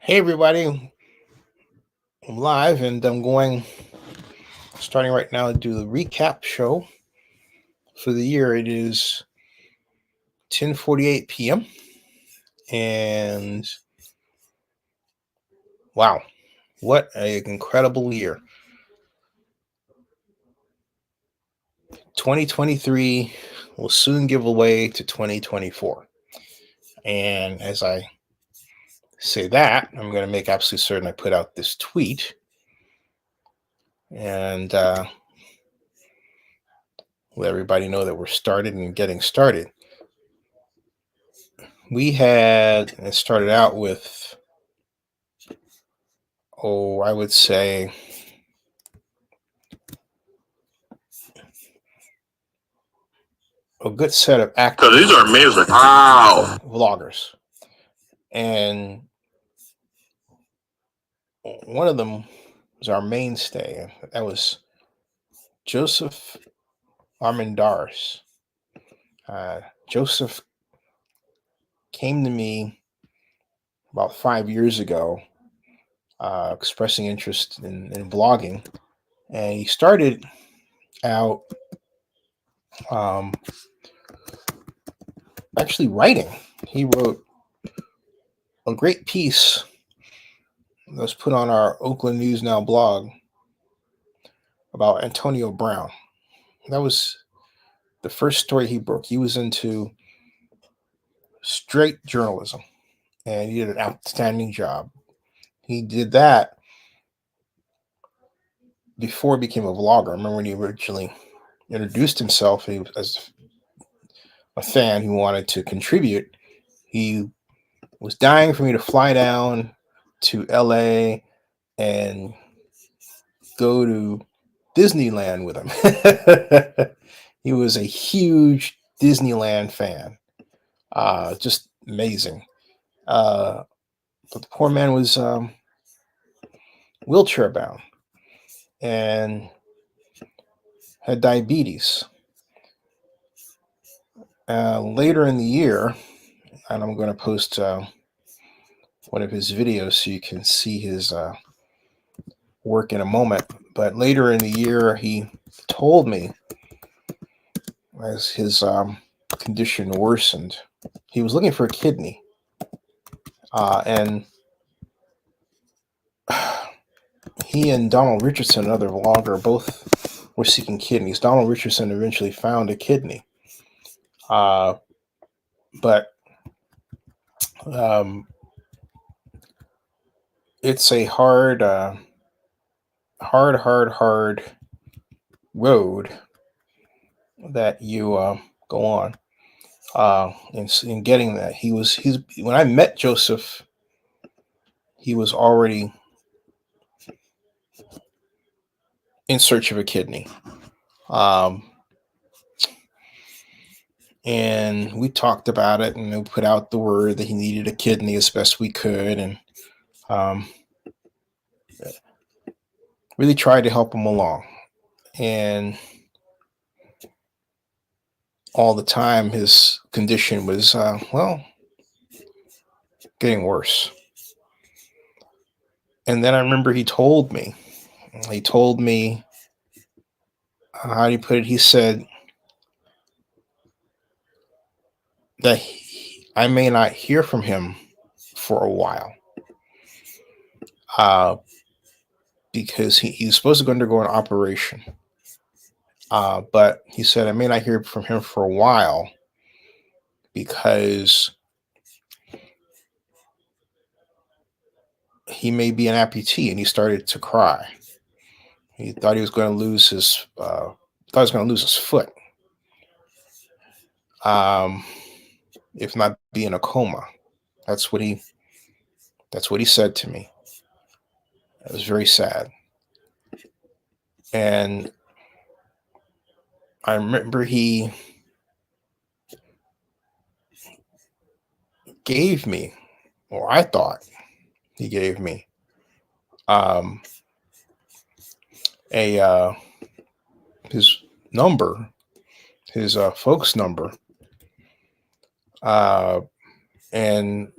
Hey everybody, I'm live and I'm starting right now to do the recap show for the year. It is 10:48 p.m. and wow, what an incredible year. 2023 will soon give away to 2024. And as I say that, I'm going to make absolutely certain I put out this tweet and let everybody know that we're started and getting started. It started out with, I would say, a good set of actors. So these are amazing. Wow. Vloggers. And one of them was our mainstay. That was Joseph Armendariz. Joseph came to me about 5 years ago, expressing interest in vlogging. And he started out actually writing. He wrote a great piece that was put on our Oakland News Now blog about Antonio Brown. That was the first story he broke. He was into straight journalism, and he did an outstanding job. He did that before he became a vlogger. I remember when he originally introduced himself as a fan who wanted to contribute. He was dying for me to fly down to LA and go to Disneyland with him. He was a huge Disneyland fan. Just amazing. But the poor man was wheelchair bound and had diabetes. Later in the year, and I'm going to post one of his videos so you can see his work in a moment. But later in the year, he told me as his condition worsened, he was looking for a kidney. And he and Donald Richardson, another vlogger, both were seeking kidneys. Donald Richardson eventually found a kidney. But it's a hard road that you go on in getting that. When I met Joseph, he was already in search of a kidney. And we talked about it, and we put out the word that he needed a kidney as best we could, and really tried to help him along. And all the time, his condition was, getting worse. And then I remember he told me, how do you put it? He said that I may not hear from him for a while. Because he's supposed to go undergo an operation. But he said, I may not hear from him for a while because he may be an amputee. And he started to cry. He thought he was going to lose his foot. If not be in a coma. That's what he said to me. It was very sad. And I remember he gave me, or I thought he gave me, his number, his folks number, and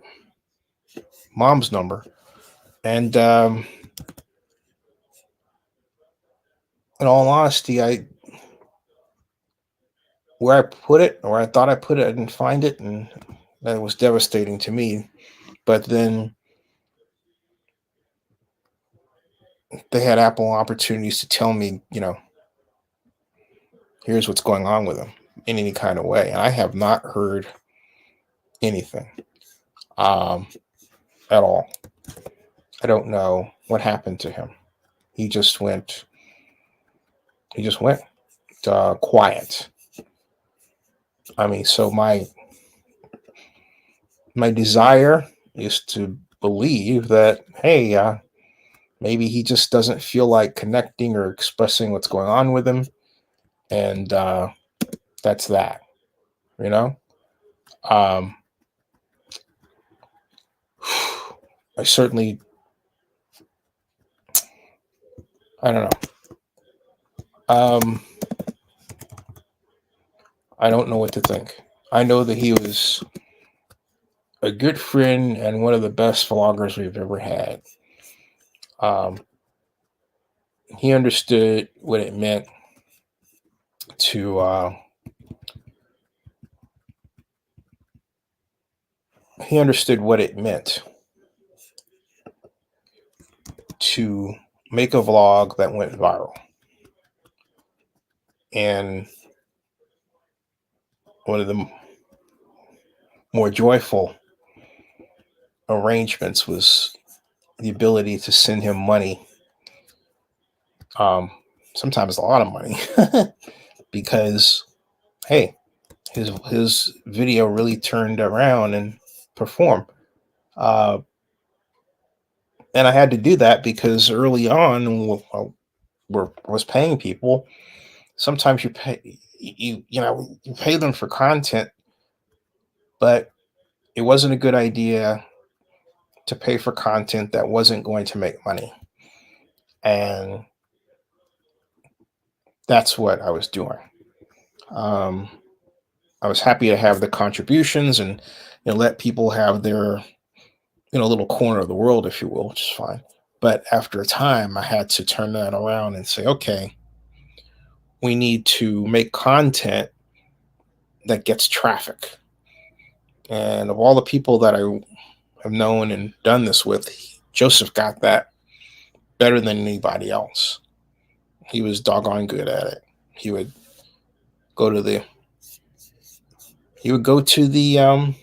mom's number, And in all honesty, where I put it, or I thought I put it, I didn't find it, and that was devastating to me. But then they had Apple opportunities to tell me, here's what's going on with him in any kind of way, and I have not heard anything um, at all. I don't know what happened to him. He just went. He just went quiet. I mean, so my desire is to believe that, hey, maybe he just doesn't feel like connecting or expressing what's going on with him, and that's that. You know, um, I certainly, I don't know. I don't know what to think. I know that he was a good friend and one of the best vloggers we've ever had. Um, he understood what it meant to he understood what it meant to make a vlog that went viral. And one of the more joyful arrangements was the ability to send him money. Sometimes a lot of money, because hey, his video really turned around and performed. And I had to do that because early on, was paying people. Sometimes you pay you pay them for content, but it wasn't a good idea to pay for content that wasn't going to make money. And that's what I was doing. Um, I was happy to have the contributions and let people have their little corner of the world, if you will, which is fine. But after a time, I had to turn that around and say, okay, we need to make content that gets traffic. And of all the people that I have known and done this with, Joseph got that better than anybody else. He was doggone good at it. He would go to the he would go to the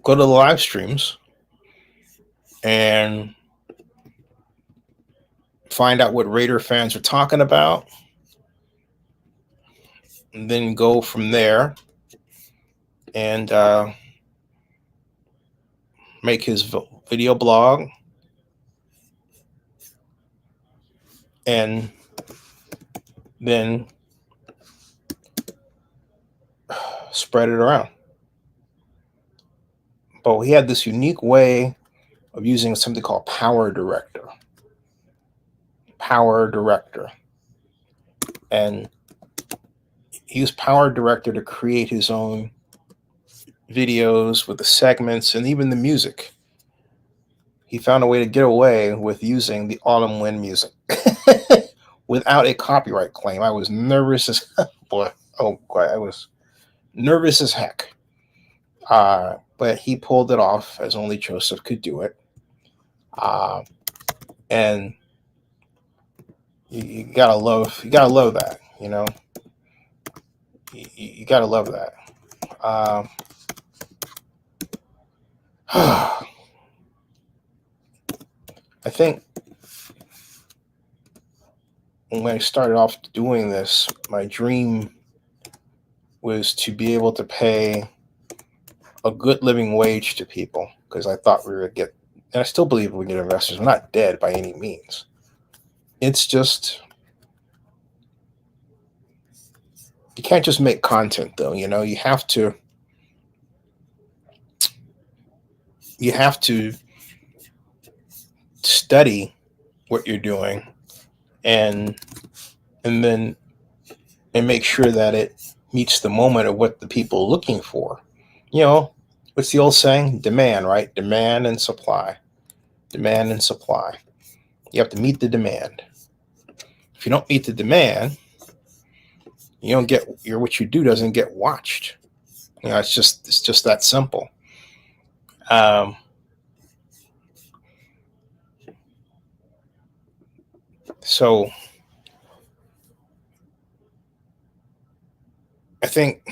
live streams and find out what Raider fans are talking about, and then go from there and make his video blog and then spread it around. But he had this unique way of using something called Power Director. And he used Power Director to create his own videos with the segments and even the music. He found a way to get away with using the Autumn Wind music without a copyright claim. I was nervous as boy. Oh boy, I was nervous as heck. But he pulled it off as only Joseph could do it. And you gotta love that. You gotta love that. I think when I started off doing this, my dream was to be able to pay a good living wage to people, because I thought we would get, and I still believe we get investors. We're not dead by any means. It's just, you can't just make content though. You have to study what you're doing and make sure that it meets the moment of what the people are looking for. you know, what's the old saying? Demand, right? Demand and supply. Demand and supply. You have to meet the demand. If you don't meet the demand, you don't get what you do doesn't get watched. You know, it's just that simple. So I think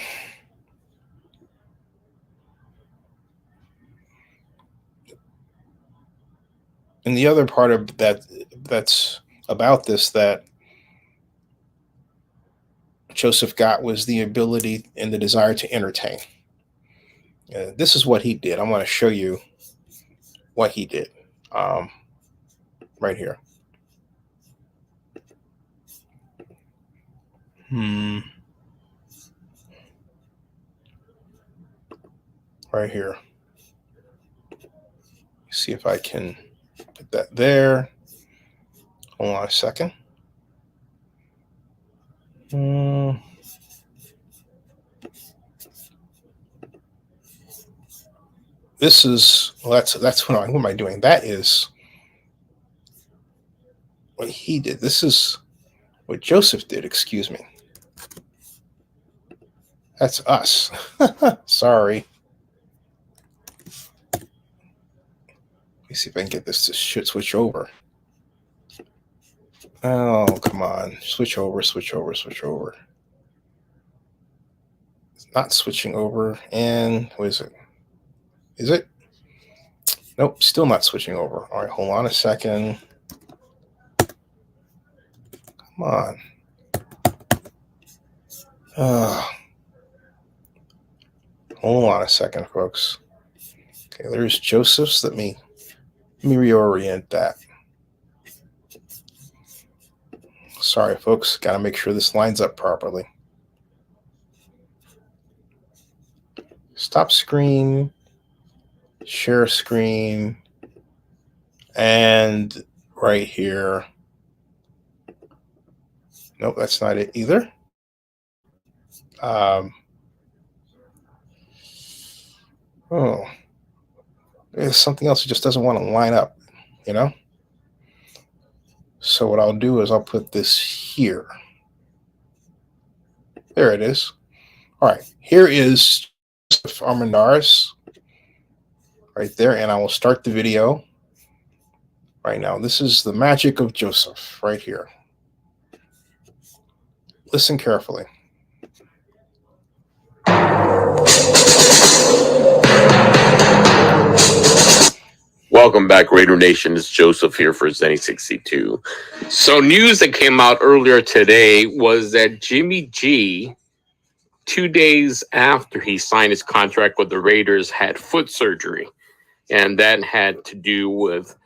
and the other part of that's about this that Joseph got was the ability and the desire to entertain. This is what he did. I want to show you what he did right here. Right here. See if I can put that there. Hold on a second. This is that's what am I doing? That is what he did. This is what Joseph did. Excuse me. That's us. Sorry. Let me see if I can get this to switch over. Oh, come on. Switch over. It's not switching over. And what is it? Is it? Nope, still not switching over. All right, hold on a second. Come on. Hold on a second, folks. Okay, there's Joseph's. Let me reorient that. Sorry, folks. Got to make sure this lines up properly. Stop screen. Share screen. And right here. Nope, that's not it either. There's something else that just doesn't want to line up, you know? So what I'll do is I'll put this here. There it is. All right, here is Armandaris right there, and I will start the video right now. This is the magic of Joseph right here. Listen carefully. Welcome back, Raider Nation. It's Joseph here for Zennie62. So news that came out earlier today was that Jimmy G, 2 days after he signed his contract with the Raiders, had foot surgery. And that had to do with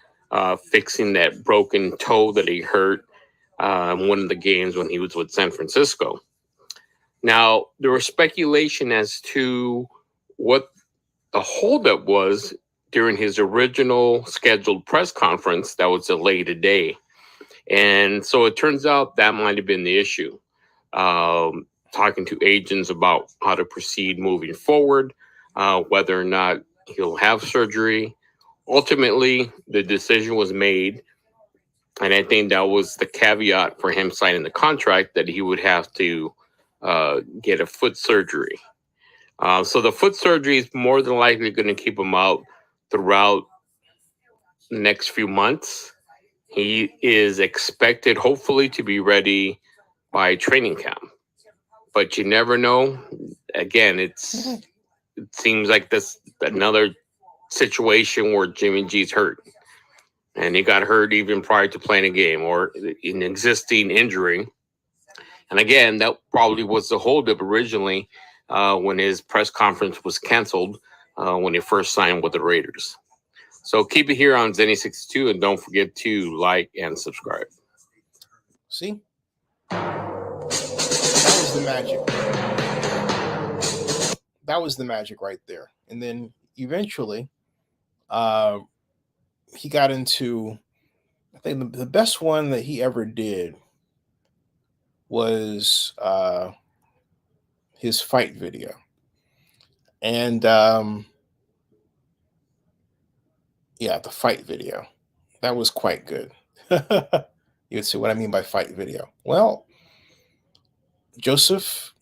fixing that broken toe that he hurt in one of the games when he was with San Francisco. Now, there was speculation as to what the holdup was during his original scheduled press conference that was delayed a day. And so it turns out that might have been the issue. Talking to agents about how to proceed moving forward, whether or not he'll have surgery. Ultimately, the decision was made, and I think that was the caveat for him signing the contract, that he would have to get a foot surgery. So the foot surgery is more than likely going to keep him out throughout the next few months. He is expected, hopefully, to be ready by training camp. But you never know. Again, it seems like this another situation where Jimmy G's hurt. And he got hurt even prior to playing a game or an existing injury. And again, that probably was the holdup originally when his press conference was canceled when he first signed with the Raiders. So keep it here on Zennie62, and don't forget to like and subscribe. See? That was the magic. That was the magic right there. And then eventually, he got into, I think the best one that he ever did was his fight video. And yeah, the fight video. That was quite good. You'd see what I mean by fight video. Well, Joseph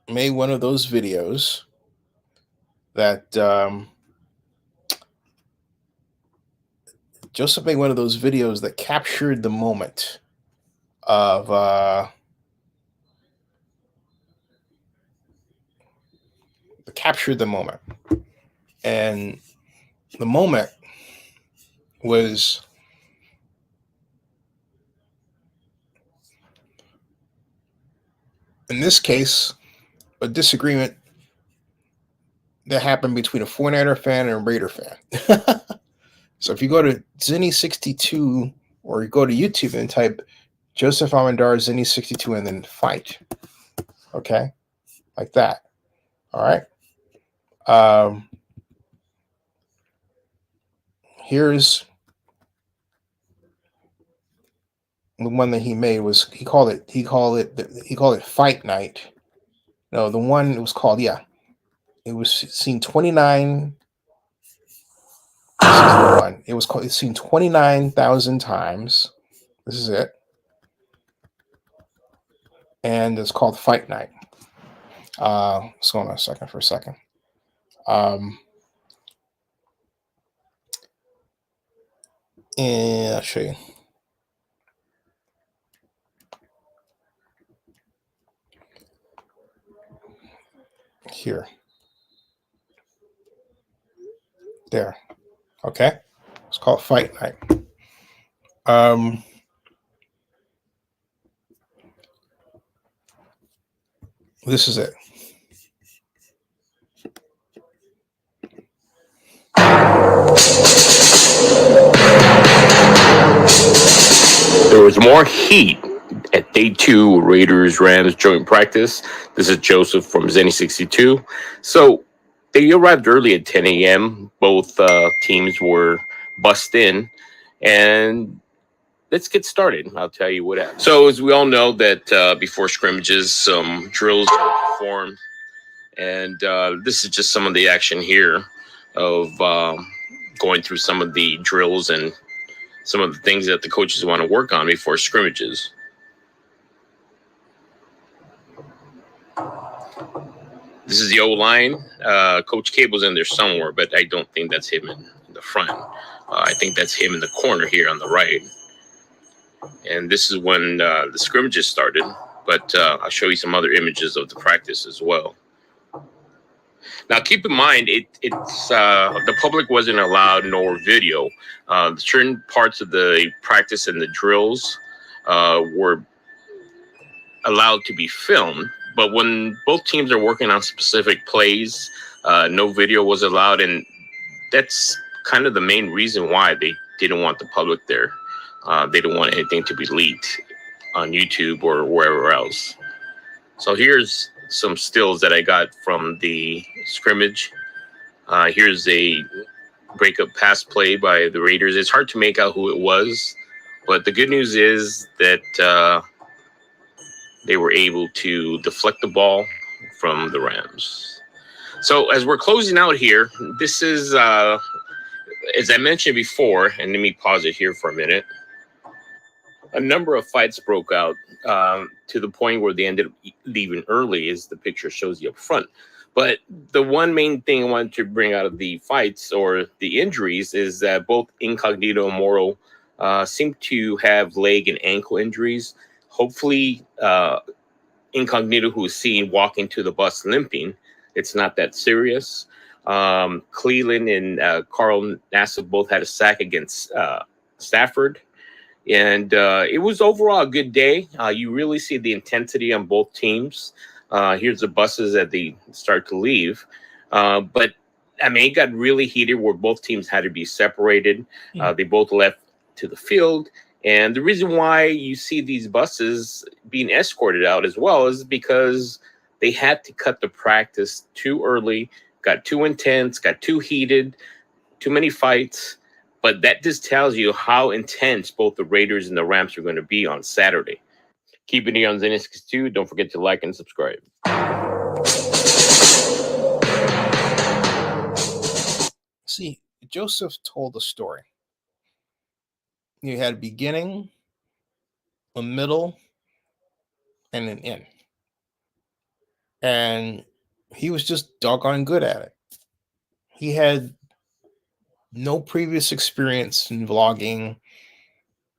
made one of those videos that captured the moment of and the moment was in this case a disagreement that happened between a 49er fan and a Raider fan. So if you go to Zennie62 or you go to YouTube and type Joseph Amandar Zennie62 and then fight, okay, like that. All right. Here's the one that he made. Was he called it Fight Night? No, the one it was called, yeah, it was seen 29. This is the one. It's seen 29,000 times. This is it, and it's called Fight Night. Let's go on a second for a second. And I'll show you. Here. There. Okay. It's called Fight Night. This is it. There was more heat at day 2 Raiders-Rams joint practice. This is Joseph from Zennie62. So they arrived early at 10 a.m. Both teams were bussed in, and let's get started. I'll tell you what happened. So as we all know that before scrimmages, some drills are performed, and this is just some of the action here of going through some of the drills and some of the things that the coaches want to work on before scrimmages. This is the O-line. Coach Cable's in there somewhere, but I don't think that's him in the front. I think that's him in the corner here on the right. And this is when the scrimmages started, but I'll show you some other images of the practice as well. Now, keep in mind, it's the public wasn't allowed nor video. Certain parts of the practice and the drills were allowed to be filmed, but when both teams are working on specific plays, no video was allowed, and that's kind of the main reason why they didn't want the public there. They didn't want anything to be leaked on YouTube or wherever else. So here's some stills that I got from the scrimmage. Here's a breakup pass play by the Raiders. It's hard to make out who it was, but the good news is that they were able to deflect the ball from the Rams. So as we're closing out here, this is, as I mentioned before, and let me pause it here for a minute. A number of fights broke out to the point where they ended up leaving early, as the picture shows you up front. But the one main thing I wanted to bring out of the fights or the injuries is that both Incognito and Morrow seem to have leg and ankle injuries. Hopefully, Incognito, who is seen walking to the bus limping, it's not that serious. Cleveland and Carl Nassib both had a sack against Stafford. And it was overall a good day. You really see the intensity on both teams. Here's the buses that they start to leave. But, I mean, it got really heated where both teams had to be separated. They both left to the field. And the reason why you see these buses being escorted out as well is because they had to cut the practice too early, got too intense, got too heated, too many fights. But that just tells you how intense both the Raiders and the Rams are going to be on Saturday. Keep it here on Zennie62. Don't forget to like and subscribe. See, Joseph told a story. You had a beginning, a middle, and an end. And he was just doggone good at it. He had no previous experience in vlogging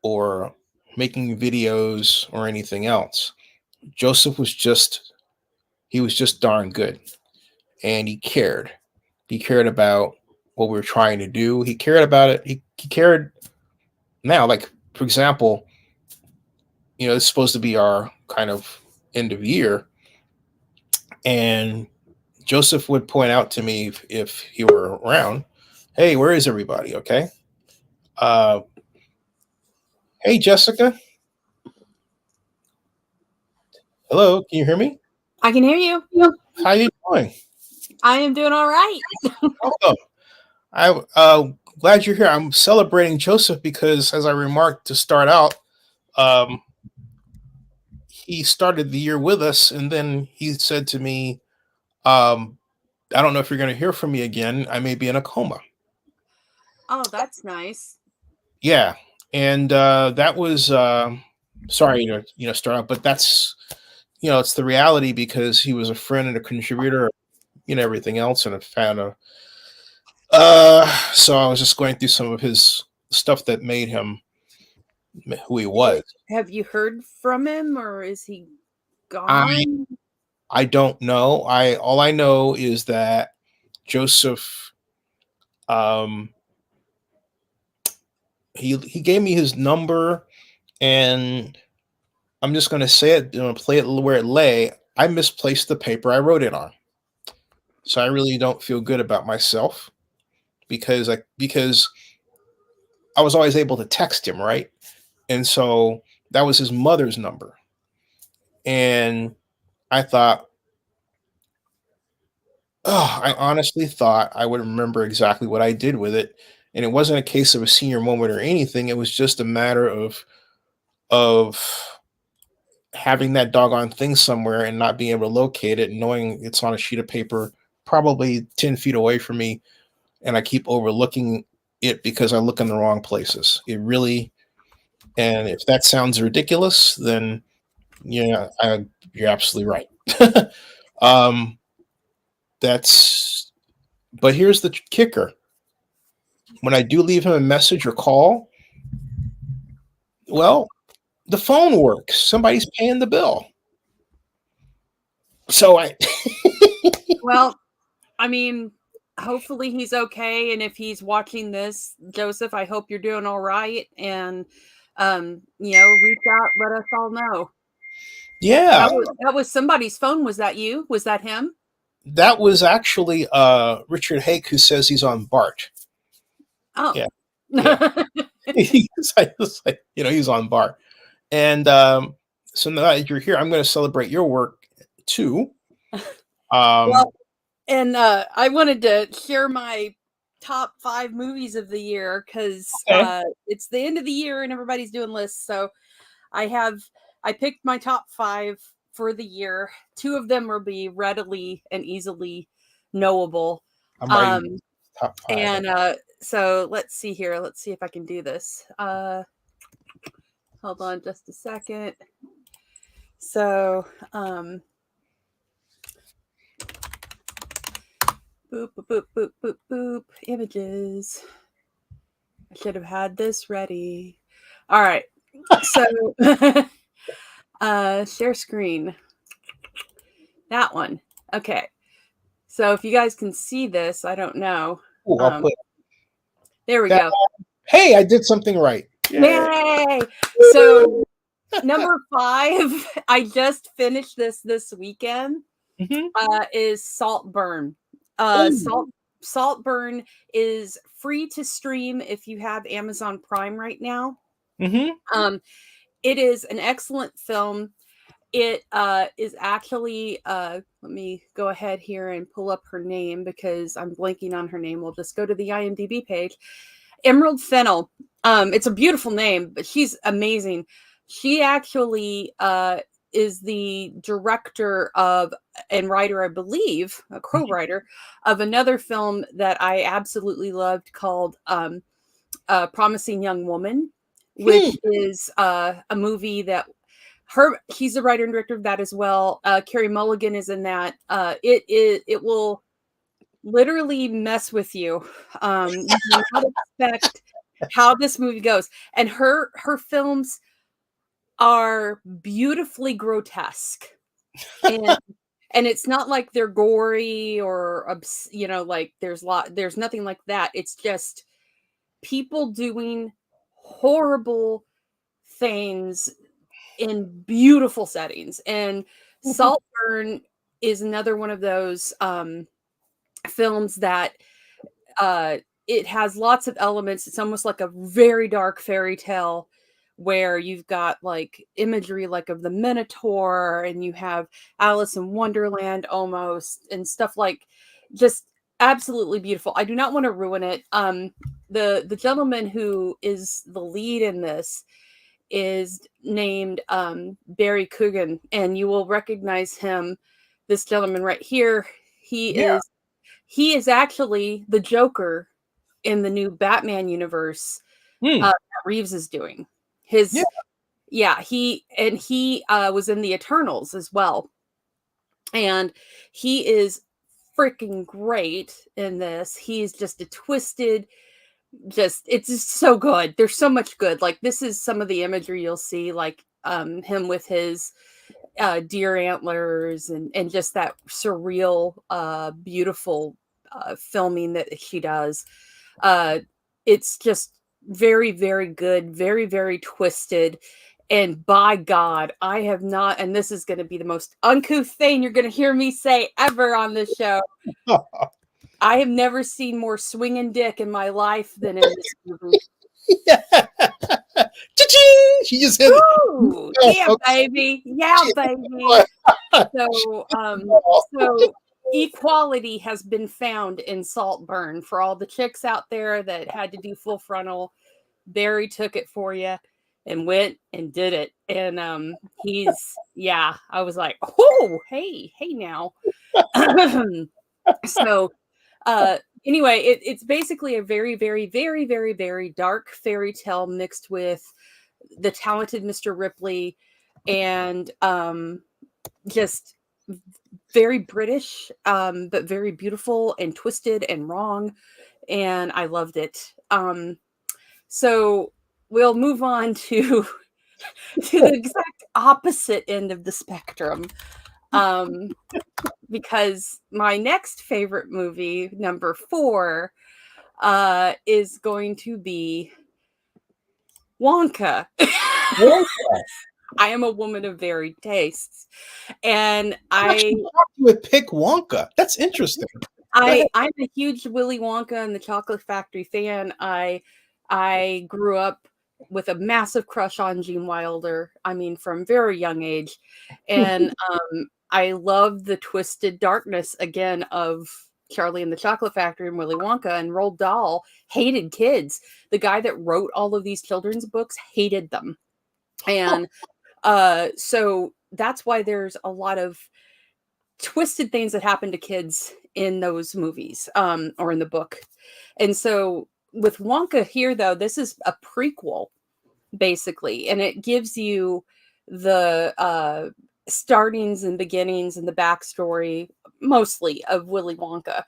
or making videos or anything else. Joseph was just he was just darn good. And he cared. He cared about what we were trying to do. He cared about it. He cared now, like for example, it's supposed to be our kind of end of year. And Joseph would point out to me if he were around, hey, where is everybody? Okay. Uh, hey, Jessica. Hello. Can you hear me? I can hear you. How you doing? I am doing all right. Welcome. I'm glad you're here. I'm celebrating Joseph because, as I remarked to start out, he started the year with us, and then he said to me, I don't know if you're going to hear from me again. I may be in a coma. Oh, that's nice. Yeah. And that was sorry to start out, but that's it's the reality because he was a friend and a contributor, everything else, and a fan of so I was just going through some of his stuff that made him who he was. Have you heard from him, or is he gone? I don't know. All I know is that Joseph he gave me his number, and I'm just going to say it, play it where it lay. I misplaced the paper I wrote it on. So I really don't feel good about myself because I was always able to text him, right? And so that was his mother's number. And I thought, I honestly thought I would remember exactly what I did with it. And it wasn't a case of a senior moment or anything. It was just a matter of having that doggone thing somewhere and not being able to locate it, and knowing it's on a sheet of paper, probably 10 feet away from me. And I keep overlooking it because I look in the wrong places. It really, and if that sounds ridiculous, then you're absolutely right. But here's the kicker. When I do leave him a message or call, well, the phone works. Somebody's paying the bill. So Well, I mean, hopefully he's okay. And if he's watching this, Joseph, I hope you're doing all right. And, reach out, let us all know. Yeah. That was somebody's phone. Was that you? Was that him? That was actually Richard Hake, who says he's on BART. Oh. Yeah. He's on BART. And so now that you're here, I'm going to celebrate your work too. And I wanted to share my top 5 movies of the year because it's the end of the year and everybody's doing lists. So I picked my top 5 for the year. 2 of them will be readily and easily knowable. I'm writing top 5. And so let's see here. Let's see if I can do this. Hold on just a second. So, boop, boop, boop, boop, boop, boop. Images. I should have had this ready. All right. So, share screen. That one. Okay. So if you guys can see this, I don't know. Ooh, I'll put there we go. Hey, I did something right. Yay! So number 5, I just finished this weekend. Is Saltburn. Saltburn is free to stream if you have Amazon Prime right now. It is an excellent film. It is actually let me go ahead here and pull up her name because I'm blanking on her name. We'll just go to the IMDb page. Emerald Fennell. It's a beautiful name, but she's amazing. She actually is the director of and writer, I believe, a co-writer of another film that I absolutely loved called Promising Young Woman, which is a movie that he's the writer and director of that as well. Carey Mulligan is in that. It will literally mess with you. You do not expect how this movie goes, and her films are beautifully grotesque, and it's not like they're gory or like there's nothing like that. It's just people doing horrible things in beautiful settings, and Saltburn is another one of those films that it has lots of elements. It's almost like a very dark fairy tale where you've got like imagery like of the Minotaur, and you have Alice in Wonderland almost, and stuff like just absolutely beautiful. I do not want to ruin it. The gentleman who is the lead in this is named Barry Coogan, and you will recognize him. This gentleman right here, he is actually the Joker in the new Batman universe that Reeves is doing. He was in the Eternals as well, and he is freaking great in this. He's just a twisted, it's just so good. There's so much good. Like, this is some of the imagery you'll see, like him with his deer antlers and just that surreal, beautiful filming that she does. It's just very, very good, very, very twisted. And by God, I have not, and this is going to be the most uncouth thing you're going to hear me say ever on this show. I have never seen more swinging dick in my life than in this movie. She just hit it. Yeah, baby. Yeah, baby. So equality has been found in Saltburn. For all the chicks out there that had to do full frontal, Barry took it for you and went and did it. And I was like, oh, hey now. So anyway, it's basically a very, very, very, very, very dark fairy tale mixed with the talented Mr. Ripley, and just very British, but very beautiful and twisted and wrong. And I loved it. So we'll move on to the exact opposite end of the spectrum. Because my next favorite movie, number 4, is going to be Wonka. I am a woman of varied tastes, and I would pick Wonka. That's interesting. I'm a huge Willy Wonka and the Chocolate Factory fan. I grew up with a massive crush on Gene Wilder. I mean, from very young age, and I love the twisted darkness again of Charlie and the Chocolate Factory and Willy Wonka. And Roald Dahl hated kids. The guy that wrote all of these children's books hated them. And so that's why there's a lot of twisted things that happen to kids in those movies, or in the book. And so with Wonka here, though, this is a prequel, basically. And it gives you the startings and beginnings and the backstory, mostly, of Willy Wonka.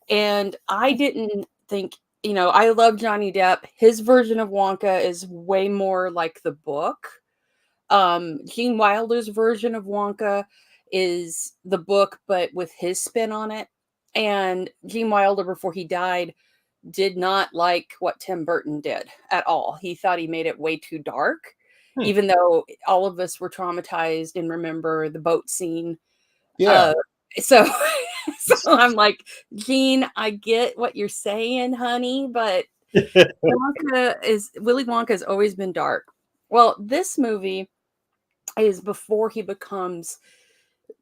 And I didn't think, I love Johnny Depp. His version of Wonka is way more like the book. Gene Wilder's version of Wonka is the book, but with his spin on it. And Gene Wilder, before he died, did not like what Tim Burton did at all. He thought he made it way too dark. Even though all of us were traumatized and remember the boat scene. Yeah. So I'm like, Gene, I get what you're saying, honey, but Willy Wonka has always been dark. Well, this movie is before he becomes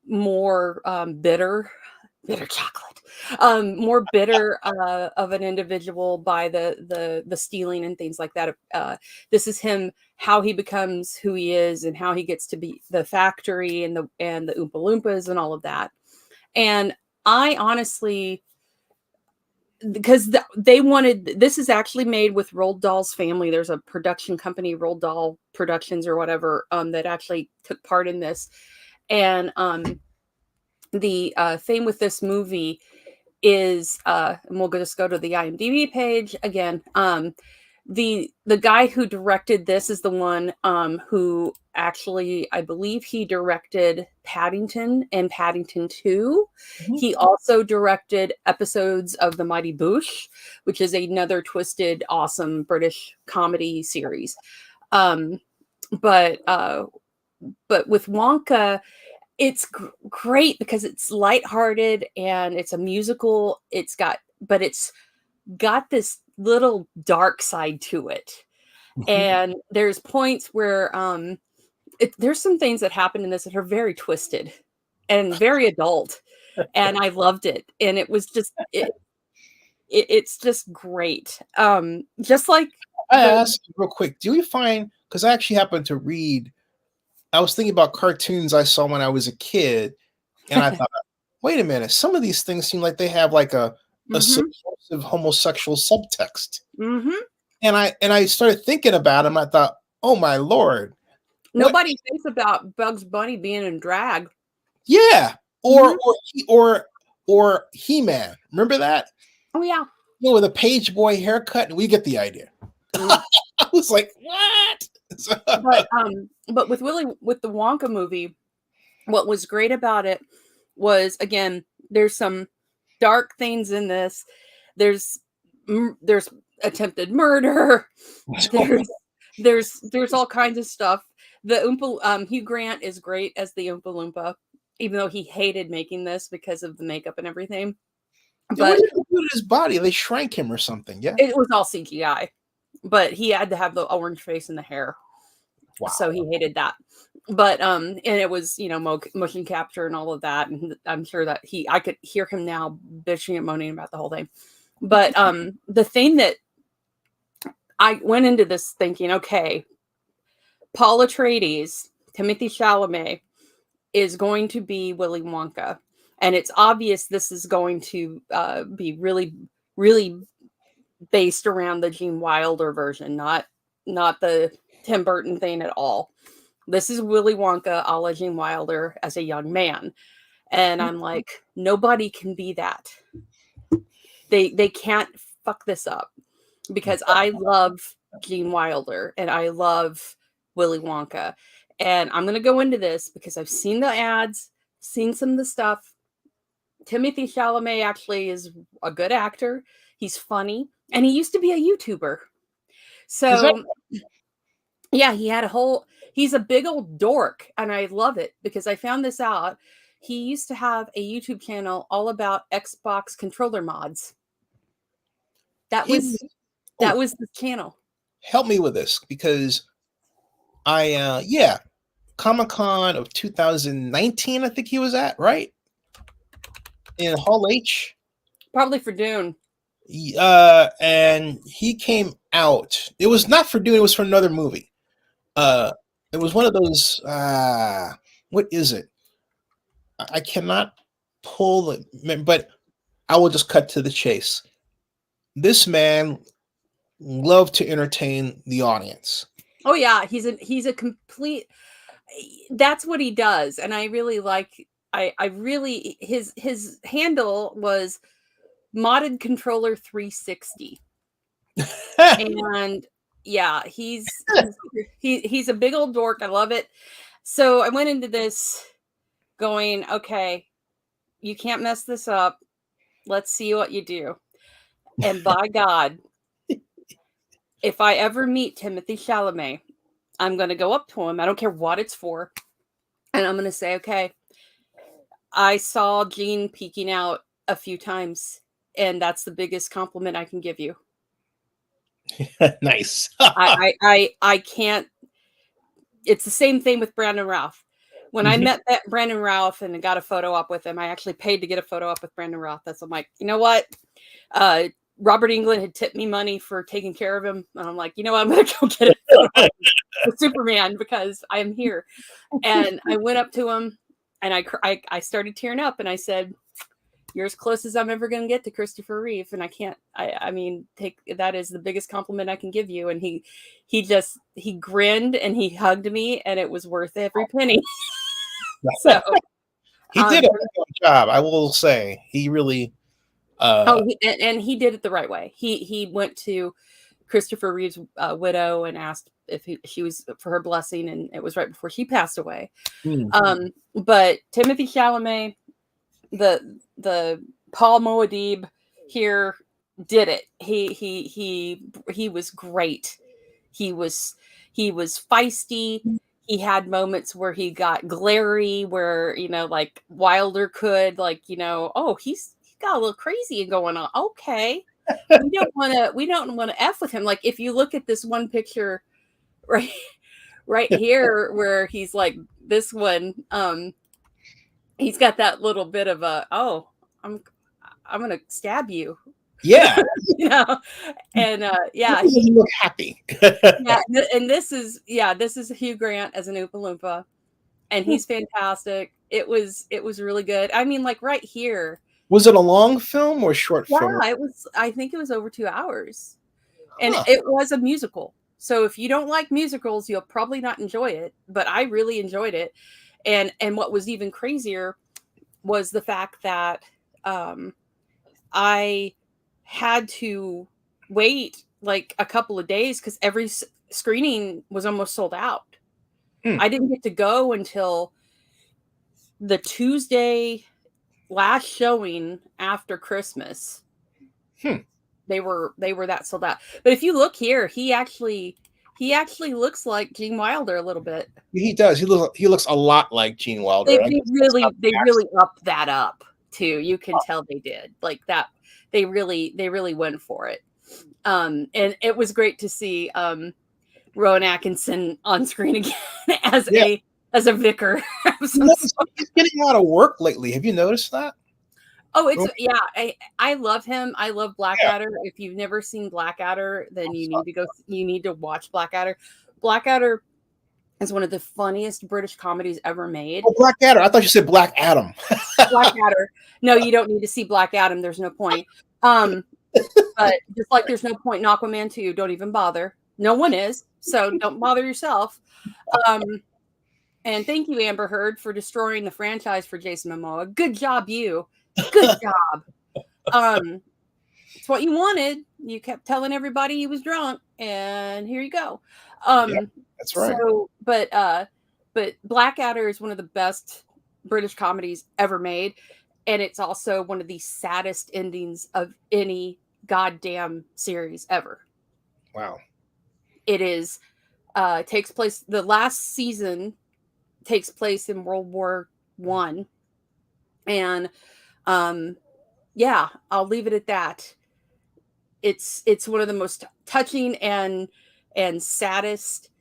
more bitter chocolate. more bitter of an individual by the stealing and things like that. This is him, how he becomes who he is, and how he gets to be the factory and the Oompa Loompas and all of that. And I honestly, because they wanted, this is actually made with Roald Dahl's family. There's a production company, Roald Dahl Productions or whatever, that actually took part in this. And the thing with this movie is, and we'll just go to the IMDb page again. The guy who directed this is the one who actually, I believe he directed Paddington and Paddington 2. Mm-hmm. He also directed episodes of The Mighty Boosh, which is another twisted, awesome British comedy series. But with Wonka, it's great because it's lighthearted and it's a musical. It's got this little dark side to it. Mm-hmm. And there's points where there's some things that happen in this that are very twisted and very adult. And I loved it. And it was just it's just great. Just like I asked real quick, do you find, because I actually happened to read, I was thinking about cartoons I saw when I was a kid, and I thought, wait a minute, some of these things seem like they have like a subversive homosexual subtext. Mm-hmm. And I started thinking about them. I thought, oh my Lord. Nobody thinks about Bugs Bunny being in drag. Yeah. Or He-Man. Remember that? Oh yeah. You know, with a page boy haircut, we get the idea. I was like, what? But with the Wonka movie, what was great about it was, again, there's some dark things in this. There's attempted murder. There's all kinds of stuff. The Hugh Grant is great as the Oompa Loompa, even though he hated making this because of the makeup and everything. But what did they do to his body? They shrank him or something. Yeah, it was all CGI, but he had to have the orange face and the hair. Wow. So he hated that. But and it was, motion capture and all of that, and I'm sure that I could hear him now bitching and moaning about the whole thing. But the thing that I went into this thinking, okay, Paul Atreides, Timothée Chalamet is going to be Willy Wonka, and it's obvious this is going to be really, really based around the Gene Wilder version, not the Tim Burton thing at all. This is Willy Wonka a la Gene Wilder as a young man. And I'm like, nobody can be that. They can't fuck this up, because I love Gene Wilder and I love Willy Wonka. And I'm going to go into this because I've seen the ads, seen some of the stuff. Timothée Chalamet actually is a good actor. He's funny. And he used to be a YouTuber. So yeah, he's a big old dork, and I love it because I found this out. He used to have a YouTube channel all about Xbox controller mods. That was the channel. Help me with this, because Comic-Con of 2019, I think he was at, right? In Hall H. Probably for Dune. And he came out. It was not for Dune, it was for another movie. It was one of those, what is it? I cannot pull it, but I will just cut to the chase. This man loved to entertain the audience. Oh yeah, he's a complete, that's what he does. And I really like, I really, his handle was Modded Controller 360. And yeah, he's a big old dork. I love it. So I went into this going, okay, you can't mess this up. Let's see what you do. And by God, if I ever meet Timothée Chalamet, I'm going to go up to him. I don't care what it's for. And I'm going to say, okay, I saw Gene peeking out a few times, and that's the biggest compliment I can give you. Nice. I can't. It's the same thing with Brandon Routh. when I met Brandon Routh and got a photo op with him, I actually paid to get a photo op with Brandon Routh. I'm like, you know what? Robert Englund had tipped me money for taking care of him. And I'm like, you know what? I'm going to go get a photo op with Superman because I am here. And I went up to him and I started tearing up and I said, you're as close as I'm ever going to get to Christopher Reeve. And I mean, take that is the biggest compliment I can give you. And he grinned and he hugged me and it was worth every penny. So he did a good job. I will say he really, and he did it the right way. He went to Christopher Reeve's widow and asked if she was for her blessing. And it was right before she passed away. But Timothy Chalamet, the Paul Moadib here did it. He was great. He was feisty. He had moments where he got glary, where like Wilder could oh, he got a little crazy going on. Okay, we don't want to F with him. Like if you look at this one picture right here where he's like this one, he's got that little bit of a, oh, I'm gonna stab you. Yeah. And yeah, he doesn't look happy. Yeah, and this is Hugh Grant as an Oompa Loompa, and he's fantastic. It was really good. I mean, like right here. Was it a long film or short film? Yeah, it was. I think it was over 2 hours, and it was a musical. So if you don't like musicals, you'll probably not enjoy it. But I really enjoyed it. And what was even crazier was the fact that I had to wait like a couple of days because every screening was almost sold out. I didn't get to go until the Tuesday last showing after Christmas. They were that sold out. But if you look here, he actually looks like Gene Wilder a little bit. He does. He looks a lot like Gene Wilder. They really upped that up too. You can tell they did like that. They really went for it. And it was great to see Rowan Atkinson on screen again as a vicar. He's getting a lot of work lately. Have you noticed that? Oh, I love him. I love Blackadder. Yeah. If you've never seen Blackadder, then you need to watch Blackadder. Blackadder is one of the funniest British comedies ever made. Oh, Blackadder. I thought you said Black Adam. Blackadder. No, you don't need to see Black Adam. There's no point. But just like there's no point in Aquaman 2, don't even bother. No one is. So don't bother yourself. And thank you, Amber Heard, for destroying the franchise for Jason Momoa. Good job, you. Good job. It's what you wanted. You kept telling everybody he was drunk, and here you go. That's right. So, but Blackadder is one of the best British comedies ever made, and it's also one of the saddest endings of any goddamn series ever. Wow. It is. Takes place. The last season takes place in World War I, and I'll leave it at that. It's one of the most touching and saddest,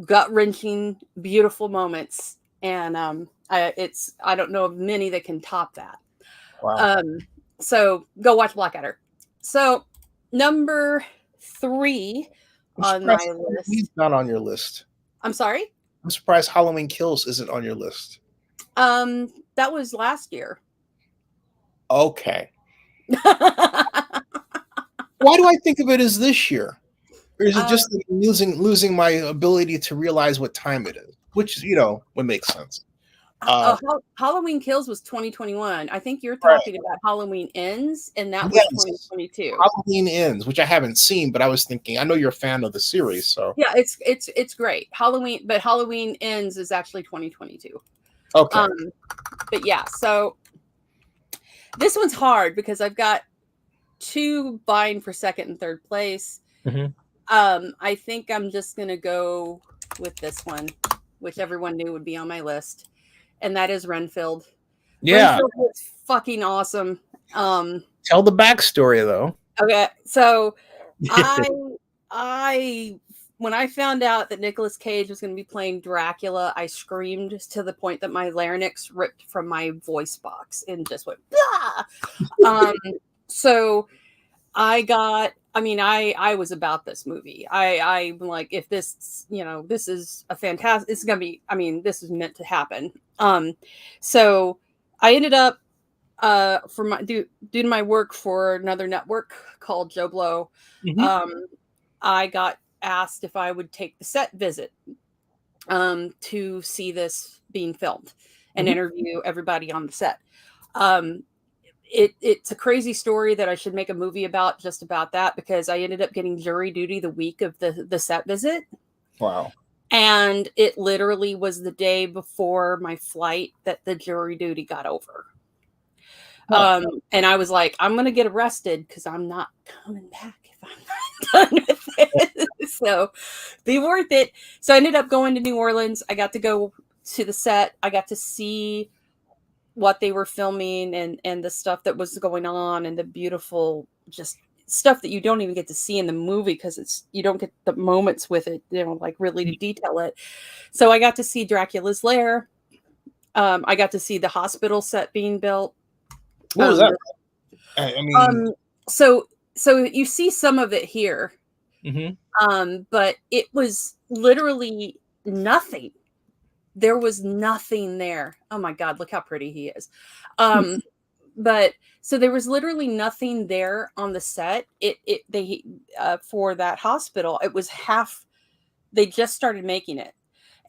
gut-wrenching, beautiful moments. And I don't know of many that can top that. Wow. So go watch Blackadder. So number 3 on my list. He's not on your list. I'm sorry? I'm surprised Halloween Kills isn't on your list. That was last year. Okay. Why do I think of it as this year? Or is it just losing my ability to realize what time it is? Which, would make sense. Halloween Kills was 2021. I think you're talking about Halloween Ends, and that was 2022. Halloween Ends, which I haven't seen, but I was thinking, I know you're a fan of the series, so yeah, it's great. Halloween Ends is actually 2022. Okay. But yeah, so this one's hard because I've got 2 vying for second and third place. Mm-hmm. I think I'm just gonna go with this one, which everyone knew would be on my list, and that is Renfield. Yeah, Renfield was fucking awesome. Tell the backstory though. Okay, so I when I found out that Nicolas Cage was going to be playing Dracula, I screamed to the point that my larynx ripped from my voice box and just went, blah! So I was about this movie. I'm like, if this, this is a fantastic, it's going to be, this is meant to happen. So I ended up, due to my work for another network called Joe Blow, I got asked if I would take the set visit to see this being filmed and interview everybody on the set. It's a crazy story that I should make a movie about, just about that, because I ended up getting jury duty the week of the set visit. Wow. And it literally was the day before my flight that the jury duty got over. And I was like, I'm going to get arrested because I'm not coming back if I'm not done with it. So be worth it. So I ended up going to New Orleans. I got to go to the set. I got to see what they were filming and the stuff that was going on and the beautiful just stuff that you don't even get to see in the movie because you don't get the moments with it, like really to detail it. So I got to see Dracula's lair. I got to see the hospital set being built. What was that? So you see some of it here, but it was literally nothing. There was nothing there. Oh my God, look how pretty he is. But so there was literally nothing there on the set. They for that hospital, it was half. They just started making it,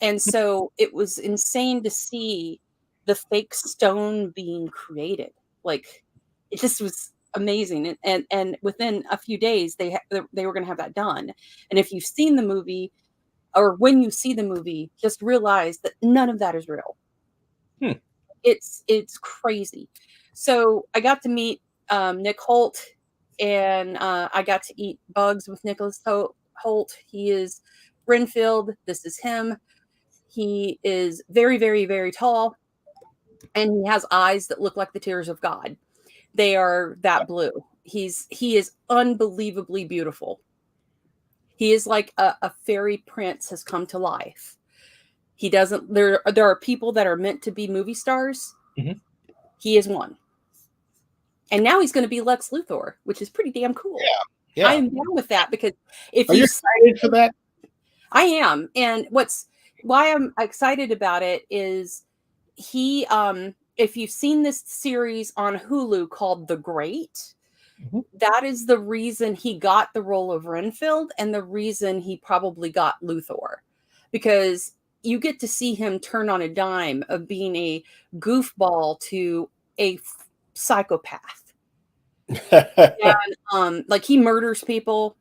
and so it was insane to see the fake stone being created. Like, it just was amazing. And within a few days, they were going to have that done. And if you've seen the movie, or when you see the movie, just realize that none of that is real. It's crazy. So I got to meet Nick Holt, and I got to eat bugs with Nicholas Holt. He is Renfield. This is him. He is very, very, very tall. And he has eyes that look like the tears of God. They are that blue. He is unbelievably beautiful. He is like a fairy prince has come to life. He doesn't. There are people that are meant to be movie stars. He is one. And now he's going to be Lex Luthor, which is pretty damn cool. Yeah. I am down with that because are you excited for that? I am, and why I'm excited about it is. If you've seen this series on Hulu called The Great, that is the reason he got the role of Renfield and the reason he probably got Luthor, because you get to see him turn on a dime of being a goofball to a psychopath. And like, he murders people.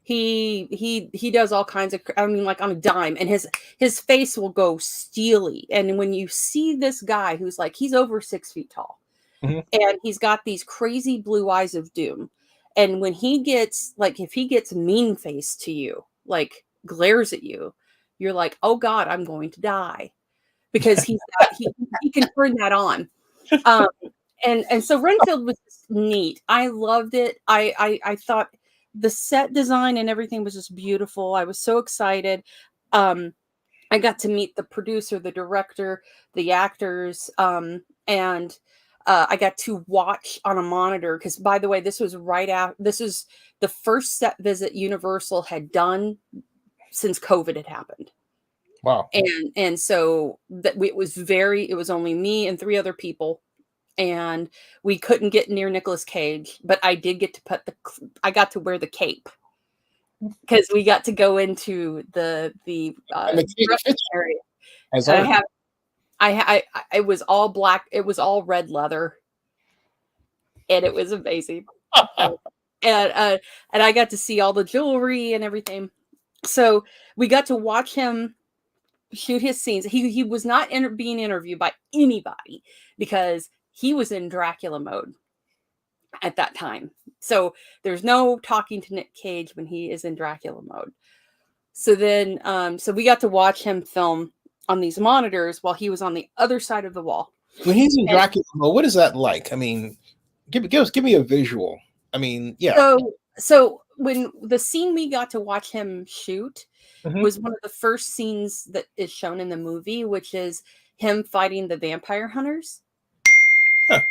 He does all kinds of, like on a dime, and his face will go steely. And when you see this guy who's like, he's over 6 feet tall, and he's got these crazy blue eyes of doom. And when he gets if he gets mean face to you, like glares at you, you're like, oh God, I'm going to die, because he can turn that on. And so Renfield was just neat. I loved it. I thought the set design and everything was just beautiful. I was so excited. I got to meet the producer, the director, the actors, and I got to watch on a monitor. Because, by the way, this was the first set visit Universal had done since COVID had happened. Wow. And so it was only me and 3 other people. And we couldn't get near Nicolas Cage, but I did get to I got to wear the cape, because we got to go into the area. It was all black. It was all red leather, and it was amazing. And I got to see all the jewelry and everything. So we got to watch him shoot his scenes. He was not being interviewed by anybody, because he was in Dracula mode at that time. So there's no talking to Nick Cage when he is in Dracula mode. So then, so we got to watch him film on these monitors while he was on the other side of the wall. When he's in Dracula mode, what is that like? I mean, give me a visual. I mean, yeah. So when the scene we got to watch him shoot was one of the first scenes that is shown in the movie, which is him fighting the vampire hunters. Huh.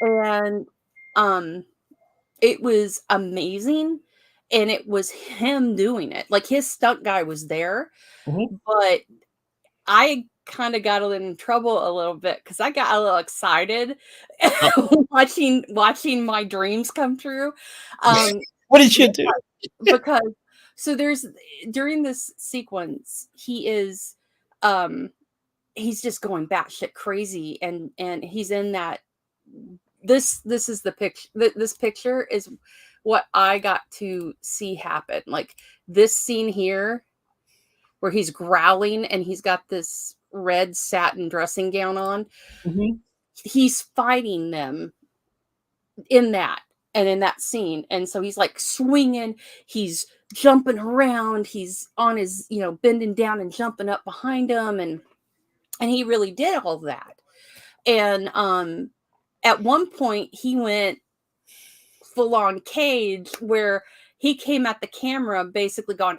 And it was amazing, and it was him doing it. Like, his stunt guy was there, but I kind of got in trouble a little bit because I got a little excited watching my dreams come true. What did you do? Because so there's during this sequence, he is he's just going batshit crazy, and he's in that this is the picture. This picture is what I got to see happen. Like, this scene here where he's growling and he's got this red satin dressing gown on. He's fighting them in that scene. And so he's like swinging, he's jumping around, he's on his, bending down and jumping up behind him. And he really did all that. And at one point he went full on Cage, where he came at the camera basically going,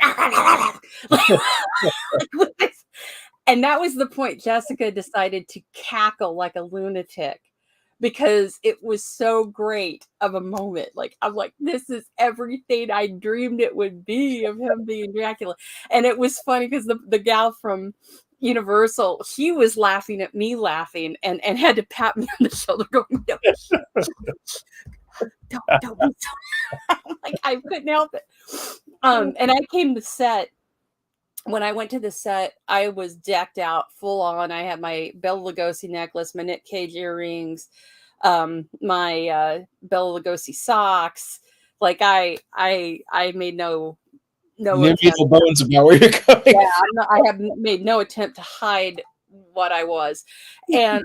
and that was the point Jessica decided to cackle like a lunatic, because it was so great of a moment. Like, I'm like, this is everything I dreamed it would be, of him being Dracula. And it was funny because the gal from Universal, she was laughing at me laughing, and had to pat me on the shoulder going, no, don't be so. Like, I couldn't help it. And I came to set. When I went to the set, I was decked out full on. I had my Bela Lugosi necklace, my Nick Cage earrings, my Bela Lugosi socks. Like, I made no attempt. Bones about where you're going. Yeah, I have made no attempt to hide what I was. And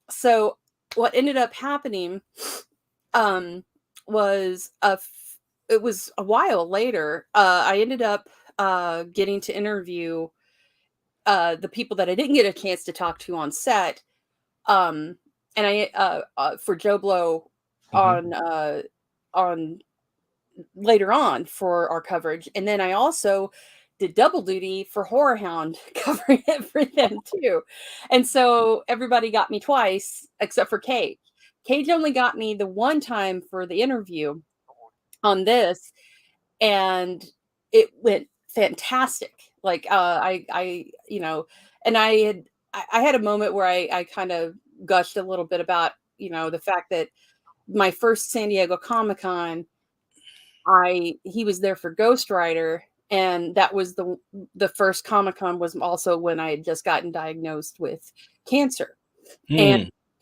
so what ended up happening was it was a while later. I ended up getting to interview the people that I didn't get a chance to talk to on set, and I for Joe Blow on later on for our coverage, and then I also did double duty for Horror Hound, covering it for them too. And so everybody got me twice except for Cage. Cage only got me the one time for the interview on this, and it went fantastic. Like, I and I had a moment where I kind of gushed a little bit about, the fact that my first San Diego Comic-Con, he was there for Ghost Rider, and that was the first Comic-Con was also when I had just gotten diagnosed with cancer.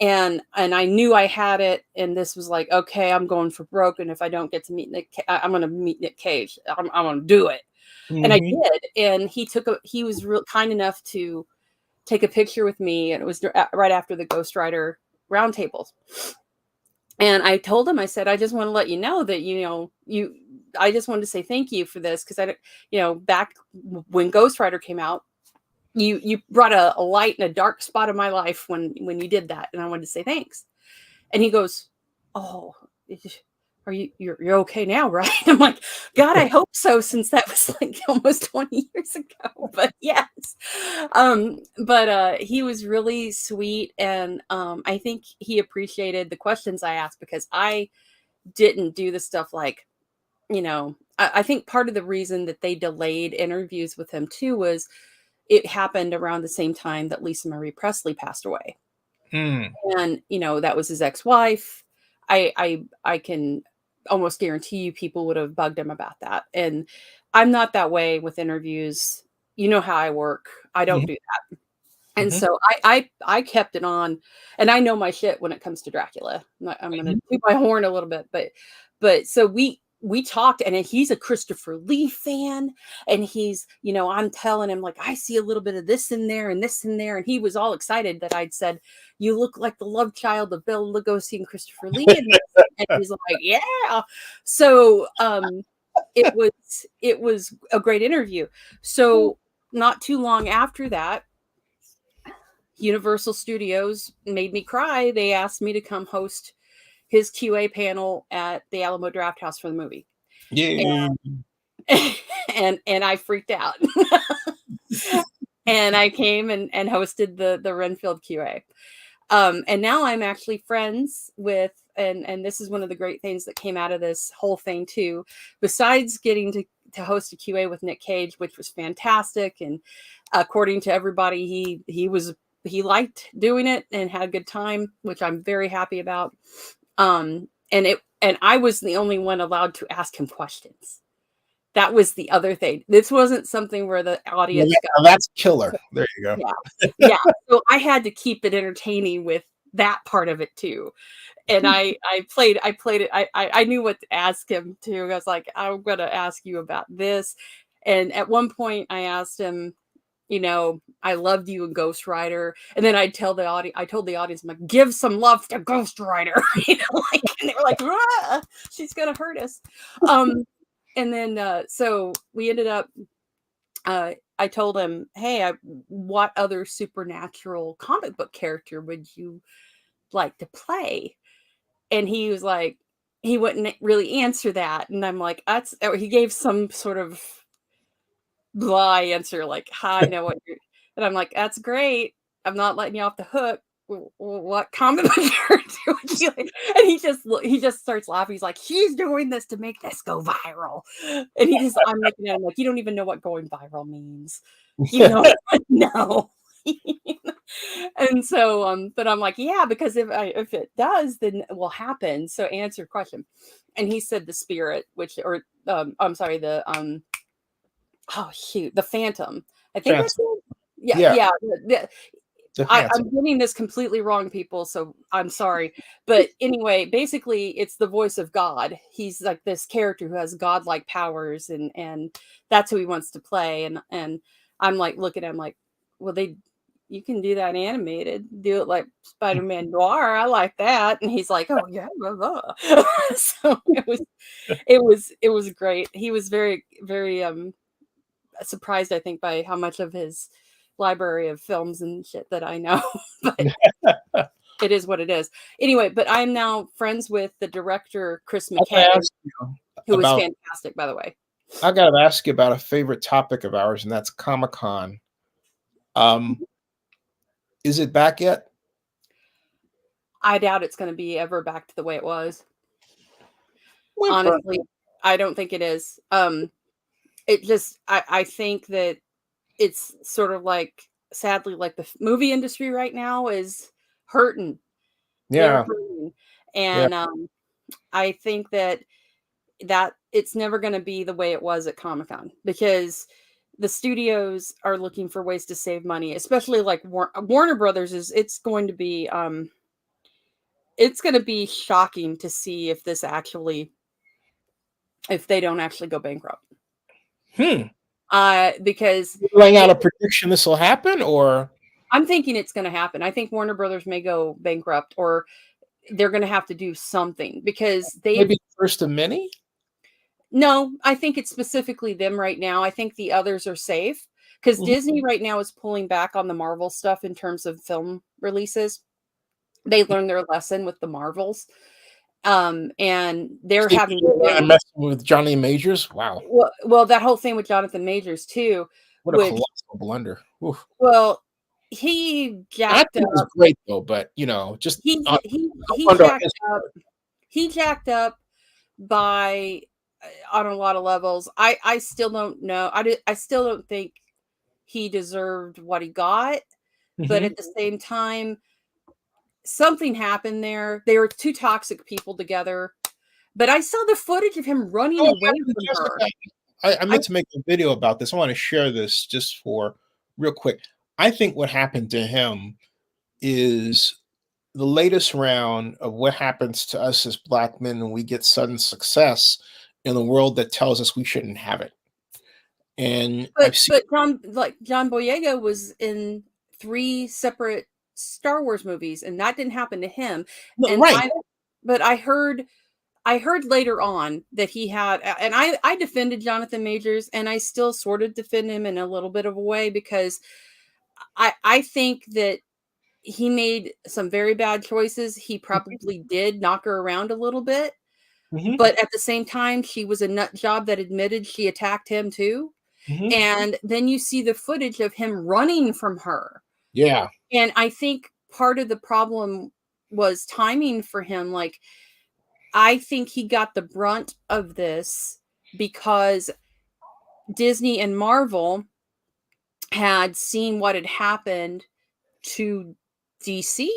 And I knew I had it, and this was like, okay, I'm going for broke, and if I don't get to meet Nick, I'm going to meet Nick Cage. I'm going to do it. And I did. And he was real kind enough to take a picture with me, and it was right after the Ghost Rider roundtables. And I told him, I said, I just want to let you know that, I just wanted to say thank you for this, because back when Ghost Rider came out, you brought a light in a dark spot of my life when you did that, and I wanted to say thanks. And he goes, "Oh, you're okay now, right?" I'm like, God, I hope so, since that was like almost 20 years ago. But yes, but he was really sweet, and I think he appreciated the questions I asked, because I didn't do the stuff like, I think part of the reason that they delayed interviews with him too was it happened around the same time that Lisa Marie Presley passed away. And, that was his ex-wife. I can almost guarantee you people would have bugged him about that. And I'm not that way with interviews. You know how I work. I don't do that. And so I kept it on, and I know my shit when it comes to Dracula. I'm going to toot my horn a little bit, but so we talked, and he's a Christopher Lee fan, and he's, I'm telling him, like, I see a little bit of this in there and this in there. And he was all excited that I'd said, you look like the love child of Bela Lugosi and Christopher Lee. And he's like, yeah. So it was a great interview. So not too long after that, Universal Studios made me cry. They asked me to come host his QA panel at the Alamo Drafthouse for the movie. Yeah. And I freaked out. And I came and hosted the Renfield QA. And now I'm actually friends with, and this is one of the great things that came out of this whole thing too, besides getting to host a QA with Nick Cage, which was fantastic. And according to everybody, he liked doing it and had a good time, which I'm very happy about. And I was the only one allowed to ask him questions. That was the other thing. This wasn't something where the audience that's killer. There you go. Yeah. So I had to keep it entertaining with that part of it too. And I played it. I knew what to ask him too. I was like, I'm gonna ask you about this. And at one point I asked him, I loved you in Ghost Rider. And then I told the audience, I'm like, give some love to Ghost Rider. And they were like, she's gonna hurt us. And then so we ended up I told him, hey, what other supernatural comic book character would you like to play? And he was like, he wouldn't really answer that. And I'm like, he gave some sort of blah answer, like, I know what you're, and I'm like, that's great. I'm not letting you off the hook. What comic book character would you like? And he just starts laughing. He's like, she's doing this to make this go viral. And I'm looking at him like, you don't even know what going viral means. You know, no. And so, but I'm like, yeah, because if it does, then it will happen. So answer your question. And he said the spirit, I'm sorry, the Phantom. I think that's it. Yeah. I'm getting this completely wrong, people, so I'm sorry. But anyway, basically, it's the voice of God. He's like this character who has godlike powers, and that's who he wants to play. And I'm like, looking at him like, well, you can do that animated, do it like Spider-Man Noir. I like that. And he's like, oh yeah, blah, blah. So it was great. He was very, very surprised, I think, by how much of his library of films and shit that I know. But it is what it is. Anyway, but I'm now friends with the director, Chris McKay, who was fantastic, by the way. I got to ask you about a favorite topic of ours, and that's Comic-Con. Is it back yet? I doubt it's going to be ever back to the way it was. Honestly, I don't think it is. It just, I think that it's sort of like, sadly, like the movie industry right now is hurting. Yeah. Hurting. And I think that it's never going to be the way it was at Comic-Con, because the studios are looking for ways to save money, especially like Warner Brothers it's going to be shocking to see if they don't actually go bankrupt. Because you're laying out a prediction this will happen, or I'm thinking it's going to happen. I think Warner Brothers may go bankrupt, or they're going to have to do something, because maybe first of many. No, I think it's specifically them right now. I think the others are safe, because Disney right now is pulling back on the Marvel stuff in terms of film releases. They learned their lesson with the Marvels. And they're having messing with Johnny Majors. Wow. Well, that whole thing with Jonathan Majors too. What a colossal blunder. Oof. Well, he jacked up. Was great though, but just he jacked up by on a lot of levels. I still don't know. I still don't think he deserved what he got, but at the same time, something happened there. They were two toxic people together. But I saw the footage of him running away from her. I meant to make a video about this. I want to share this just for real quick. I think what happened to him is the latest round of what happens to us as Black men when we get sudden success in a world that tells us we shouldn't have it. And but John Boyega was in 3 separate Star Wars movies, and that didn't happen to him. And right. But I heard later on that he had, and I defended Jonathan Majors, and I still sort of defend him in a little bit of a way, because I think that he made some very bad choices. He probably did knock her around a little bit. But at the same time, she was a nut job that admitted she attacked him too. And then you see the footage of him running from her. Yeah. And I think part of the problem was timing for him. Like, I think he got the brunt of this because Disney and Marvel had seen what had happened to DC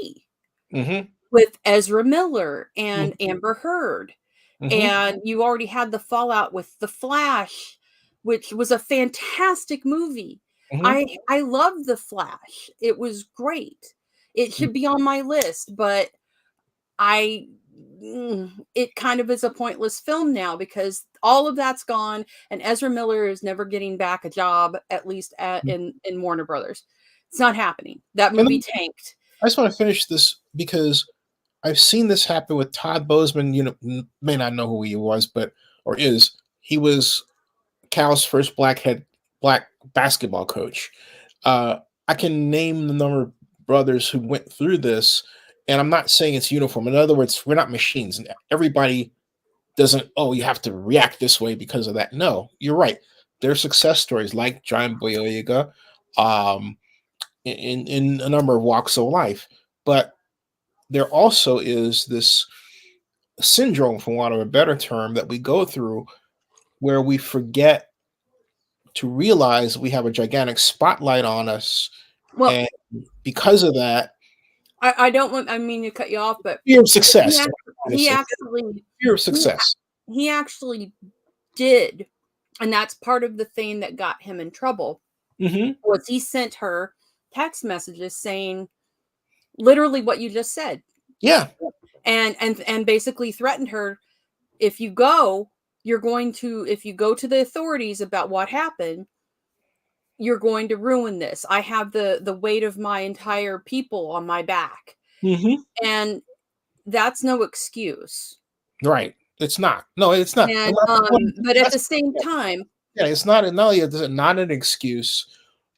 with Ezra Miller and Amber Heard. And you already had the fallout with The Flash, which was a fantastic movie. I love The Flash. It was great. It should be on my list, but it kind of is a pointless film now because all of that's gone, and Ezra Miller is never getting back a job, at least in Warner Brothers. It's not happening. That movie tanked. I just want to finish this because I've seen this happen with Todd Bozeman. You know, may not know who he was, but or is. He was Cal's first black basketball coach. I can name the number of brothers who went through this, and I'm not saying it's uniform. In other words, we're not machines. Everybody doesn't, oh, you have to react this way because of that. No, you're right. There are success stories like John Boyega in a number of walks of life. But there also is this syndrome, for want of a better term, that we go through where we forget to realize we have a gigantic spotlight on us. Well, and because of that, I mean to cut you off, but fear of success. Fear of success. He actually did, and that's part of the thing that got him in trouble. Was he sent her text messages saying literally what you just said. Yeah. And basically threatened her, if you go to the authorities about what happened, you're going to ruin this. I have the weight of my entire people on my back. And that's no excuse. Right. It's not. No, it's not. And, but at the same time. Yeah, it's not. Not only is it not an excuse,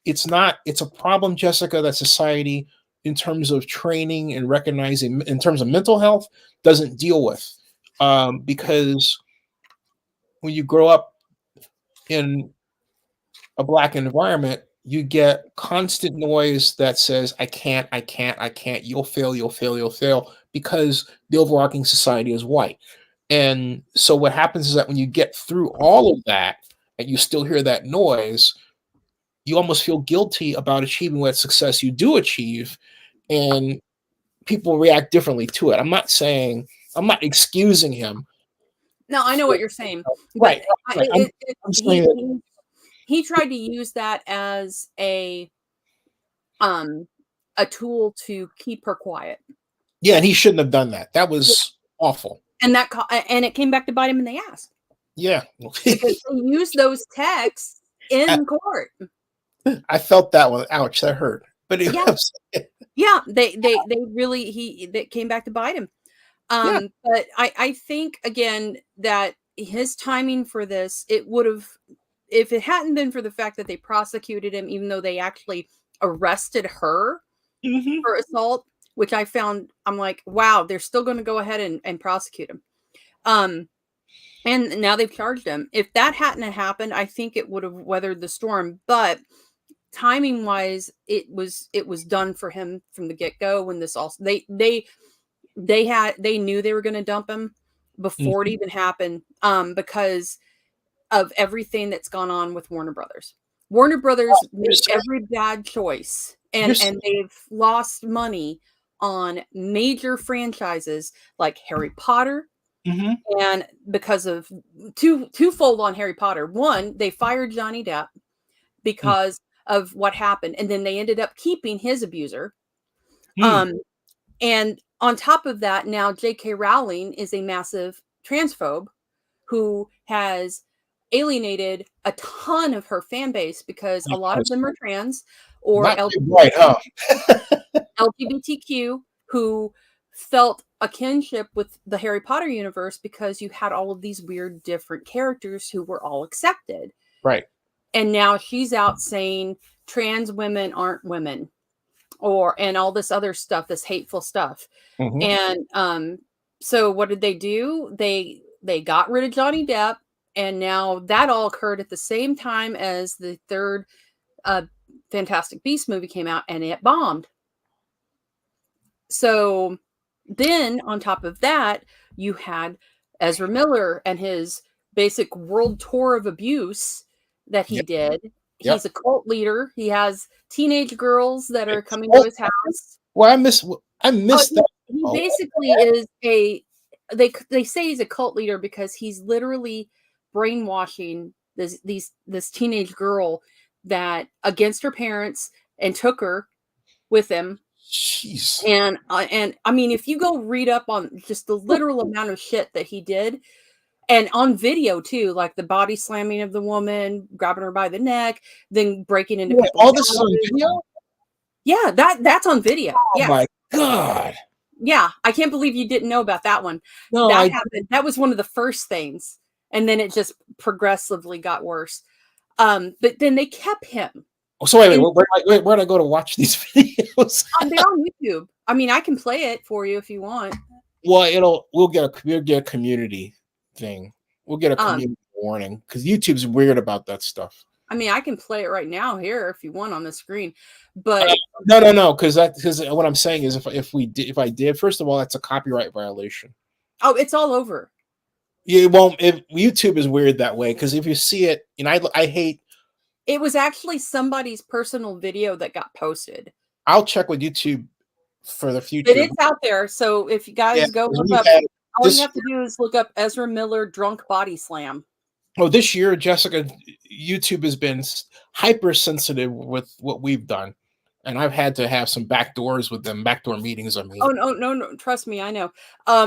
it's a problem, Jessica, that society, in terms of training and recognizing, in terms of mental health, doesn't deal with. Because when you grow up in a Black environment, you get constant noise that says, I can't, you'll fail, because the overarching society is white. And so what happens is that when you get through all of that and you still hear that noise, you almost feel guilty about achieving what success you do achieve, and people react differently to it. I'm not excusing him. No, I know what you're saying. Right. He tried to use that as a tool to keep her quiet. Yeah, and he shouldn't have done that. That was awful. And it came back to bite him in the ass. Yeah. Because he used those texts in court. I felt that one. Ouch, that hurt. But yeah, they really that came back to bite him. But I think again that his timing for this, it would have, if it hadn't been for the fact that they prosecuted him, even though they actually arrested her for assault, which I found, I'm like, wow, they're still going to go ahead and prosecute him. And now they've charged him. If that hadn't happened, I think it would have weathered the storm. But timing wise, it was done for him from the get-go. When this also, they knew they were going to dump him before it even happened, because of everything that's gone on with Warner Brothers. Warner Brothers made every bad choice, and they've lost money on major franchises like Harry Potter. And because of twofold on Harry Potter. One, they fired Johnny Depp because of what happened, and then they ended up keeping his abuser. And on top of that, now J.K. Rowling is a massive transphobe who has alienated a ton of her fan base because a lot of them are trans or LGBTQ who felt a kinship with the Harry Potter universe because you had all of these weird different characters who were all accepted. Right. And now she's out saying trans women aren't women, and all this other stuff, this hateful stuff. And so what did they do? They they got rid of Johnny Depp, and now that all occurred at the same time as the third Fantastic Beasts movie came out, and it bombed. So then on top of that, you had Ezra Miller and his basic world tour of abuse that he did. He's a cult leader. He has teenage girls that are coming to his house. Well, I missed that. He basically is they say he's a cult leader because he's literally brainwashing this teenage girl that against her parents and took her with him. Jeez. And I mean, if you go read up on just the literal amount of shit that he did, and on video too, like the body slamming of the woman, grabbing her by the neck, then breaking into all this is on video. Yeah, that's on video. Oh my God. Yeah, I can't believe you didn't know about that one. No, that happened. That was one of the first things, and then it just progressively got worse. But then they kept him. So wait, where do I go to watch these videos? They're on YouTube. I mean, I can play it for you if you want. Well, we'll get a community thing. We'll get a community warning because YouTube's weird about that stuff. I mean, I can play it right now here if you want on the screen, but no, because what I'm saying is if I did, first of all, that's a copyright violation. Oh, it's all over. Yeah, it won't. YouTube is weird that way because if you see it, I hate. It was actually somebody's personal video that got posted. I'll check with YouTube for the future. But it's out there, so if you guys go look up, all you have to do is look up Ezra Miller drunk body slam. Oh, this year, Jessica, YouTube has been hypersensitive with what we've done, and I've had to have some backdoors with them, backdoor meetings. I mean, oh no, trust me, I know. I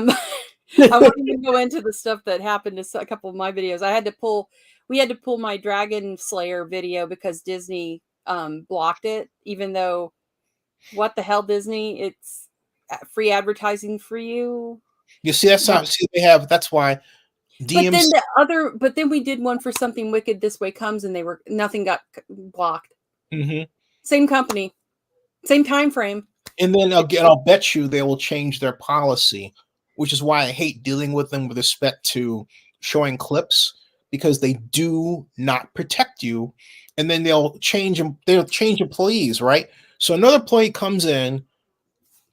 won't even go into the stuff that happened to a couple of my videos. We had to pull my Dragon Slayer video because Disney blocked it, even though what the hell, Disney, it's free advertising for you. You see, that's how they have. That's why. DMs. But then we did one for Something Wicked This Way Comes, and nothing got blocked. Mm-hmm. Same company, same time frame. And then I'll bet you they will change their policy, which is why I hate dealing with them with respect to showing clips, because they do not protect you. And then they'll change employees, right? So another employee comes in,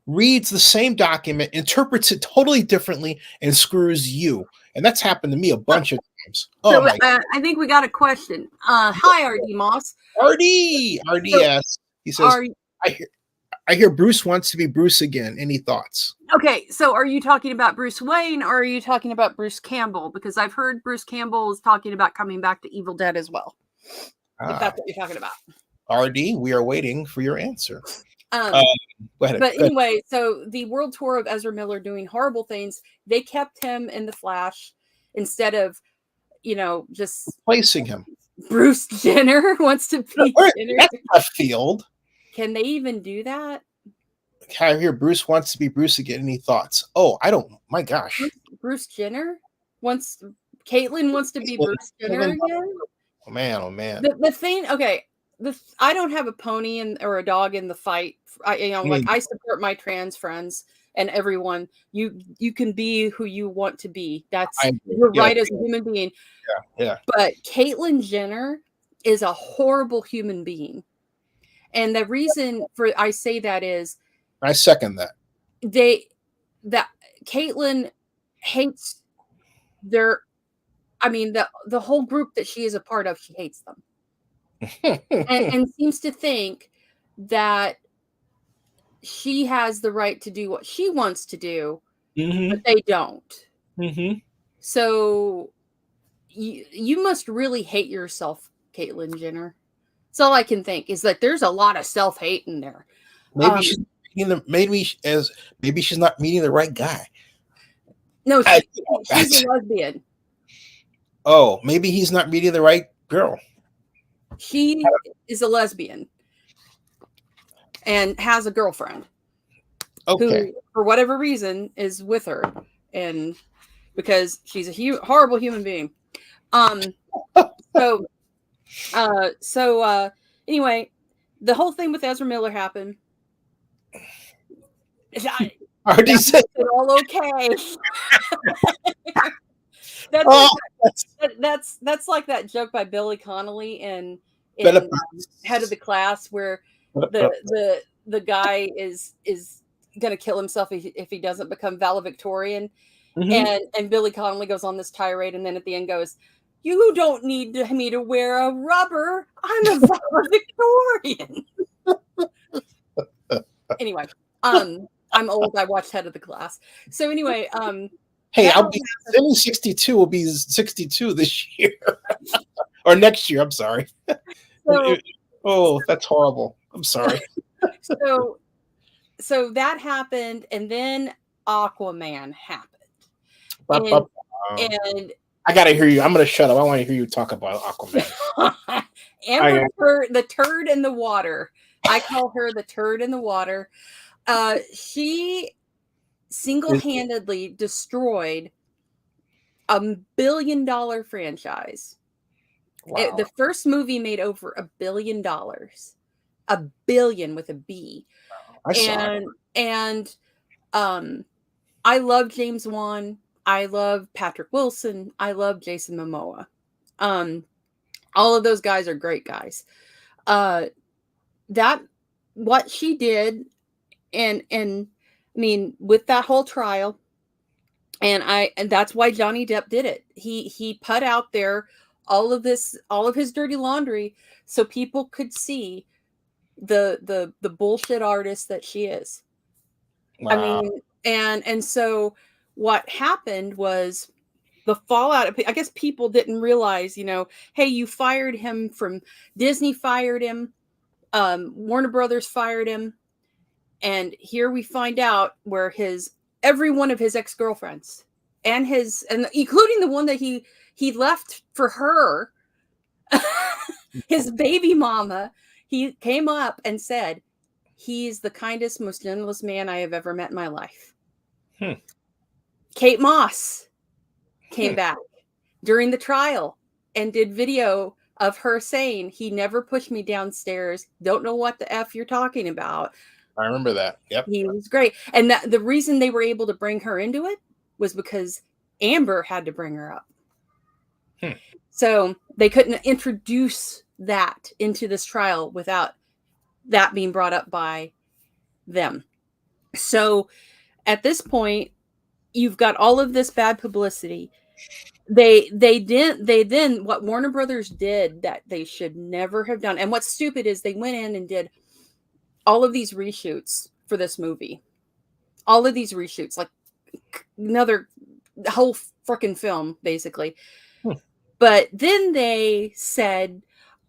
reads the same document, interprets it totally differently, and screws you. And that's happened to me a bunch of times. Oh, so, I think we got a question. Hi, RD Moss. RDS. He says, I hear Bruce wants to be Bruce again. Any thoughts? Okay, so are you talking about Bruce Wayne or are you talking about Bruce Campbell? Because I've heard Bruce Campbell is talking about coming back to Evil Dead as well. If that's what you're talking about. RD, we are waiting for your answer. Go ahead. But anyway, so the world tour of Ezra Miller doing horrible things, they kept him in the Flash instead of, just replacing him. Bruce Jenner wants to be Jenner. That's a field. Can they even do that? I hear Bruce wants to be Bruce again. Any thoughts? Oh, I don't. My gosh. Bruce Jenner Caitlyn wants to be Bruce Jenner again. Oh man. The thing. Okay. I don't have a pony or a dog in the fight. I support my trans friends and everyone. You can be who you want to be. You're right as a human being. Yeah. But Caitlyn Jenner is a horrible human being, and the reason I say that is I second that. That Caitlyn hates the whole group that she is a part of. She hates them. and seems to think that she has the right to do what she wants to do, but they don't. Mm-hmm. So you must really hate yourself, Caitlyn Jenner. That's all I can think is that there's a lot of self-hate in there. Maybe she's not meeting the right guy. No, she's a lesbian. Oh, maybe he's not meeting the right girl. She is a lesbian and has a girlfriend who, for whatever reason, is with her, and because she's a horrible human being. Anyway, the whole thing with Ezra Miller happened. Already said it all okay. That's like that joke by Billy Connolly in Head of the Class, where the guy is going to kill himself if he doesn't become valedictorian. And Billy Connolly goes on this tirade, and then at the end goes, "You don't need me to wear a rubber. I'm a valedictorian." Anyway, I'm old. I watched Head of the Class. So anyway, hey, Zennie62 will be 62 this year or next year. I'm sorry. That's horrible. I'm sorry. So that happened, and then Aquaman happened. And I gotta hear you. I'm gonna shut up. I want to hear you talk about Aquaman. Amber, the turd in the water. I call her the turd in the water. She single-handedly destroyed $1 billion franchise. Wow. The first movie made over $1 billion. $1 billion with a B. And I love James Wan. I love Patrick Wilson. I love Jason Momoa. All of those guys are great guys. That what she did, and I mean, with that whole trial, and that's why Johnny Depp did it. He put out there all of his dirty laundry so people could see the bullshit artist that she is. Wow. I mean, and so what happened was the fallout. I guess people didn't realize, hey, you fired him from Disney, fired him, Warner Brothers fired him, and here we find out where every one of his ex-girlfriends and including the one that he left for her, his baby mama, he came up and said, "He's the kindest, most gentlest man I have ever met in my life." Kate Moss came back during the trial and did video of her saying, "He never pushed me downstairs. Don't know what the F you're talking about." I remember that. Yep. He was great. And the reason they were able to bring her into it was because Amber had to bring her up. So they couldn't introduce that into this trial without that being brought up by them. So at this point, you've got all of this bad publicity. They then what Warner Brothers did that they should never have done. And what's stupid is they went in and did all of these reshoots for this movie. All of these reshoots, like another whole freaking film, basically. But then they said,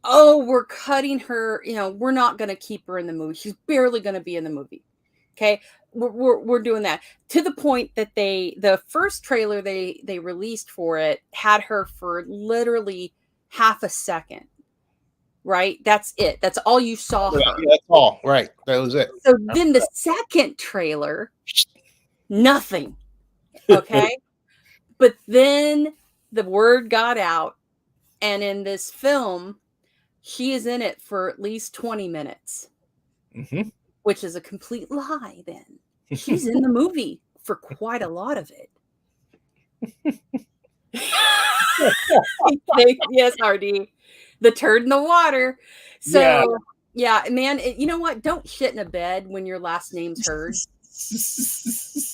"Oh, we're cutting her. We're not going to keep her in the movie. She's barely going to be in the movie." Okay, we're doing that to the point that the first trailer they released for it had her for literally half a second. Right, that's it. That's all you saw her. That's all. Right, that was it. So then the second trailer, nothing. Okay, but then the word got out, and in this film, she is in it for at least 20 minutes, which is a complete lie. Then she's in the movie for quite a lot of it. Yes, RD. The turd in the water. So yeah man, you know what? Don't shit in a bed when your last name's heard.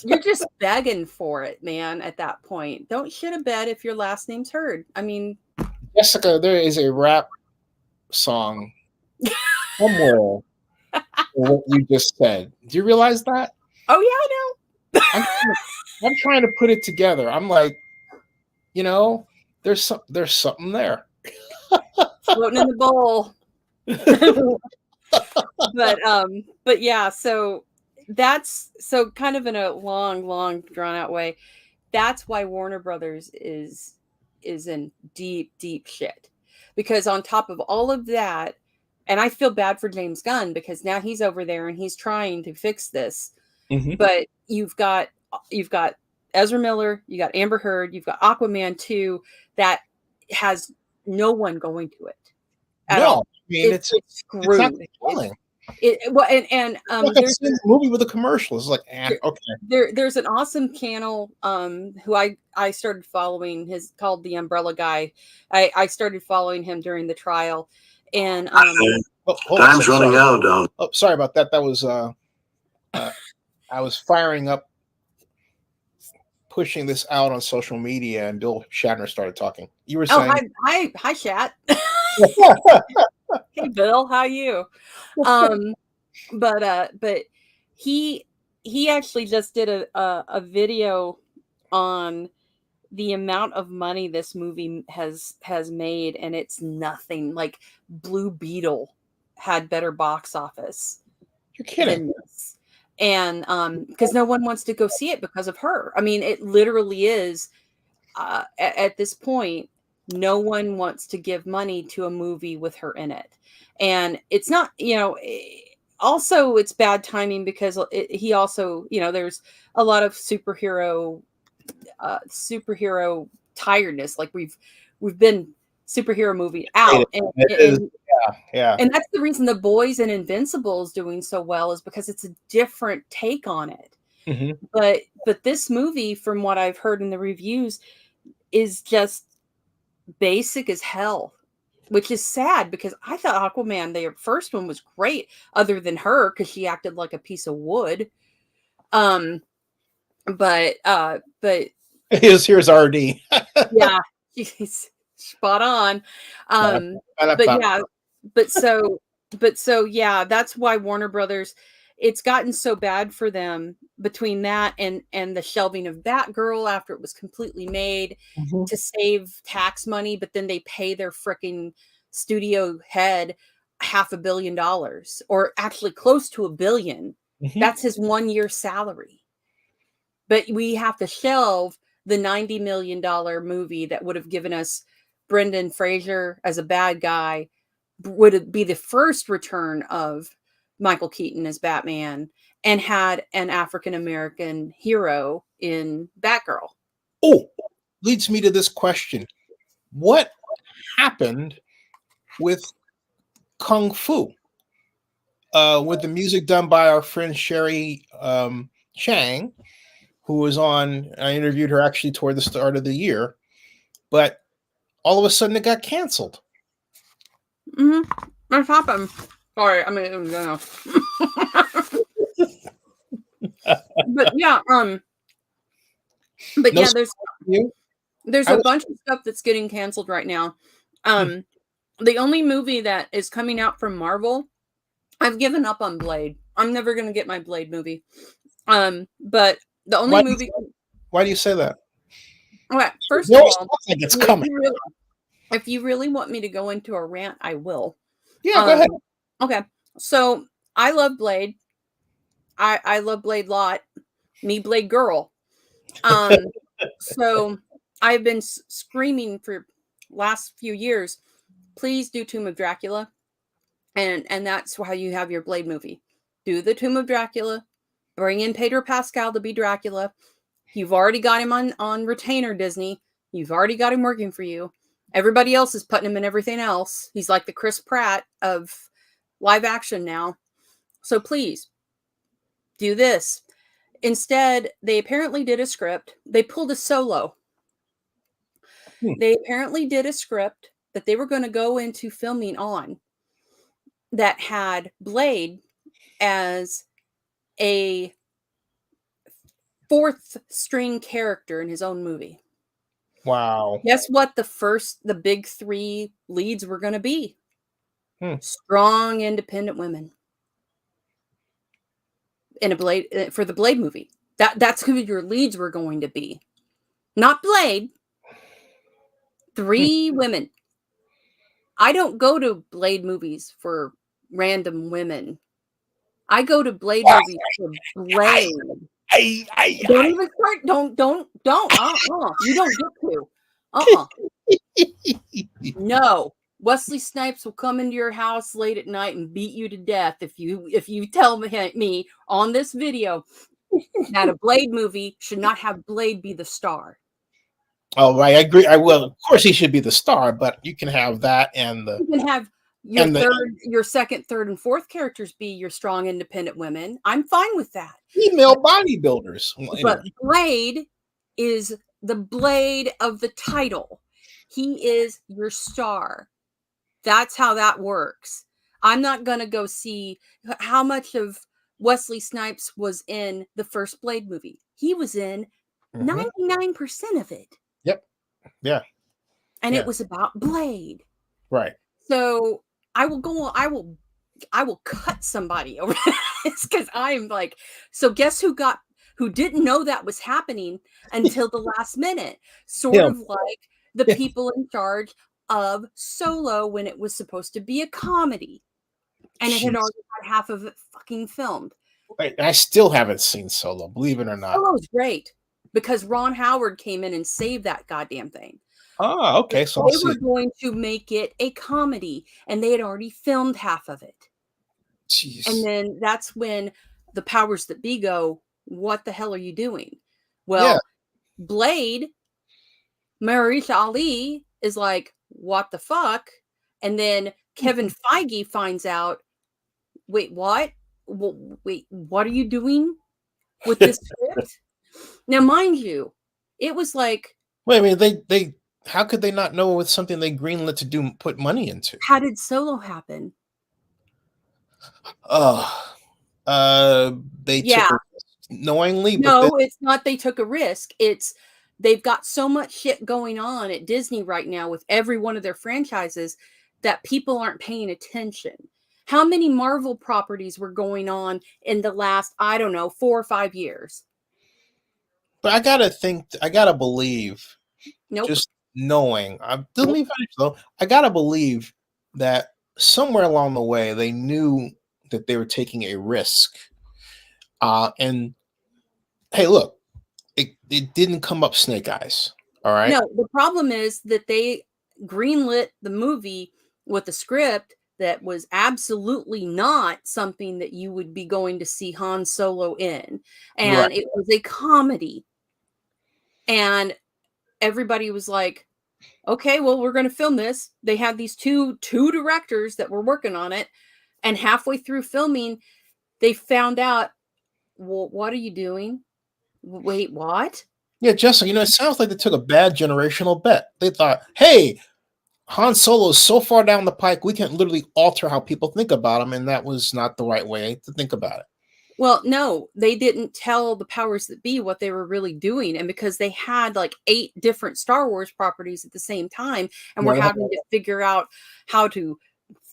You're just begging for it, man. At that point, don't shit a bed if your last name's heard. I mean, Jessica, there is a rap song somewhere for what you just said. Do you realize that? Oh yeah, I know. I'm trying to put it together. I'm like, there's something there. Floating in the bowl. But yeah, so that's kind of in a long drawn out way. That's why Warner Brothers is in deep shit, because on top of all of that, and I feel bad for James Gunn because now he's over there and he's trying to fix this. But you've got Ezra Miller, you got Amber Heard, you've got Aquaman 2 that has no one going to it at all. I mean, it's screwed. There's a movie with a commercial. It's like, okay. There's an awesome channel who I started following. His called the Umbrella Guy. I started following him during the trial, and time's running out. Oh, sorry about that. That was I was firing up, pushing this out on social media, and Bill Shatner started talking. You were saying, "Oh, hi, Shat." Hey, Bill, how you? But he actually just did a video on the amount of money this movie has made, and it's nothing. Like Blue Beetle had better box office. You're kidding. Than this. And because no one wants to go see it because of her. I mean, it literally is at this point, no one wants to give money to a movie with her in it. And it's not, also it's bad timing because he also, there's a lot of superhero tiredness. Like we've been superhero movie out, and that's the reason The Boys and Invincible is doing so well, is because it's a different take on it. Mm-hmm. But this movie, from what I've heard in the reviews, is just basic as hell, which is sad because I thought Aquaman, the first one, was great, other than her because she acted like a piece of wood. But here's RD. Yeah, she's spot on. But yeah, that's why Warner Brothers, it's gotten so bad for them between that and the shelving of Batgirl after it was completely made to save tax money, but then they pay their freaking studio head $500 million, or actually close to $1 billion. That's his 1 year salary. But we have to shelve the $90 million movie that would have given us Brendan Fraser as a bad guy, would it be the first return of Michael Keaton as Batman, and had an African-American hero in Batgirl. Oh, leads me to this question. What happened with Kung Fu? With the music done by our friend Sherry Chang, who was on, I interviewed her actually toward the start of the year, but all of a sudden it got canceled. What happened? Sorry, I mean, but yeah, but no, yeah, there's a bunch of stuff that's getting canceled right now. The only movie that is coming out from Marvel, I've given up on Blade. I'm never going to get my Blade movie. But the only movie. Why do you say that? Okay, first of all, like it's coming. If you really want me to go into a rant, I will. Yeah, go ahead. Okay, so I love Blade. I love Blade lot. Me, Blade girl. So I've been screaming for last few years, please do Tomb of Dracula. And that's how you have your Blade movie. Do the Tomb of Dracula. Bring in Pedro Pascal to be Dracula. You've already got him on retainer, Disney. You've already got him working for you. Everybody else is putting him in everything else. He's like the Chris Pratt of live action now. So please, do this. Instead, they apparently did a script. They pulled a solo. They apparently did a script that they were going to go into filming on that had Blade as a fourth string character in his own movie. Wow. Guess what the big three leads were going to be? Strong, independent women. In a Blade, for the Blade movie. That's who your leads were going to be. Not Blade. 3 women. I don't go to Blade movies for random women. I go to Blade movies for Blade. Don't even start. Don't. You don't get to. No. Wesley Snipes will come into your house late at night and beat you to death if you tell me on this video that a Blade movie should not have Blade be the star. Oh, right. I agree. Of course he should be the star, but you can have that and the. your second, third, and fourth characters be your strong, independent women. I'm fine with that. Female bodybuilders. Well, anyway. But Blade is the Blade of the title. He is your star. That's how that works. I'm not going to go see how much of Wesley Snipes was in the first Blade movie. He was in 99% of it. Yep. Yeah. And it was about Blade. Right. So I will cut somebody over this because I'm like, so guess who didn't know that was happening until the last minute? Sort of like the people in charge of Solo when it was supposed to be a comedy. And it had already had half of it fucking filmed. Wait, I still haven't seen Solo, believe it or not. Solo's great because Ron Howard came in and saved that goddamn thing. Oh, okay. So they were going to make it a comedy, and they had already filmed half of it. Jeez. And then that's when the powers that be go, what the hell are you doing? Well, Blade, Mahershala Ali is like, what the fuck? And then Kevin Feige finds out, wait, what? Wait, what are you doing with this script? Now, mind you, it was like... Wait, I mean, they how could they not know it's something they greenlit to put money into? How did Solo happen? They took a risk knowingly. No, it's not they took a risk. It's they've got so much shit going on at Disney right now with every one of their franchises that people aren't paying attention. How many Marvel properties were going on in the last, I don't know, 4 or 5 years? But I gotta believe. Nope. Just knowing, I gotta believe that somewhere along the way they knew that they were taking a risk. And hey, look, it didn't come up snake eyes. All right. No, the problem is that they greenlit the movie with a script that was absolutely not something that you would be going to see Han Solo in. And it was a comedy. And everybody was like, okay, well, we're going to film this. They had these two directors that were working on it. And halfway through filming, they found out, well, what are you doing? Wait, what? Yeah, Jessica, it sounds like they took a bad generational bet. They thought, hey, Han Solo is so far down the pike, we can literally alter how people think about him. And that was not the right way to think about it. Well, no, they didn't tell the powers that be what they were really doing. And because they had like 8 different Star Wars properties at the same time, and we're having to figure out how to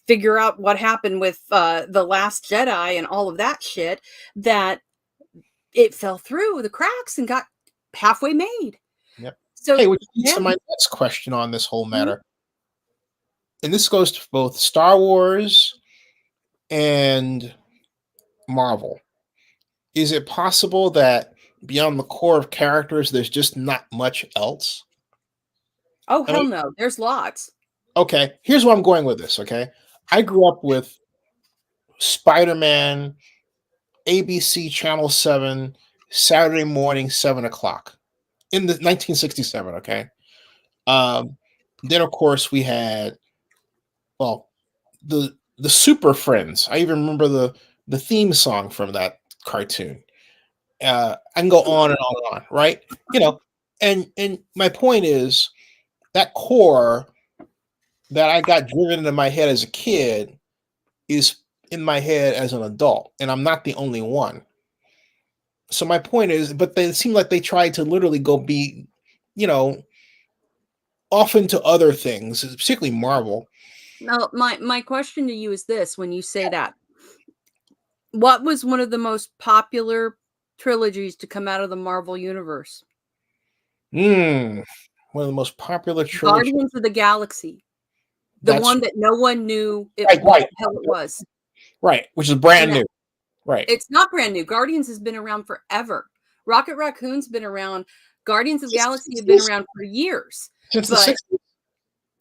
figure out what happened with The Last Jedi and all of that shit, that it fell through the cracks and got halfway made. Yep. So, hey, which leads to my next question on this whole matter. And this goes to both Star Wars and Marvel. Is it possible that beyond the core of characters, there's just not much else? Oh, hell no. There's lots. Okay. Here's where I'm going with this, okay? I grew up with Spider-Man, ABC Channel 7, Saturday morning, 7 o'clock in the 1967, okay? Then, of course, we had, the Super Friends. I even remember the theme song from that cartoon. I can go on and on and on, right? And my point is that core that I got driven into my head as a kid is in my head as an adult, and I'm not the only one. So my point is, but they seem like they tried to literally go be, off into other things, particularly Marvel. Now, my question to you is this: when you say that, what was one of the most popular trilogies to come out of the Marvel universe? One of the most popular trilogies. Guardians of the Galaxy. The one that no one knew what the hell it was. Right, which is brand new. Right. It's not brand new. Guardians has been around forever. Rocket Raccoon's been around. Guardians of the Galaxy have been around for years. Since the 60s?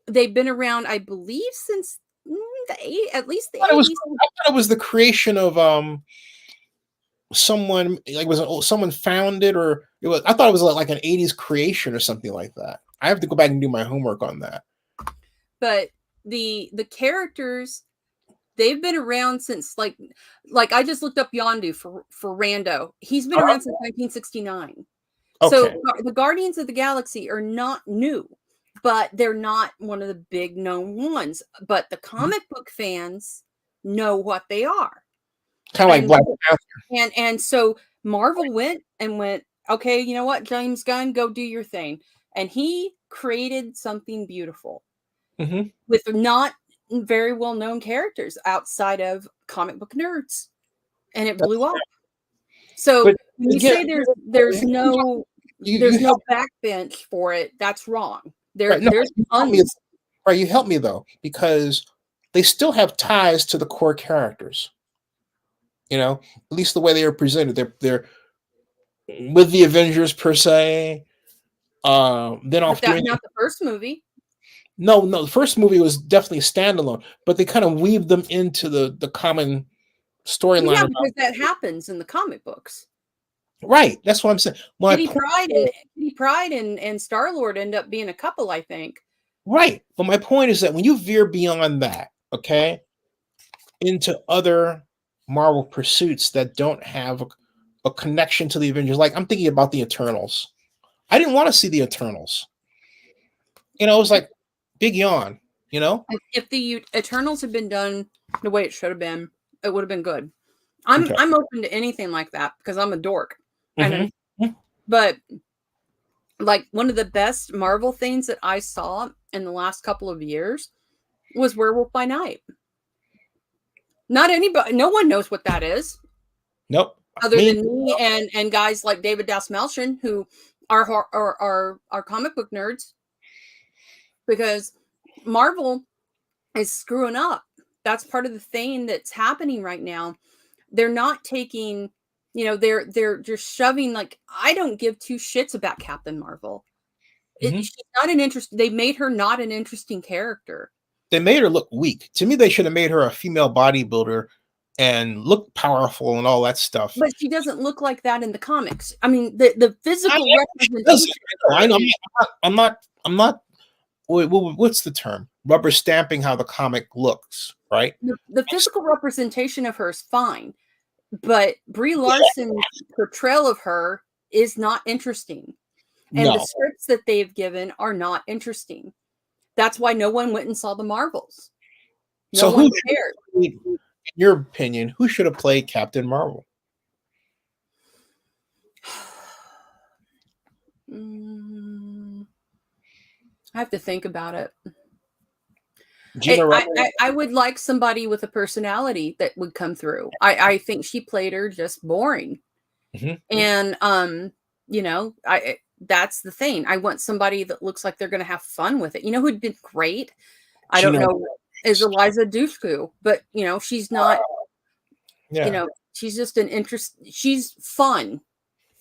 They've been around, I believe, since at least the 80s. I thought it was the creation of someone, like someone found it, or it was. I thought it was like an 80s creation or something like that. I have to go back and do my homework on that. But the characters, they've been around since like I just looked up Yondu for Rando. He's been around since 1969. Okay. So the Guardians of the Galaxy are not new, but they're not one of the big known ones. But the comic book fans know what they are. Kind of like Black Panther. And so Marvel went, okay, you know what, James Gunn, go do your thing. And he created something beautiful with not very well-known characters outside of comic book nerds. And it blew up. So when you say there's no backbench for it, that's wrong. There's right, you help me though, because they still have ties to the core characters. You know, at least the way they are presented. They're with the Avengers per se. Then not the first movie. No, the first movie was definitely standalone, but they kind of weaved them into the common storyline. Yeah, because that happens in the comic books. Right, that's what I'm saying. Kitty Pryde and Star-Lord end up being a couple, I think. Right, but my point is that when you veer beyond that, okay, into other Marvel pursuits that don't have a connection to the Avengers, like I'm thinking about the Eternals. I didn't want to see the Eternals. You know, it was like big yawn. You know, if the Eternals had been done the way it should have been, it would have been good. I'm open to anything like that because I'm a dork. But like one of the best Marvel things that I saw in the last couple of years was Werewolf by Night. Not anybody, no one knows what that is. Nope. Other than me and guys like David Dasmalchian, who are comic book nerds, because Marvel is screwing up. That's part of the thing that's happening right now. They're not taking, you know, they're just shoving, like, I don't give two shits about Captain Marvel. She's not an they made her not an interesting character. They made her look weak. To me, they should have made her a female bodybuilder and look powerful and all that stuff. But she doesn't look like that in the comics. I mean, the physical representation. I know. I'm not. What's the term? Rubber stamping how the comic looks, right? The physical representation of her is fine, but Brie Larson's portrayal of her is not interesting, and the scripts that they've given are not interesting. That's why no one went and saw the Marvels. No one cared. In your opinion, who should have played Captain Marvel? I have to think about it. I would like somebody with a personality that would come through. I think she played her just boring. And you know, that's the thing. I want somebody that looks like they're going to have fun with it. You know who'd been great? I don't know, is Eliza Dushku, but you know, she's not. You know, she's just she's fun,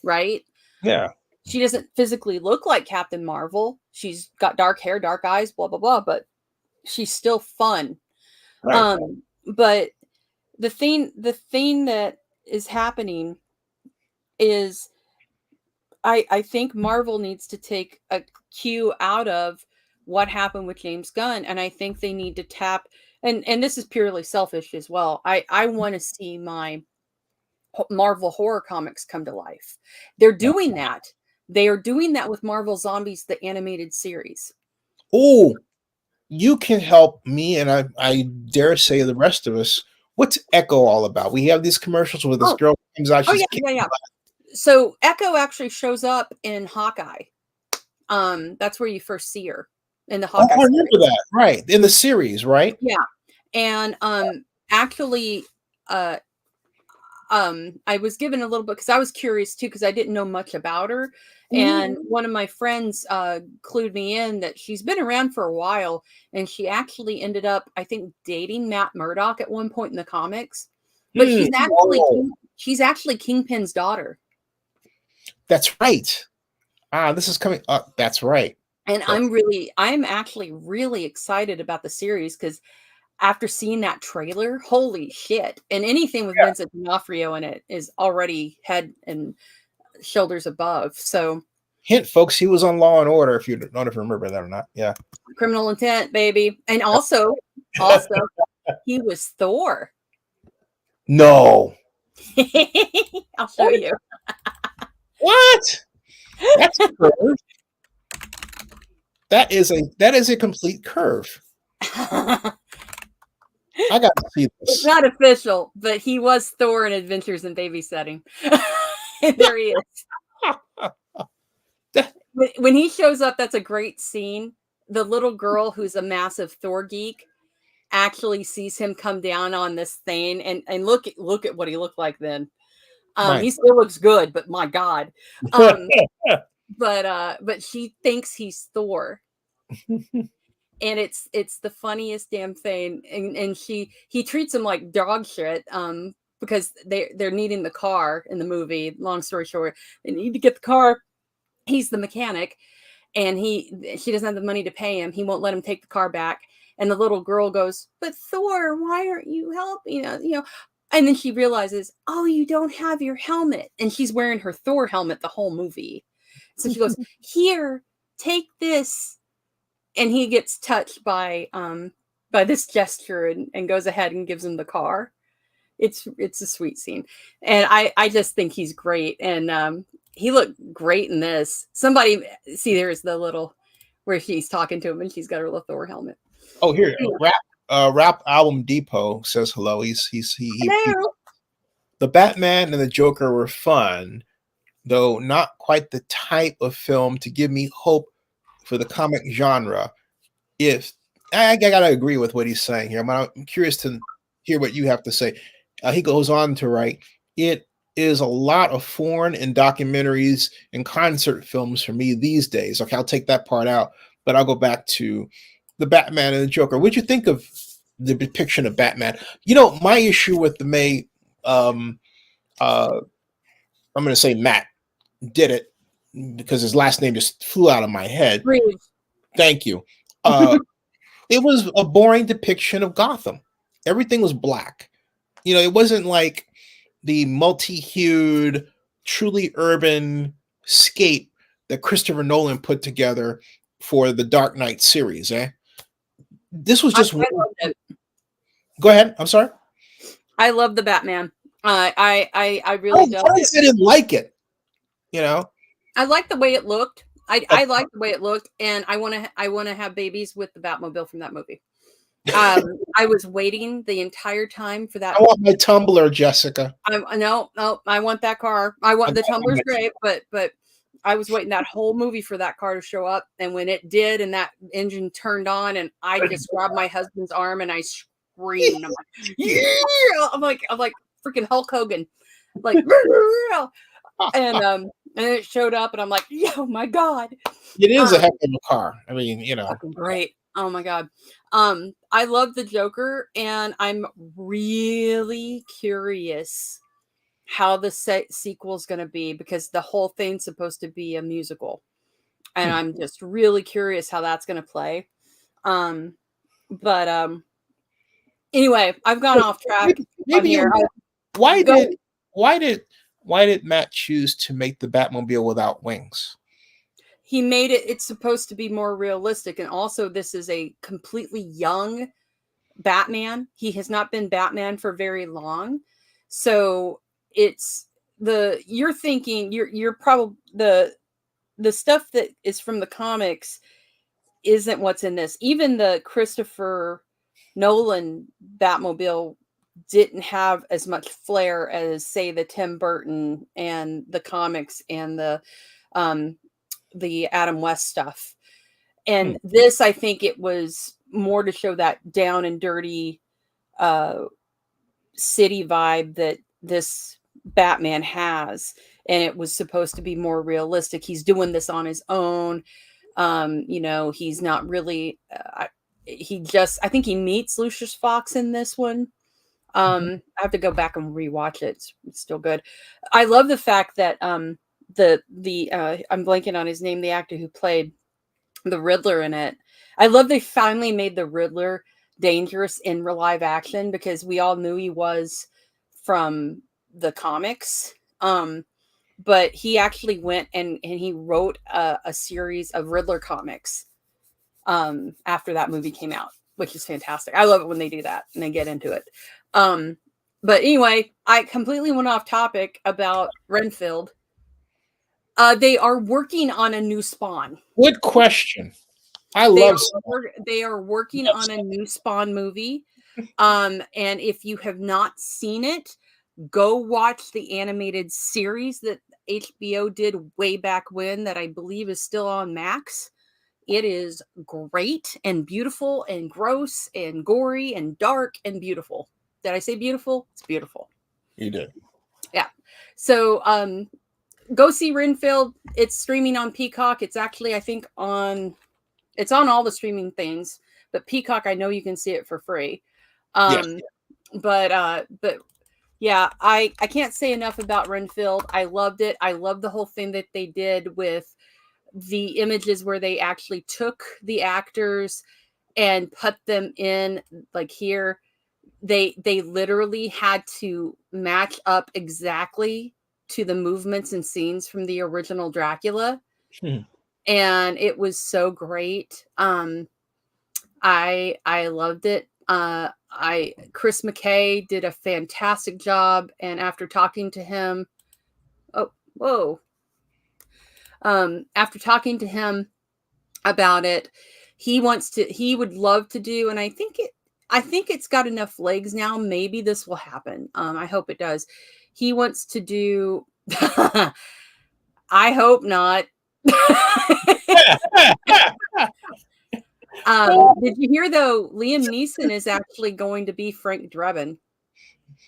right? Yeah. She doesn't physically look like Captain Marvel. She's got dark hair, dark eyes, blah, blah, blah, but she's still fun. Right. But the thing that is happening is I think Marvel needs to take a cue out of what happened with James Gunn. And I think they need to tap, and this is purely selfish as well. I want to see my Marvel horror comics come to life. They're doing that. They are doing that with Marvel Zombies, the animated series. Oh, you can help me, and I dare say the rest of us. What's Echo all about? We have these commercials where this girl comes out. Yeah. So Echo actually shows up in Hawkeye. That's where you first see her in the Hawkeye. I remember that, right? In the series, right? Yeah, and actually, I was given a little bit because I was curious too, because I didn't know much about her. And one of my friends clued me in that she's been around for a while, and she actually ended up, I think, dating Matt Murdock at one point in the comics. But she's actually Kingpin's daughter. That's right. This is coming up. That's right. And I'm actually really excited about the series because after seeing that trailer, holy shit. And anything with Vincent D'Onofrio in it is already head and shoulders above. So hint, folks, he was on Law and Order, if you don't know if you remember that or not. Yeah. Criminal Intent, baby. And also, he was Thor. No. I'll show you. What? That's a curve. That is a complete curve. I got to see this. It's not official, but he was Thor in Adventures in Babysitting. There he is. When he shows up, that's a great scene. The little girl who's a massive Thor geek actually sees him come down on this thing, and look at what he looked like then. He still looks good, but my God. But she thinks he's Thor. And it's the funniest damn thing. And he treats him like dog shit, because they're needing the car in the movie. Long story short, they need to get the car. He's the mechanic, and she doesn't have the money to pay him. He won't let him take the car back. And the little girl goes, "But Thor, why aren't you helping us?" And then she realizes, "Oh, you don't have your helmet." And she's wearing her Thor helmet the whole movie. So she goes, "Here, take this." And he gets touched by this gesture and goes ahead and gives him the car. It's a sweet scene. And I just think he's great. And he looked great in this. Somebody see, there's the little where she's talking to him and she's got her little Thor helmet. Oh, here, Rap Album Depot says hello. He the Batman and the Joker were fun, though not quite the type of film to give me hope for the comic genre. If I gotta agree with what he's saying here, I'm curious to hear what you have to say. He goes on to write, "It is a lot of foreign and documentaries and concert films for me these days." Okay, I'll take that part out, but I'll go back to the Batman and the Joker. What'd you think of the depiction of Batman? My issue with the May, I'm going to say Matt did it because his last name just flew out of my head. Really? Thank you. It was a boring depiction of Gotham. Everything was black. It wasn't like the multi-hued, truly urban scape that Christopher Nolan put together for the Dark Knight series. This was just. Go ahead. I'm sorry. I love the Batman. I really don't. I didn't like it. I like the way it looked. I like the way it looked, and I want to have babies with the Batmobile from that movie. I was waiting the entire time for that. I want my Tumbler, Jessica. No, I want that car. I want the Tumbler's great, but I was waiting that whole movie for that car to show up, and when it did, and that engine turned on, and I just grabbed my husband's arm and I screamed. I'm like, yeah! I'm like freaking Hulk Hogan, like, and it showed up, and I'm like, oh my God, it is a heck of a car. I mean, great. Oh my God. I love the Joker, and I'm really curious how the sequel is going to be, because the whole thing's supposed to be a musical, and I'm just really curious how that's going to play. But anyway, I've gone off track. Why did Matt choose to make the Batmobile without wings? He made it's supposed to be more realistic, and also this is a completely young Batman. He has not been Batman for very long, so it's you're probably the stuff that is from the comics isn't what's in this. Even the Christopher Nolan Batmobile didn't have as much flair as, say, the Tim Burton and the comics and the Adam West stuff. And this, I think it was more to show that down and dirty city vibe that this Batman has. And it was supposed to be more realistic. He's doing this on his own. He's not really, I think he meets Lucius Fox in this one. I have to go back and rewatch it. It's still good. I love the fact that I'm blanking on his name, the actor who played the Riddler in it. I love they finally made the Riddler dangerous in live action, because we all knew he was from the comics. But he actually went and he wrote a series of Riddler comics. after that movie came out, which is fantastic. I love it when they do that and they get into it. But anyway, I completely went off topic about Renfield. They are working on a new Spawn. Good question. They are working on a new Spawn movie. And if you have not seen it, go watch the animated series that HBO did way back when, that I believe is still on Max. It is great and beautiful and gross and gory and dark and beautiful. Did I say beautiful? It's beautiful. You did. Yeah. So go see Renfield. It's streaming on Peacock. It's actually, I think, it's on all the streaming things, but Peacock, I know you can see it for free. Yes. But yeah, I can't say enough about Renfield. I loved it. I love the whole thing that they did with the images where they actually took the actors and put them in, like here. They literally had to match up exactly to the movements and scenes from the original Dracula. And it was so great. I loved it. Chris McKay did a fantastic job, and after talking to him, after talking to him about it, he would love to do, and I think it's got enough legs now. Maybe this will happen. I hope it does. He wants to do. I hope not. Did you hear though? Liam Neeson is actually going to be Frank Drebin.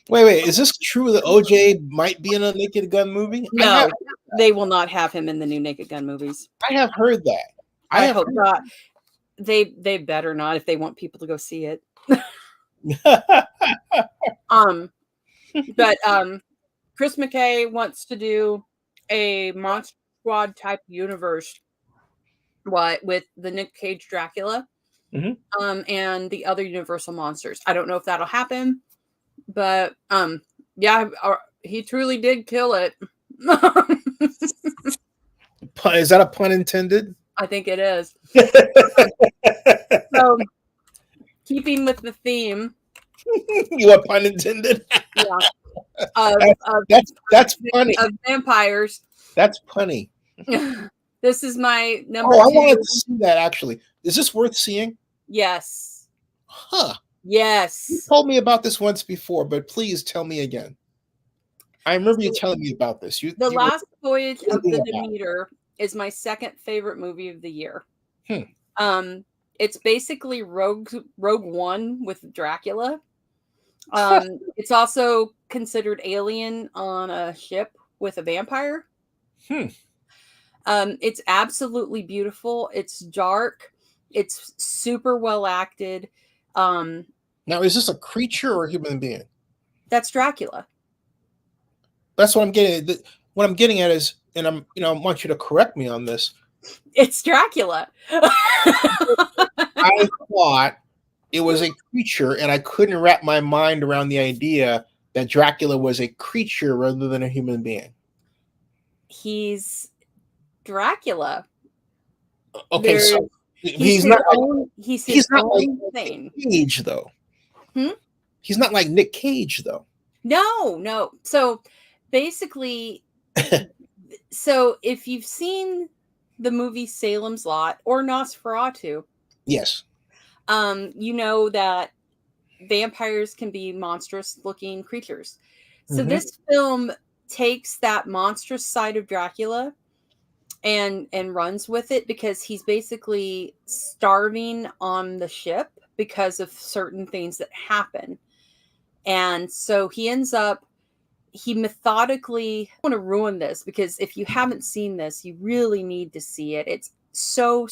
Wait, is this true that OJ might be in a Naked Gun movie? No, they will not have him in the new Naked Gun movies. I have heard that. I hope not. They better not if they want people to go see it. But Chris McKay wants to do a Monster Squad type universe, with the Nick Cage Dracula, and the other Universal monsters. I don't know if that'll happen, but yeah, he truly did kill it. Is that a pun intended? I think it is. So, keeping with the theme, you are pun intended. Yeah, that's funny. Of vampires. That's punny. This is my number. Oh, I wanted to see that actually. Is this worth seeing? Yes. Huh. Yes. You told me about this once before, but please tell me again. I remember you telling me about this. The Last Voyage of the Demeter is my second favorite movie of the year. It's basically Rogue One with Dracula. It's also considered Alien on a ship with a vampire. It's absolutely beautiful. It's dark. It's super well acted. Now, is this a creature or a human being? That's Dracula. That's what I'm getting at. What I'm getting at is, and I want you to correct me on this. It's Dracula. I thought it was a creature, and I couldn't wrap my mind around the idea that Dracula was a creature rather than a human being. He's Dracula. Okay, so he's not like Nick Cage, though. He's not like Nick Cage, though. No. So basically, so if you've seen the movie Salem's Lot or Nosferatu, yes, you know that vampires can be monstrous looking creatures. So this film takes that monstrous side of Dracula and runs with it, because he's basically starving on the ship because of certain things that happen. And so he methodically, I want to ruin this, because if you haven't seen this, you really need to see it. It's so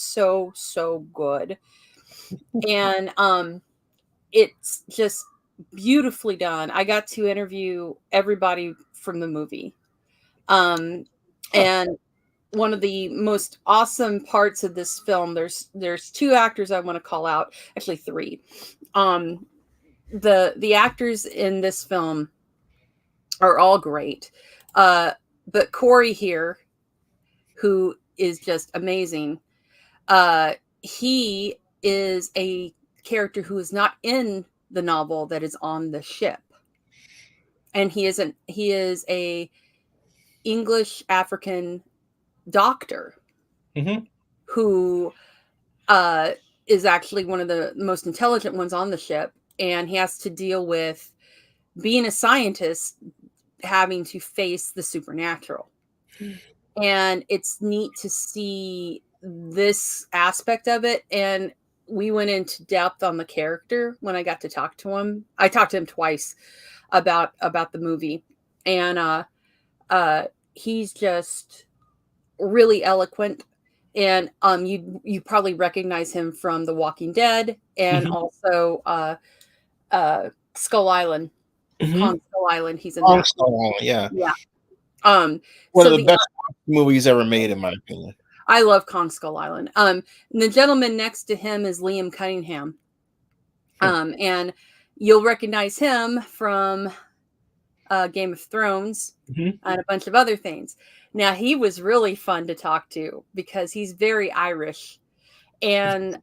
good. And it's just beautifully done. I got to interview everybody from the movie. And one of the most awesome parts of this film, there's two actors I want to call out, actually three. The actors in this film are all great. But Corey here, who is just amazing, he is a character who is not in the novel that is on the ship, and he is a English African doctor who is actually one of the most intelligent ones on the ship, and he has to deal with being a scientist, having to face the supernatural. And it's neat to see this aspect of it. And we went into depth on the character when I got to talk to him. I talked to him twice about the movie, and he's just really eloquent. And you probably recognize him from The Walking Dead, and also Skull Island. Kong Skull Island. He's in that. Skull Island, yeah. One of the best movies ever made, in my opinion. I love Kong Skull Island. And the gentleman next to him is Liam Cunningham. And you'll recognize him from Game of Thrones and a bunch of other things. Now, he was really fun to talk to because he's very Irish. And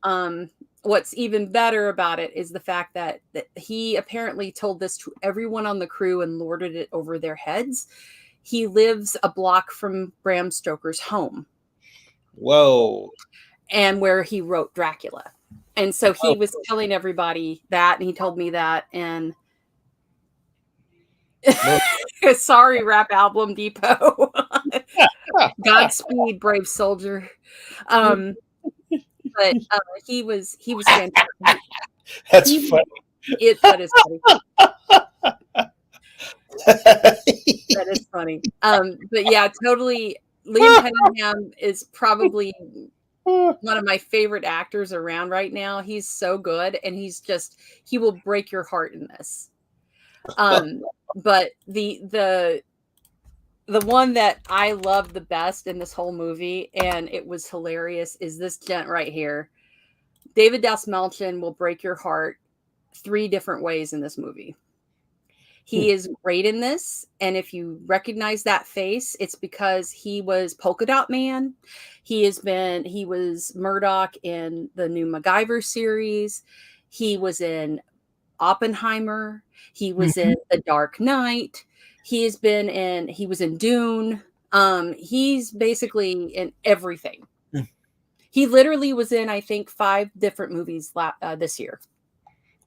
what's even better about it is the fact that he apparently told this to everyone on the crew and lorded it over their heads. He lives a block from Bram Stoker's home. Whoa. And where he wrote Dracula. And so he was telling everybody that, and he told me that. And sorry, Rap Album Depot. Godspeed, brave soldier. But he was fantastic. That's funny. That is funny. That is funny. But yeah, totally. Liam Cunningham is probably one of my favorite actors around right now. He's so good, and he will break your heart in this. But the one that I loved the best in this whole movie, and it was hilarious, is this gent right here. David Dastmalchian will break your heart 3 different ways in this movie. He is great in this, and if you recognize that face, it's because he was Polka Dot Man. He was Murdoch in the new MacGyver series. He was in Oppenheimer. He was in The Dark Knight. He was in Dune. He's basically in everything. He literally was in, I think, 5 different movies this year.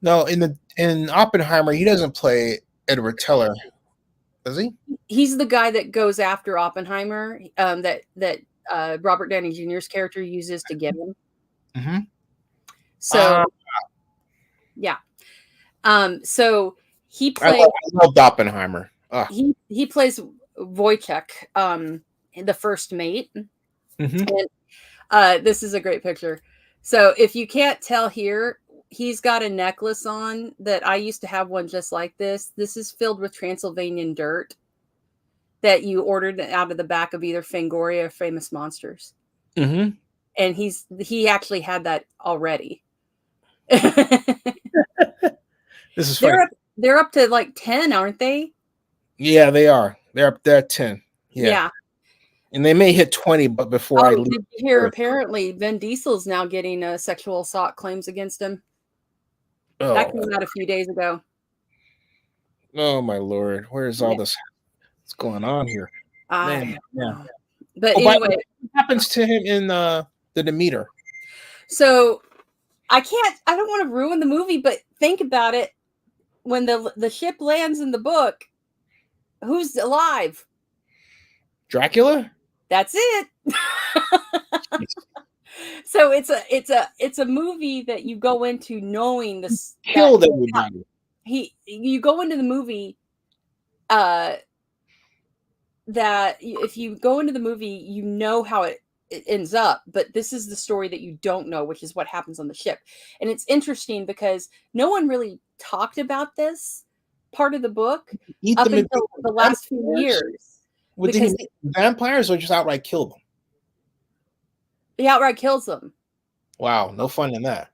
No, in Oppenheimer, he doesn't play Edward Teller, does he? He's the guy that goes after Oppenheimer, that Robert Downey Jr.'s character uses to get him. So, yeah. So he plays. I loved Oppenheimer. He plays Wojciech, the first mate. And this is a great picture. So if you can't tell here, he's got a necklace on that I used to have one just like this. This is filled with Transylvanian dirt that you ordered out of the back of either Fangoria or Famous Monsters. And he actually had that already. This is funny. They're up to like 10, aren't they? Yeah, they are. They're up there at 10. Yeah. And they may hit 20, but before I leave. Did you hear? Apparently, Vin Diesel's now getting sexual assault claims against him. That came out a few days ago. Oh my Lord! Where's all this? What's going on here? Man, yeah. But anyway, what happens to him in the Demeter? So I don't want to ruin the movie, but think about it. When the ship lands in the book, who's alive? Dracula. That's it. So it's a movie that you go into knowing this killed everybody. You go into the movie that if you go into the movie, you know how it ends up, but this is the story that you don't know, which is what happens on the ship. And it's interesting because no one really talked about this part of the book up until the last few years. Did he vampires or just outright kill them? He outright kills them. Wow, no fun in that.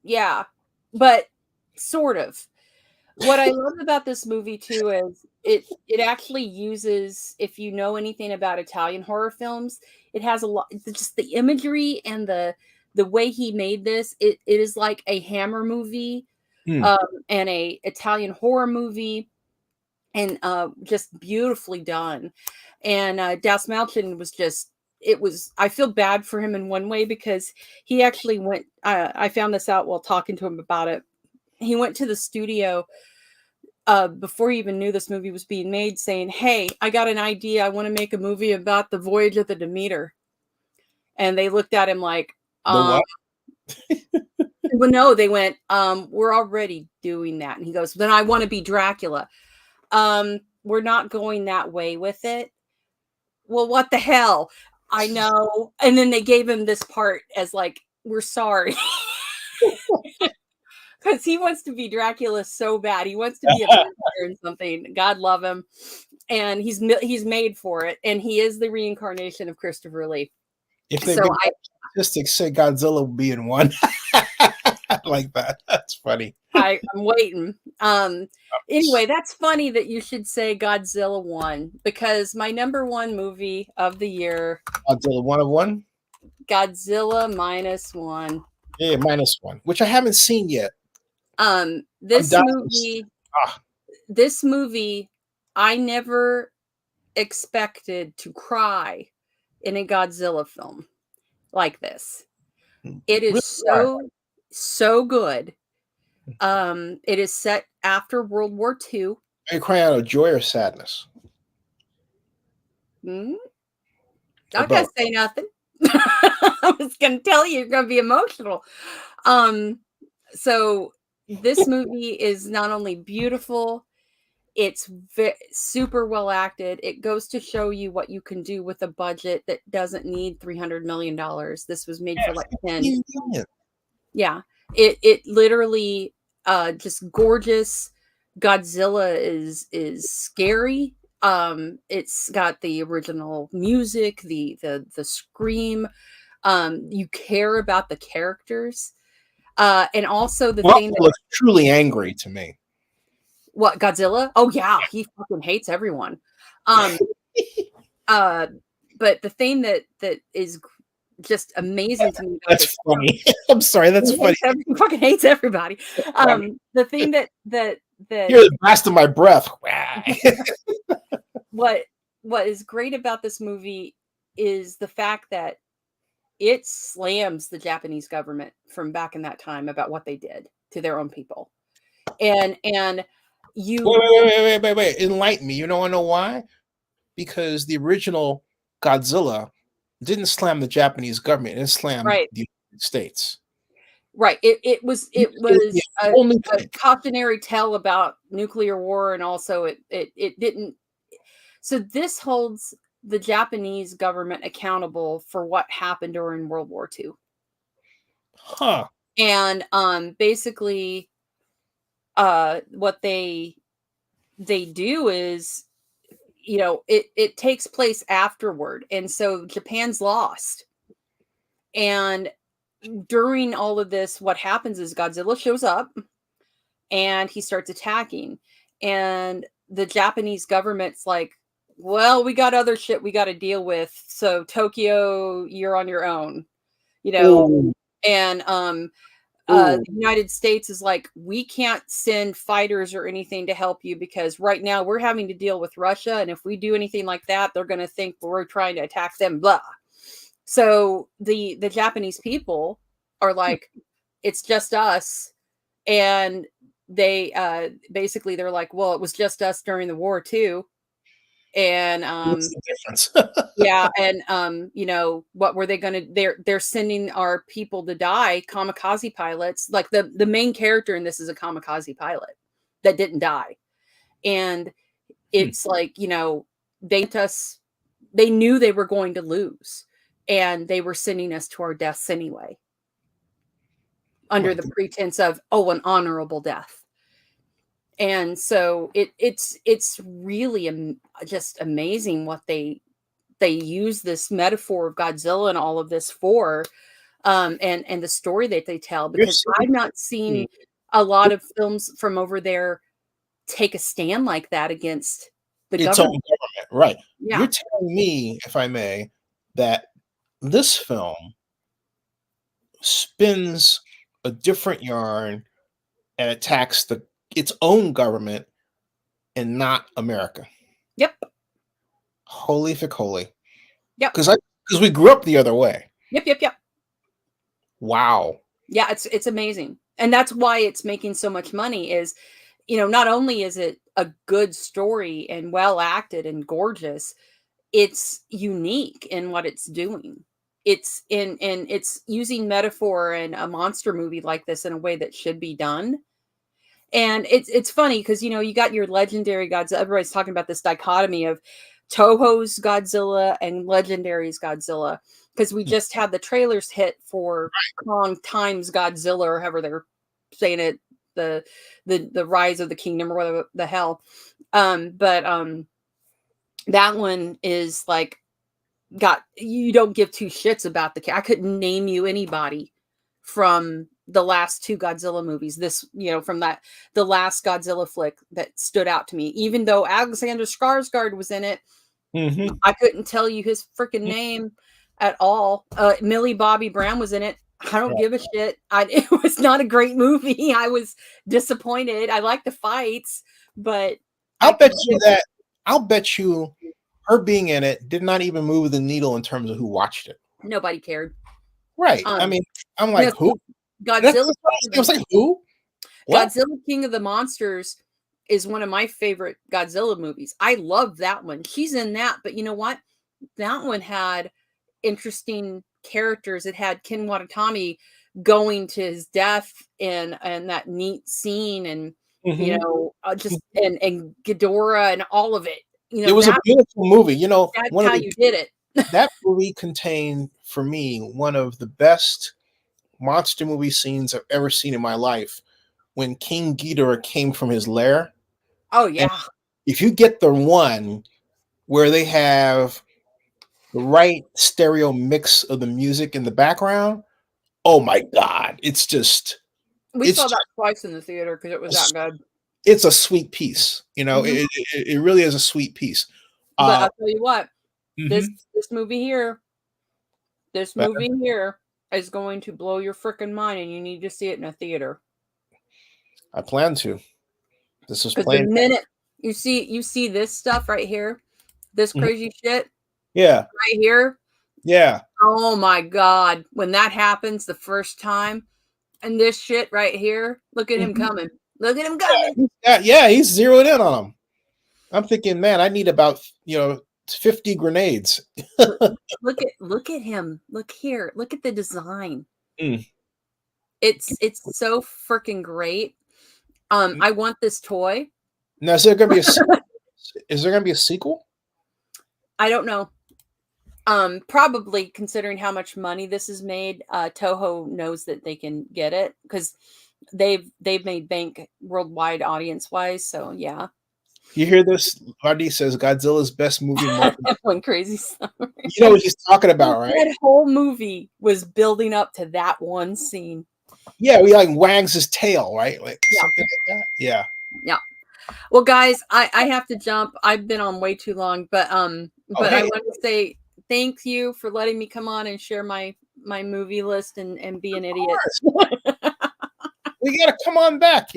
Yeah, but sort of. What I love about this movie too is it actually uses, if you know anything about Italian horror films, it has a lot, just the imagery and the the way he made this, it is like a Hammer movie and a Italian horror movie, and just beautifully done. And Das Malchin was just, I feel bad for him in one way, because he actually went, I found this out while talking to him about it. He went to the studio before he even knew this movie was being made, saying, "Hey, I got an idea. I want to make a movie about the voyage of the Demeter." And they looked at him like, the what? Well, no, they went, "We're already doing that." And he goes, "Then I want to be Dracula." We're not going that way with it. Well, what the hell? I know. And then they gave him this part as like, "We're sorry." Because he wants to be Dracula so bad. He wants to be a vampire and something. God love him. And he's made for it. And he is the reincarnation of Christopher Lee. If they statistics say Godzilla will be in one. I like that. That's funny. I'm waiting. Anyway, that's funny that you should say Godzilla 1, because my number one movie of the year, Godzilla 1 of 1? Godzilla -1. Yeah, -1, which I haven't seen yet. This movie, I never expected to cry in a Godzilla film like this. It is so good. It is set after World War II. Are you crying out of joy or sadness? I gotta say nothing. I was gonna tell you, you're gonna be emotional. So this movie is not only beautiful, it's super well acted. It goes to show you what you can do with a budget that doesn't need $300 million. This was made for like 10. Yeah, it literally just gorgeous. Godzilla is scary. It's got the original music, the scream. You care about the characters, and also the thing that looks truly angry to me. What, Godzilla? Oh yeah, he fucking hates everyone. But the thing that is just amazing to me. That's funny. I'm sorry, that's funny. He fucking hates everybody. The thing that you're the last of my breath. What is great about this movie is the fact that it slams the Japanese government from back in that time about what they did to their own people. And you wait. Enlighten me. You don't know why? Because the original Godzilla didn't slam the Japanese government, it slammed the United States. Right. It was a cautionary tale about nuclear war, and also it didn't. So this holds the Japanese government accountable for what happened during World War II. Huh. And basically what they do is, you know, it takes place afterward, and so Japan's lost. And during all of this, what happens is Godzilla shows up and he starts attacking, and the Japanese government's like, well, we got other shit we got to deal with, so Tokyo, you're on your own, you know. Ooh. And the United States is like, we can't send fighters or anything to help you, because right now we're having to deal with Russia, and if we do anything like that, they're going to think we're trying to attack them, blah. So the Japanese people are like, it's just us. And they basically, they're like, well, it was just us during the war too. And what's the difference? Yeah, and you know, what were they gonna, they're sending our people to die, kamikaze pilots. Like the main character in this is a kamikaze pilot that didn't die. And it's like, you know, they knew they were going to lose, and they were sending us to our deaths anyway, under the pretense of, oh, an honorable death. And so it's really just amazing what they use this metaphor of Godzilla and all of this for, and the story that they tell, because I've not seen a lot of films from over there take a stand like that against the government. Right. Yeah. You're telling me, if I may, that this film spins a different yarn and attacks its own government and not America. Yep. Holy fuck, holy. Yep. Because we grew up the other way. Yep. Wow. Yeah, it's amazing. And that's why it's making so much money is, not only is it a good story and well acted and gorgeous, it's unique in what it's doing. It's it's using metaphor in a monster movie like this in a way that should be done. And it's funny because you got your legendary Godzilla. Everybody's talking about this dichotomy of Toho's Godzilla and Legendary's Godzilla because we just had the trailers hit for Kong times Godzilla or however they're saying it, the Rise of the Kingdom or whatever the hell. But that one is like you don't give two shits about I couldn't name you anybody from the last two Godzilla movies. This, from the last Godzilla flick that stood out to me, even though Alexander Skarsgård was in it. Mm-hmm. I couldn't tell you his freaking name at all. Millie Bobby Brown was in it. I don't give a shit. It was not a great movie. I was disappointed. I like the fights, but I'll bet you her being in it did not even move the needle in terms of who watched it. Nobody cared. Right. I mean, I'm like, who? Godzilla. It was like, who? What? Godzilla King of the Monsters is one of my favorite Godzilla movies. I love that one. She's in that, but you know what? That one had interesting characters. It had Ken Watanabe going to his death and that neat scene and just and Ghidorah and all of it. It was a beautiful movie. That's how you did it. That movie contained, for me, one of the best monster movie scenes I've ever seen in my life. When King Ghidorah came from his lair. Oh yeah. And if you get the one where they have the right stereo mix of the music in the background, oh my God, it's just. We saw that twice in the theater because it was that good. It's a sweet piece, it really is a sweet piece. But I'll tell you what, this movie here, is going to blow your freaking mind, and you need to see it in a theater. I plan to. This was planned. The minute you see this stuff right here, this crazy shit, right here, oh my God, when that happens the first time, and this shit right here, look at him coming. Look at him coming. Yeah, he's zeroed in on him. I'm thinking, man, I need about 50 grenades. look at him. Look here. Look at the design. It's so freaking great. I want this toy. Now, is there gonna be a sequel? I don't know. Probably, considering how much money this has made, Toho knows that they can get it because they've made bank worldwide audience wise. So yeah. You hear this? RD says Godzilla's best movie moment. One crazy summer. You know what he's talking about, right? That whole movie was building up to that one scene. Yeah, he like wags his tail, right? Like something like that. Yeah. Yeah. Well, guys, I have to jump. I've been on way too long, but I want to say thank you for letting me come on and share my movie list and be an idiot. We gotta come on back,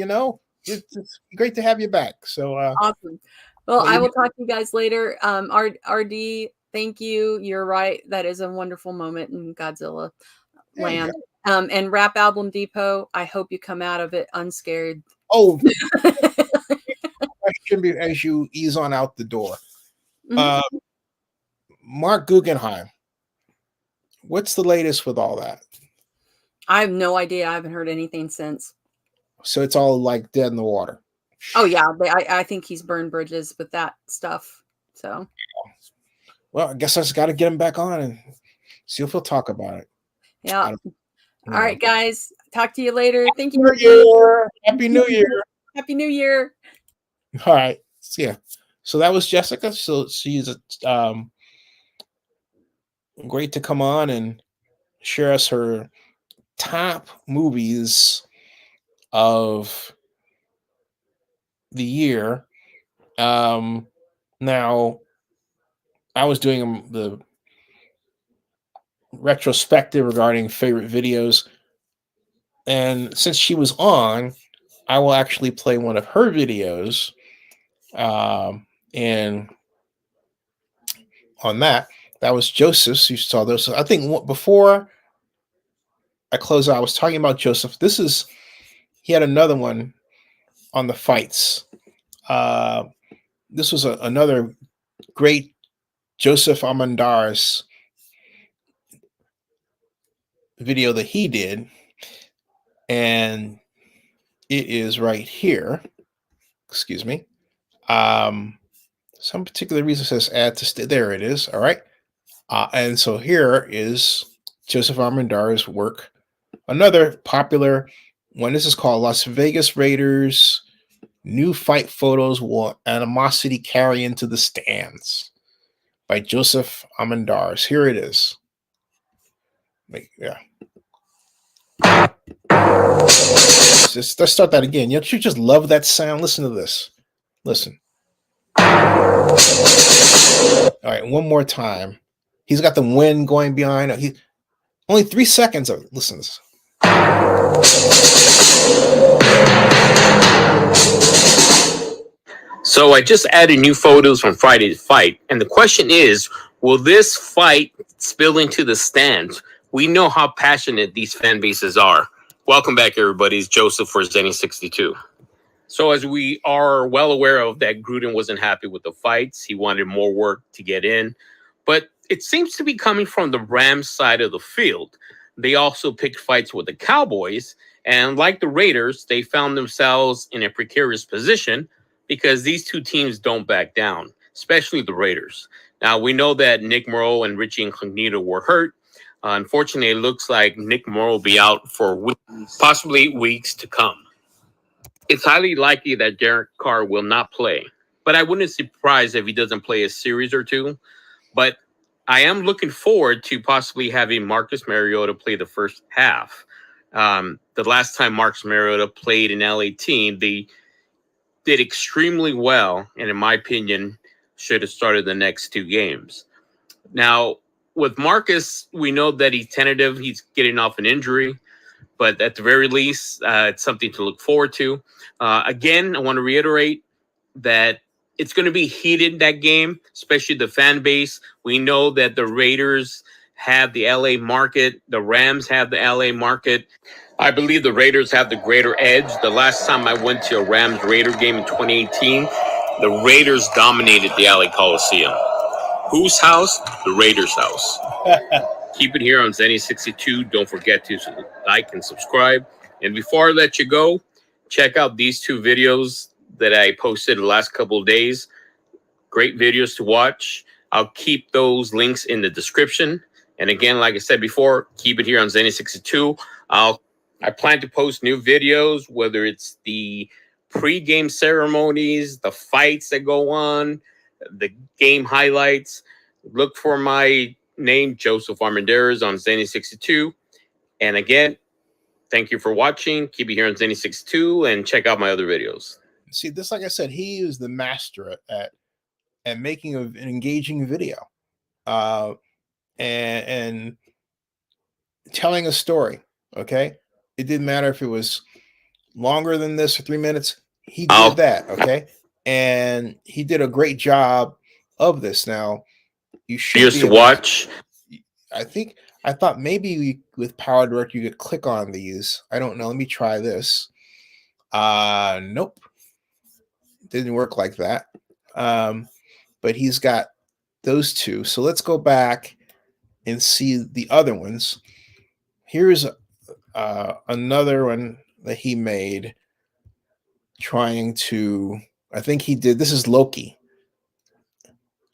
It's great to have you back. So awesome. Well, I will talk to you guys later. RD, thank you. You're right. That is a wonderful moment in Godzilla land. And Rap Album Depot, I hope you come out of it unscared. Oh, question as you ease on out the door. Mark Guggenheim, what's the latest with all that? I have no idea. I haven't heard anything since. So it's all like dead in the water. Oh yeah, I think he's burned bridges with that stuff. So, well, I guess I just got to get him back on and see if he'll talk about it. Yeah. All right, guys. Talk to you later. Thank you. Happy New Year. Happy New Year. All right. Yeah. So that was Jessica. So she's great to come on and share us her top movies of the year. Now, I was doing the retrospective regarding favorite videos. And since she was on, I will actually play one of her videos. And on that was Joseph's. You saw those. I think before I close out, I was talking about Joseph. He had another one on the fights. This was another great Joseph Armendariz video that he did, and it is right here. Excuse me. Some particular reason says add to there it is. All right. And so here is Joseph Armendariz's work. Another popular one. This is called Las Vegas Raiders. New fight photos will animosity carry into the stands by Joseph Armendariz. Here it is. Yeah. Let's start that again. You just love that sound. Listen to this. Listen. All right, one more time. He's got the wind going behind. He only 3 seconds of it. Listen to this. So I just added new photos from Friday's fight, and the question is, will this fight spill into the stands? We know how passionate these fan bases are. Welcome back, everybody. It's Joseph for Zennie62. So as we are well aware of that, Gruden wasn't happy with the fights. He wanted more work to get in, but it seems to be coming from the Rams side of the field. They also picked fights with the Cowboys, and like the Raiders, they found themselves in a precarious position because these two teams don't back down, especially the Raiders. Now, we know that Nick Morrow and Richie Incognito were hurt. Unfortunately, it looks like Nick Morrow will be out for possibly weeks to come. It's highly likely that Derek Carr will not play, but I wouldn't be surprised if he doesn't play a series or two. But I am looking forward to possibly having Marcus Mariota play the first half. The last time Marcus Mariota played an LA team, they did extremely well, and in my opinion, should have started the next 2 games. Now, with Marcus, we know that he's tentative. He's getting off an injury, but at the very least, it's something to look forward to. Again, I want to reiterate that it's going to be heated, that game, especially the fan base. We know that the Raiders have the LA market. The Rams have the LA market. I believe the Raiders have the greater edge. The last time I went to a Rams-Raider game in 2018, the Raiders dominated the LA Coliseum. Whose house? The Raiders' house. Keep it here on Zennie62. Don't forget to like and subscribe. And before I let you go, check out these 2 videos that I posted the last couple of days. Great videos to watch. I'll keep those links in the description. And again, like I said before, keep it here on Zennie62. I plan to post new videos, whether it's the pre-game ceremonies, the fights that go on, the game highlights. Look for my name, Joseph Armendariz, on Zennie62. And again, thank you for watching. Keep it here on Zennie62 and check out my other videos. See, this, like I said, he is the master at making an engaging video, and telling a story. Okay, it didn't matter if it was longer than this or 3 minutes. He did that. Okay, and he did a great job of this. Now, you should used to watch. I thought maybe with Power Direct you could click on these. I don't know. Let me try this. Nope. Didn't work like that. But he's got those 2. So let's go back and see the other ones. Here's another one that he made trying to, I think he did, this is Loki.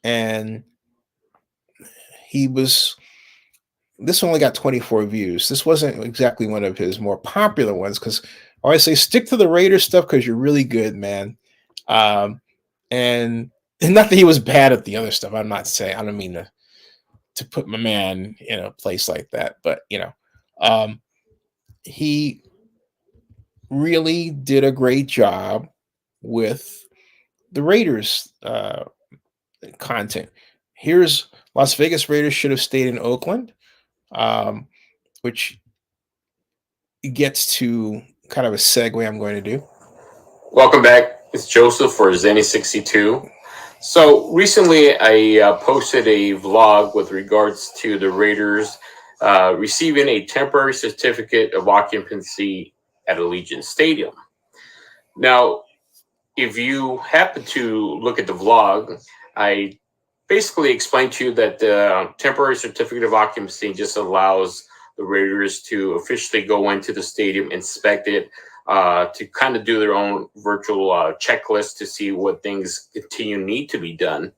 And this only got 24 views. This wasn't exactly one of his more popular ones, because I always say stick to the Raiders stuff because you're really good, man. And not that he was bad at the other stuff. I'm not saying, I don't mean to put my man in a place like that, but he really did a great job with the Raiders content. Here's Las Vegas Raiders should have stayed in Oakland, which gets to kind of a segue I'm going to do. Welcome back. It's Joseph for Zennie62. So recently I posted a vlog with regards to the Raiders receiving a temporary certificate of occupancy at Allegiant Stadium. Now, if you happen to look at the vlog, I basically explained to you that the temporary certificate of occupancy just allows the Raiders to officially go into the stadium, inspect it, to kind of do their own virtual checklist to see what things need to be done.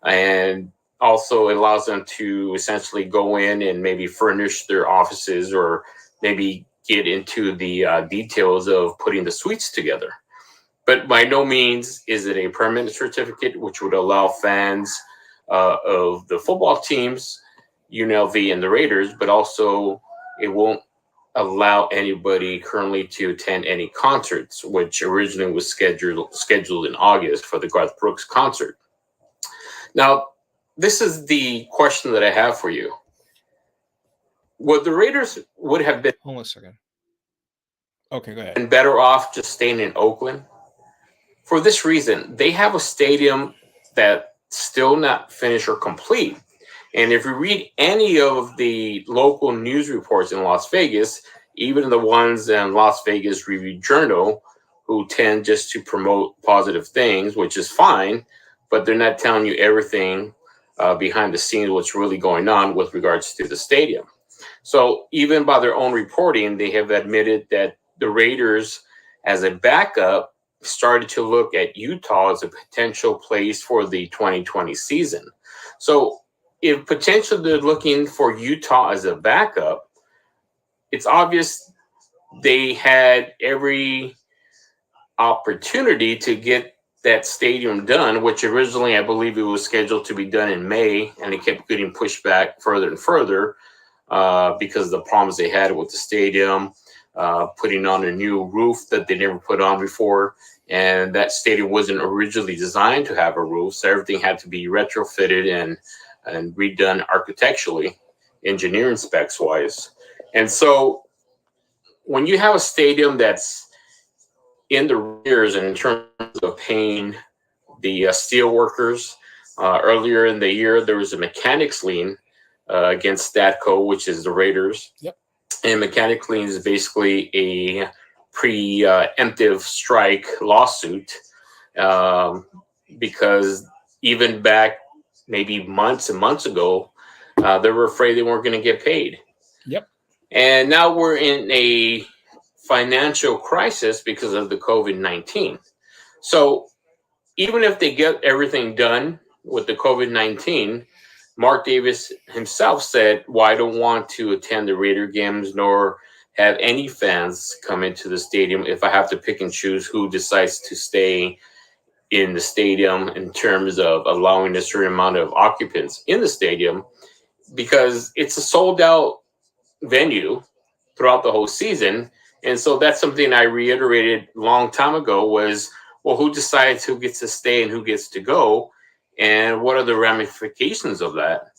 And also it allows them to essentially go in and maybe furnish their offices or maybe get into the details of putting the suites together. But by no means is it a permanent certificate, which would allow fans of the football teams, UNLV and the Raiders, but also it won't allow anybody currently to attend any concerts, which originally was scheduled in August for the Garth Brooks concert. Now, this is the question that I have for you. What the Raiders would have been... Hold on a second. Okay, go ahead. ...and better off just staying in Oakland? For this reason, they have a stadium that's still not finished or complete. And if you read any of the local news reports in Las Vegas, even the ones in Las Vegas Review-Journal, who tend just to promote positive things, which is fine, but they're not telling you everything behind the scenes, what's really going on with regards to the stadium. So even by their own reporting, they have admitted that the Raiders, as a backup, started to look at Utah as a potential place for the 2020 season. So if potentially they're looking for Utah as a backup, it's obvious they had every opportunity to get that stadium done, which originally I believe it was scheduled to be done in May, and it kept getting pushed back further and further because of the problems they had with the stadium, putting on a new roof that they never put on before. And that stadium wasn't originally designed to have a roof, so everything had to be retrofitted and redone architecturally, engineering specs wise. And so when you have a stadium that's in the rears and in terms of paying the steel workers, earlier in the year, there was a mechanics lien against Statco, which is the Raiders. Yep. And mechanics lien is basically a preemptive strike lawsuit because even back maybe months and months ago, they were afraid they weren't going to get paid. Yep. And now we're in a financial crisis because of the COVID-19. So even if they get everything done with the COVID-19, Mark Davis himself said, well, I don't want to attend the Raider games nor have any fans come into the stadium if I have to pick and choose who decides to stay in the stadium in terms of allowing a certain amount of occupants in the stadium, because it's a sold out venue throughout the whole season. And so that's something I reiterated a long time ago was, well, who decides who gets to stay and who gets to go? And what are the ramifications of that?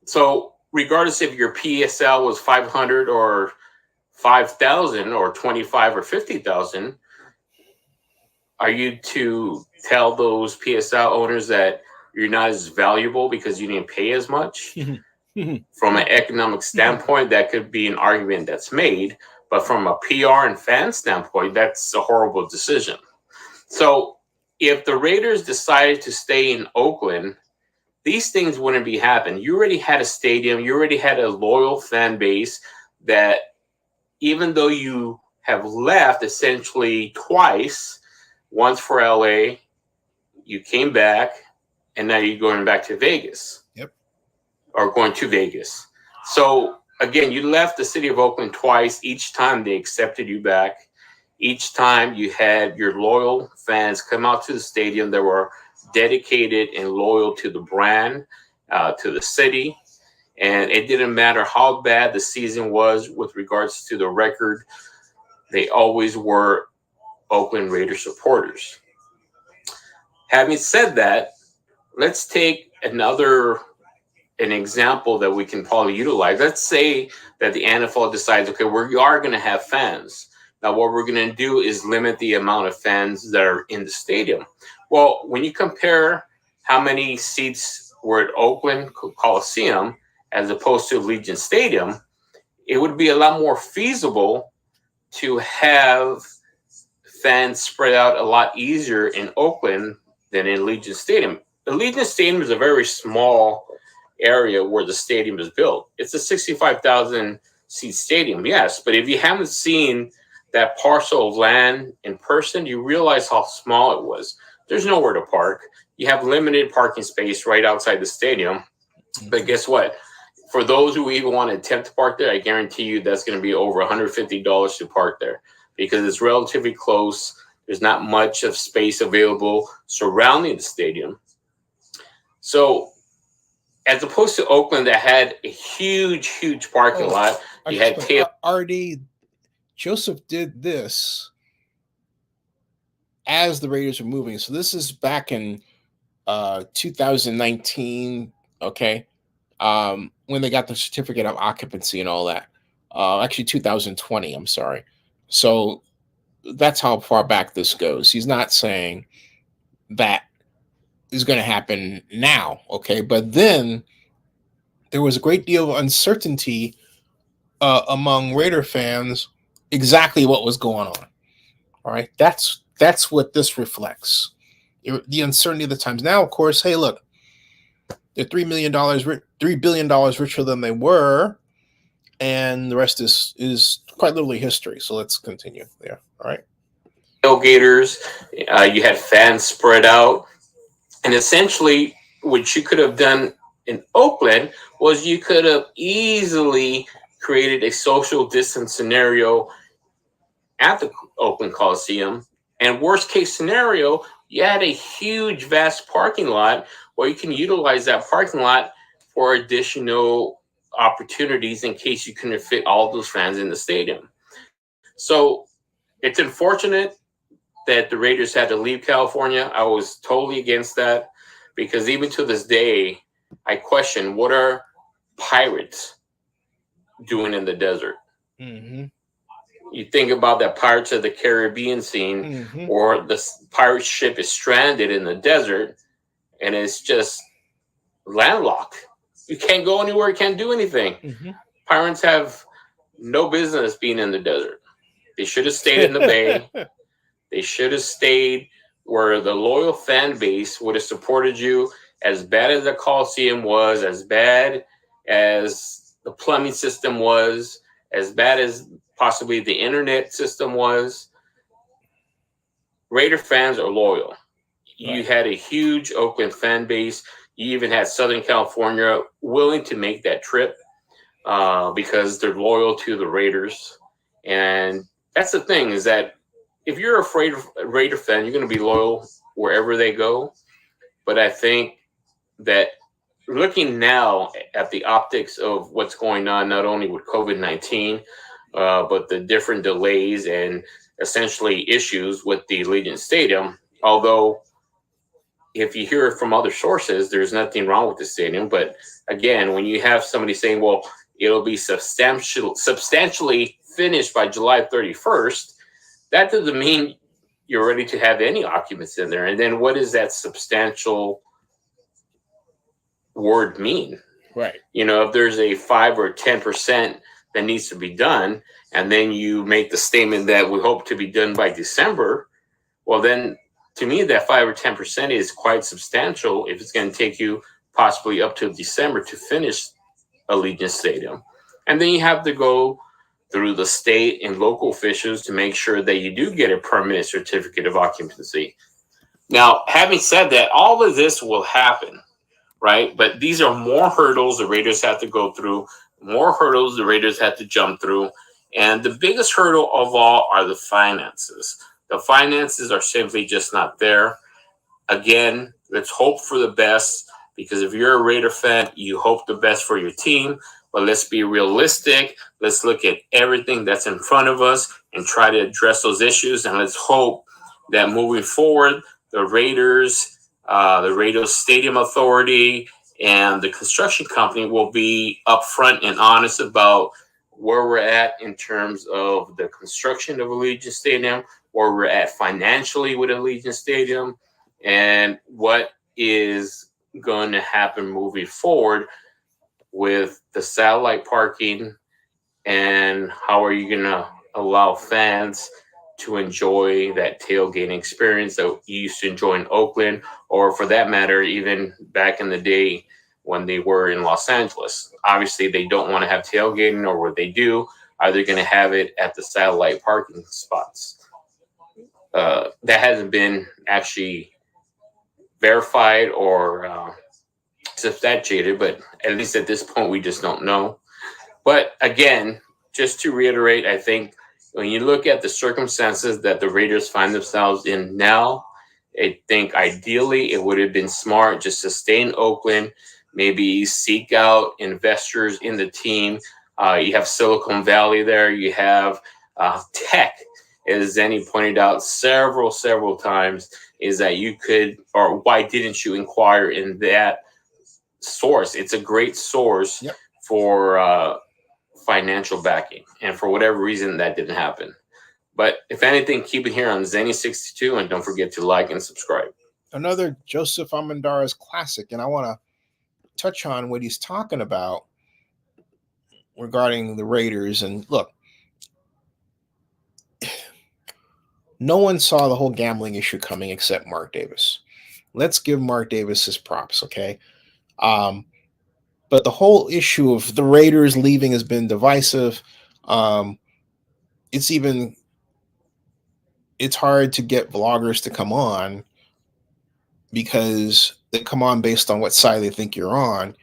So regardless if your PSL was 500 or 5,000 or 25 or 50,000, are you to tell those PSL owners that you're not as valuable because you didn't pay as much? From an economic standpoint, that could be an argument that's made, but from a PR and fan standpoint, that's a horrible decision. So if the Raiders decided to stay in Oakland, these things wouldn't be happening. You already had a stadium. You already had a loyal fan base that even though you have left essentially twice, once for LA, you came back, and now you're going back to Vegas. Yep. Or going to Vegas. So again, you left the city of Oakland twice. Each time they accepted you back. Each time you had your loyal fans come out to the stadium that were dedicated and loyal to the brand, to the city. And it didn't matter how bad the season was with regards to the record. They always were Oakland Raiders supporters. Having said that, let's take another an example that we can probably utilize. Let's say that the NFL decides, okay, we are going to have fans. Now, what we're going to do is limit the amount of fans that are in the stadium. Well, when you compare how many seats were at Oakland Coliseum as opposed to Allegiant Stadium, it would be a lot more feasible to have fans spread out a lot easier in Oakland than in Allegiant Stadium. Allegiant Stadium is a very small area where the stadium is built. It's a 65,000 seat stadium, yes, but if you haven't seen that parcel of land in person, you realize how small it was. There's nowhere to park. You have limited parking space right outside the stadium. But guess what? For those who even want to attempt to park there, I guarantee you that's going to be over $150 to park there because it's relatively close. There's not much of space available surrounding the stadium. So as opposed to Oakland that had a huge parking lot, you had RD. Joseph did this as the Raiders were moving. So this is back in 2019, okay, when they got the certificate of occupancy and all that. Actually, 2020, I'm sorry. So that's how far back this goes. He's not saying that is going to happen now, okay? But then there was a great deal of uncertainty among Raider fans exactly what was going on. All right, that's what this reflects. The uncertainty of the times. Now, of course, hey, look, they're $3 billion richer than they were, and the rest is quite literally history. So let's continue there. All right. Tailgaters, you had fans spread out, and essentially what you could have done in Oakland was you could have easily created a social distance scenario at the Oakland Coliseum, and worst case scenario, you had a huge, vast parking lot where you can utilize that parking lot for additional opportunities in case you couldn't fit all those fans in the stadium. So it's unfortunate that the Raiders had to leave California. I was totally against that because even to this day, I question what are pirates doing in the desert? Mm-hmm. You think about that Pirates of the Caribbean scene, mm-hmm. or the pirate ship is stranded in the desert and it's just landlocked. You can't go anywhere, you can't do anything. Mm-hmm. Pirates have no business being in the desert. They should have stayed in the bay. They should have stayed where the loyal fan base would have supported you. As bad as the Coliseum was, as bad as the plumbing system was, as bad as possibly the internet system was, Raider fans are loyal. Right. You had a huge Oakland fan base. You even had Southern California willing to make that trip because they're loyal to the Raiders. And that's the thing, is that if you're a Raider fan, you're going to be loyal wherever they go. But I think that looking now at the optics of what's going on, not only with COVID-19, but the different delays and essentially issues with the Allegiant Stadium, although if you hear it from other sources, there's nothing wrong with the stadium. But again, when you have somebody saying, well, it'll be substantially finished by July 31st, that doesn't mean you're ready to have any occupants in there. And then what does that substantial word mean? Right. You know, if there's a 5 or 10% that needs to be done, and then you make the statement that we hope to be done by December, well, then to me, that 5 or 10% is quite substantial if it's going to take you possibly up to December to finish Allegiant Stadium. And then you have to go through the state and local officials to make sure that you do get a permanent certificate of occupancy. Now, having said that, all of this will happen, right? But these are more hurdles the Raiders have to go through, more hurdles the Raiders have to jump through. And the biggest hurdle of all are the finances. The finances are simply just not there. Again, let's hope for the best, because if you're a Raider fan, you hope the best for your team. But let's be realistic. Let's look at everything that's in front of us and try to address those issues. And let's hope that moving forward, the Raiders Stadium Authority and the construction company will be upfront and honest about where we're at in terms of the construction of Allegiant Stadium, where we're at financially with Allegiant Stadium, and what is going to happen moving forward with the satellite parking, and how are you going to allow fans to enjoy that tailgating experience that you used to enjoy in Oakland, or for that matter, even back in the day when they were in Los Angeles. Obviously, they don't want to have tailgating, or what they do, are they going to have it at the satellite parking spots? That hasn't been actually verified or substantiated, but at least at this point, we just don't know. But again, just to reiterate, I think when you look at the circumstances that the Raiders find themselves in now, I think ideally it would have been smart just to stay in Oakland, maybe seek out investors in the team. You have Silicon Valley there. You have tech, as Zennie pointed out several times, is that you could, or why didn't you inquire in that source? It's a great source for financial backing, and for whatever reason that didn't happen. But if anything, keep it here on Zennie62, and don't forget to like and subscribe. Another Joseph Armendariz classic, and I want to touch on what he's talking about regarding the Raiders. And look, no one saw the whole gambling issue coming except Mark Davis. Let's give Mark Davis his props, okay? But the whole issue of the Raiders leaving has been divisive. It's hard to get vloggers to come on because they come on based on what side they think you're on.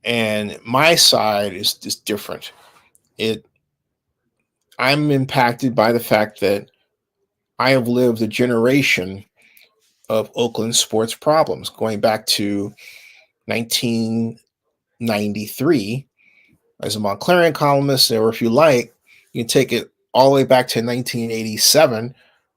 And my side is just different. I'm impacted by the fact that I have lived a generation of Oakland sports problems going back to 1993 as a Montclarian columnist, or if you like, you can take it all the way back to 1987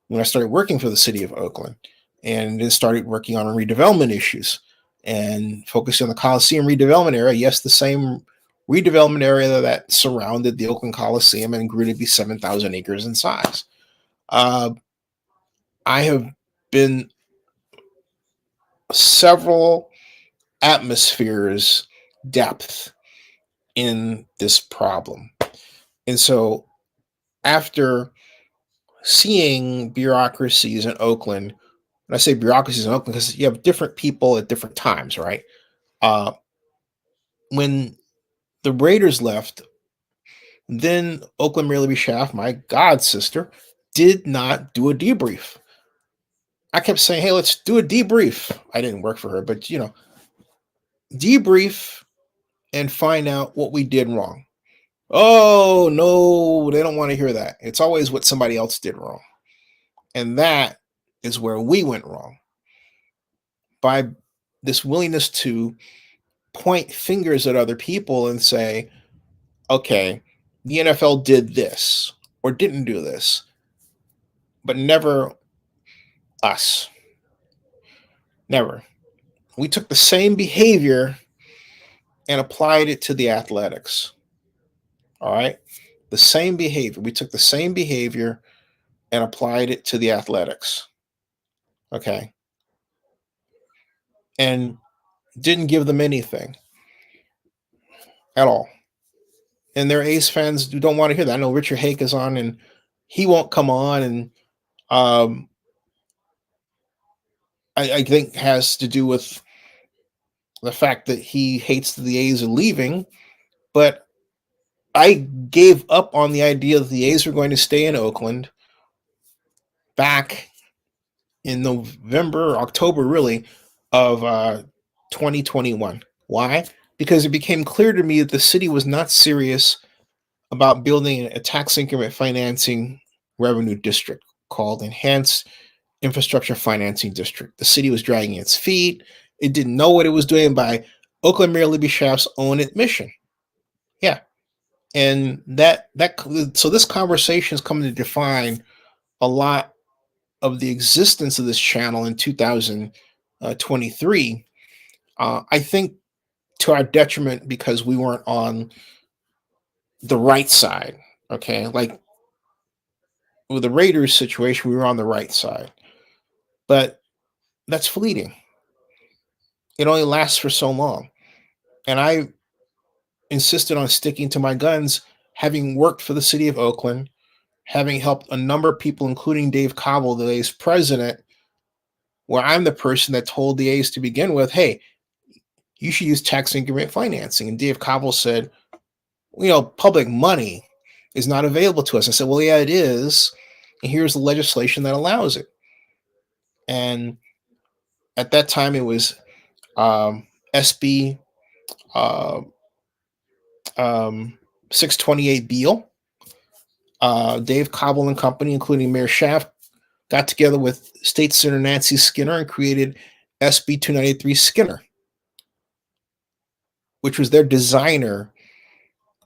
when I started working for the city of Oakland, and then started working on redevelopment issues and focusing on the Coliseum redevelopment area. Yes, the same redevelopment area that surrounded the Oakland Coliseum and grew to be 7,000 acres in size. I have been several atmospheres depth in this problem. And so after seeing bureaucracies in Oakland, and I say bureaucracies in Oakland because you have different people at different times, right? When the Raiders left, then Oakland Mayor Libby Schaaf, my god sister, did not do a debrief. I kept saying, hey, let's do a debrief. I didn't work for her, but debrief and find out what we did wrong. Oh, no, they don't want to hear that. It's always what somebody else did wrong. And that is where we went wrong. By this willingness to point fingers at other people and say, okay, the NFL did this or didn't do this, but never us. Never. We took the same behavior and applied it to the athletics. All right? The same behavior. We took the same behavior and applied it to the athletics. Okay? And didn't give them anything at all. And there are Ace fans who don't want to hear that. I know Richard Hake is on and he won't come on, and I think has to do with the fact that he hates the A's are leaving. But I gave up on the idea that the A's were going to stay in Oakland back in November, October, really, of 2021. Why? Because it became clear to me that the city was not serious about building a tax increment financing revenue district called Enhanced Infrastructure Financing District. The city was dragging its feet. It didn't know what it was doing by Oakland Mayor Libby Schaaf's own admission. Yeah. And so this conversation is coming to define a lot of the existence of this channel in 2023. I think to our detriment because we weren't on the right side. Okay, like with the Raiders situation, we were on the right side, but that's fleeting. It only lasts for so long, and I insisted on sticking to my guns, having worked for the city of Oakland, having helped a number of people, including Dave Cobble, the A's president, where I'm the person that told the A's to begin with, hey, you should use tax increment financing. And Dave Cobble said, public money is not available to us. I said, well, yeah, it is. And here's the legislation that allows it. And at that time, it was SB 628 Beal. Dave Cobble and company, including Mayor Schaaf, got together with State Senator Nancy Skinner and created SB 293 Skinner, which was their designer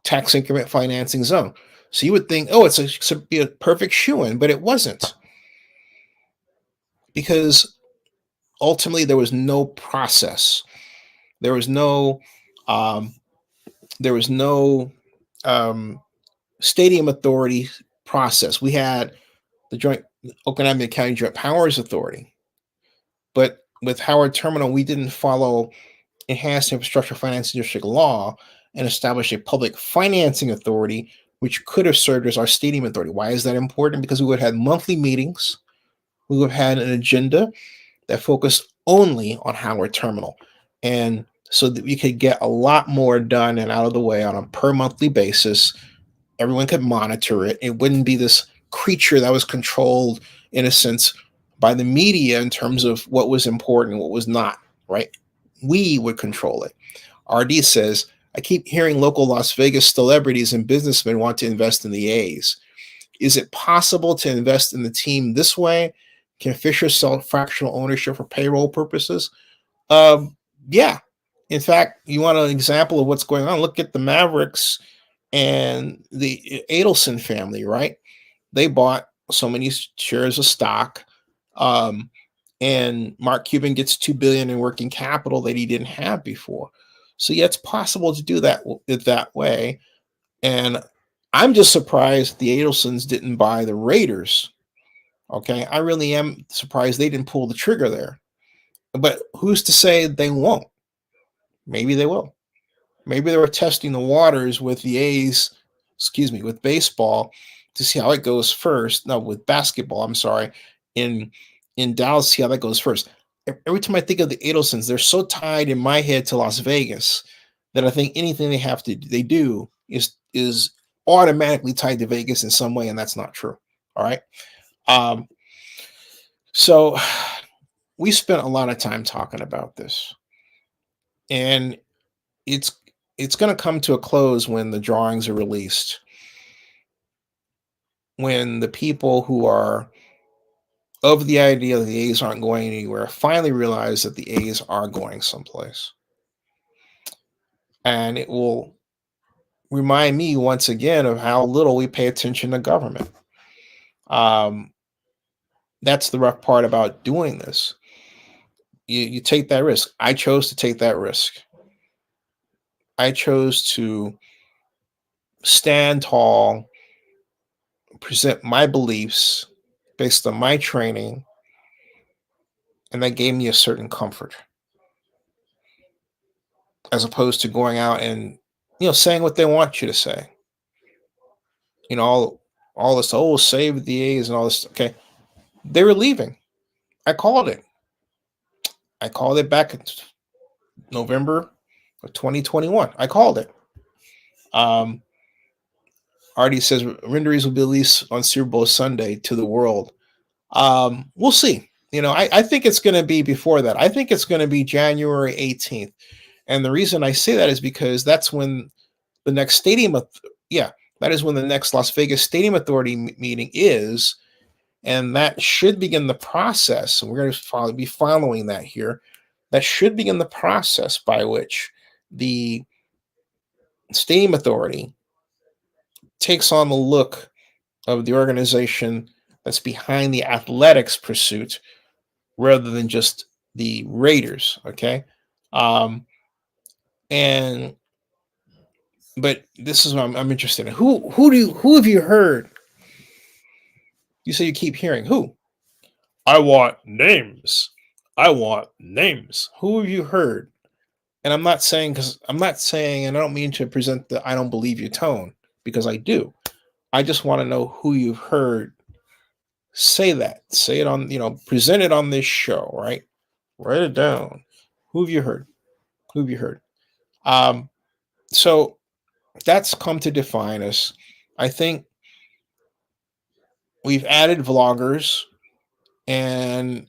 tax increment financing zone. So you would think, oh, it should be a perfect shoo-in, but it wasn't. Because ultimately there was no process. There was no stadium authority process. We had the joint Oakland County Joint Powers Authority, but with Howard Terminal, we didn't follow enhanced infrastructure financing district law and establish a public financing authority, which could have served as our stadium authority. Why is that important? Because we would have had monthly meetings. We would have had an agenda that focused only on Howard Terminal. And so that we could get a lot more done and out of the way on a per monthly basis. Everyone could monitor it. It wouldn't be this creature that was controlled, in a sense, by the media in terms of what was important and what was not, right? We would control it. RD says, I keep hearing local Las Vegas celebrities and businessmen want to invest in the A's. Is it possible to invest in the team this way? Can Fisher sell fractional ownership for payroll purposes? Yeah. In fact, you want an example of what's going on? Look at the Mavericks and the Adelson family, right? They bought so many shares of stock. And Mark Cuban gets $2 billion in working capital that he didn't have before. So yeah, it's possible to do that way. And I'm just surprised the Adelsons didn't buy the Raiders. Okay, I really am surprised they didn't pull the trigger there. But who's to say they won't? Maybe they will. Maybe they were testing the waters with the A's, with baseball to see how it goes first. No, with basketball, I'm sorry. In Dallas, see how that goes first. Every time I think of the Adelsons, they're so tied in my head to Las Vegas that I think anything they do is automatically tied to Vegas in some way, and that's not true. All right. So we spent a lot of time talking about this, and it's going to come to a close when the drawings are released, when the people who are of the idea that the A's aren't going anywhere finally realize that the A's are going someplace. And it will remind me once again of how little we pay attention to government. That's the rough part about doing this. You take that risk. I chose to take that risk. I chose to stand tall, present my beliefs based on my training, and that gave me a certain comfort, as opposed to going out and saying what they want you to say. All this, oh, save the A's and all this. Okay, they were leaving. I called it. I called it back in November of 2021. I called it. Artie says renderings will be released on Super Bowl Sunday to the world. We'll see. I think it's going to be before that. I think it's going to be January 18th. And the reason I say that is because that's when the next that is when the next Las Vegas Stadium Authority meeting is. And that should begin the process. And we're going to be following that here. That should begin the process by which the Stadium Authority takes on the look of the organization that's behind the athletics pursuit rather than just the Raiders. Okay. But this is what I'm interested in. Who have you heard? You say you keep hearing who? I want names. I want names. Who have you heard? And I'm not saying, and I don't mean to present the I don't believe you tone, because I do. I just want to know who you've heard say that. Say it on, present it on this show, right? Write it down. Who have you heard? Who have you heard? So that's come to define us. I think we've added vloggers, and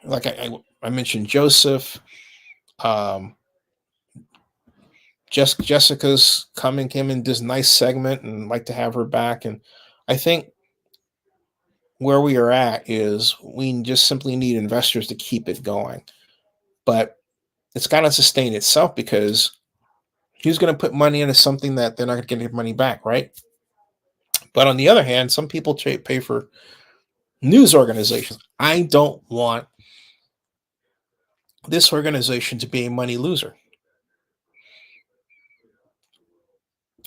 like I mentioned Joseph, Jessica's came in this nice segment, and like to have her back. And I think where we are at is we just simply need investors to keep it going. But it's got to sustain itself, because who's going to put money into something that they're not going to get their money back, right? But on the other hand, some people pay for news organizations. I don't want this organization to be a money loser.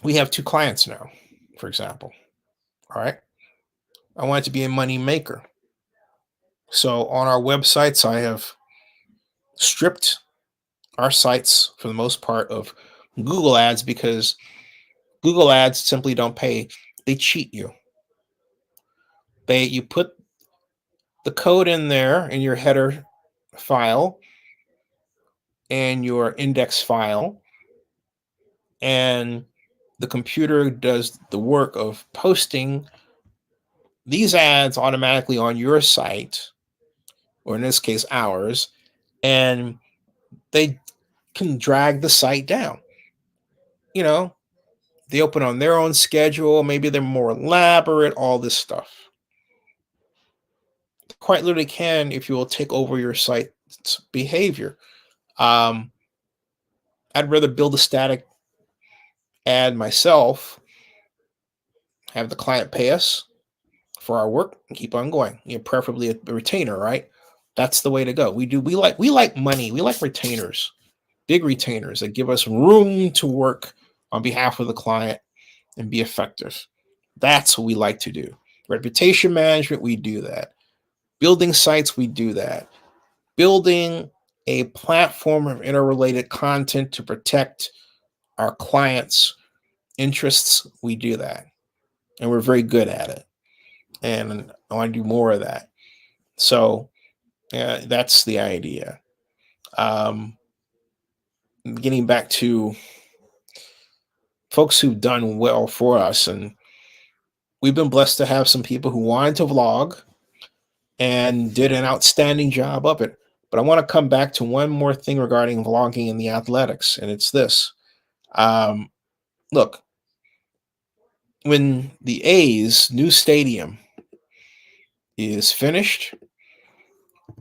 We have 2 clients now, for example. All right. I want it to be a money maker. So on our websites, I have stripped our sites for the most part of Google ads, because Google ads simply don't pay. They cheat you. You put the code in there in your header file and your index file, and the computer does the work of posting these ads automatically on your site, or in this case ours, and they can drag the site down. They open on their own schedule, maybe they're more elaborate, all this stuff. Quite literally can, if you will take over your site's behavior. I'd rather build a static ad myself, have the client pay us for our work, and keep on going. Preferably a retainer, right? That's the way to go. We like money. We like retainers, big retainers that give us room to work on behalf of the client and be effective. That's what we like to do. Reputation management, we do that. Building sites, we do that. Building a platform of interrelated content to protect our clients' interests, we do that. And we're very good at it. And I want to do more of that. So that's the idea. Getting back to folks who've done well for us, and we've been blessed to have some people who wanted to vlog and did an outstanding job of it. But I want to come back to one more thing regarding vlogging in the athletics, and it's this. Look, when the A's new stadium is finished,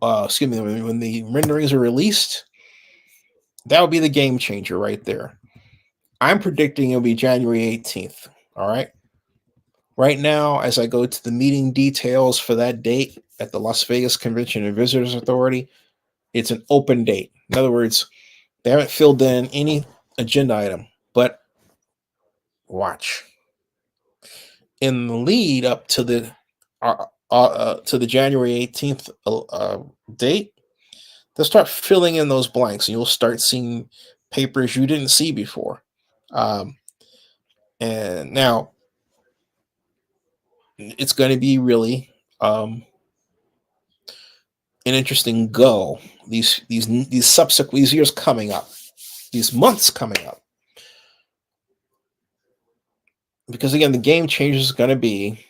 when the renderings are released, that will be the game changer right there. I'm predicting it'll be January 18th. All right. Right now, as I go to the meeting details for that date at the Las Vegas Convention and Visitors Authority, it's an open date. In other words, they haven't filled in any agenda item, but watch. In the lead up to the January 18th date, they'll start filling in those blanks, and you'll start seeing papers you didn't see before. And now it's going to be really an interesting go. These subsequent years coming up, these months coming up, because again, the game changer is going to be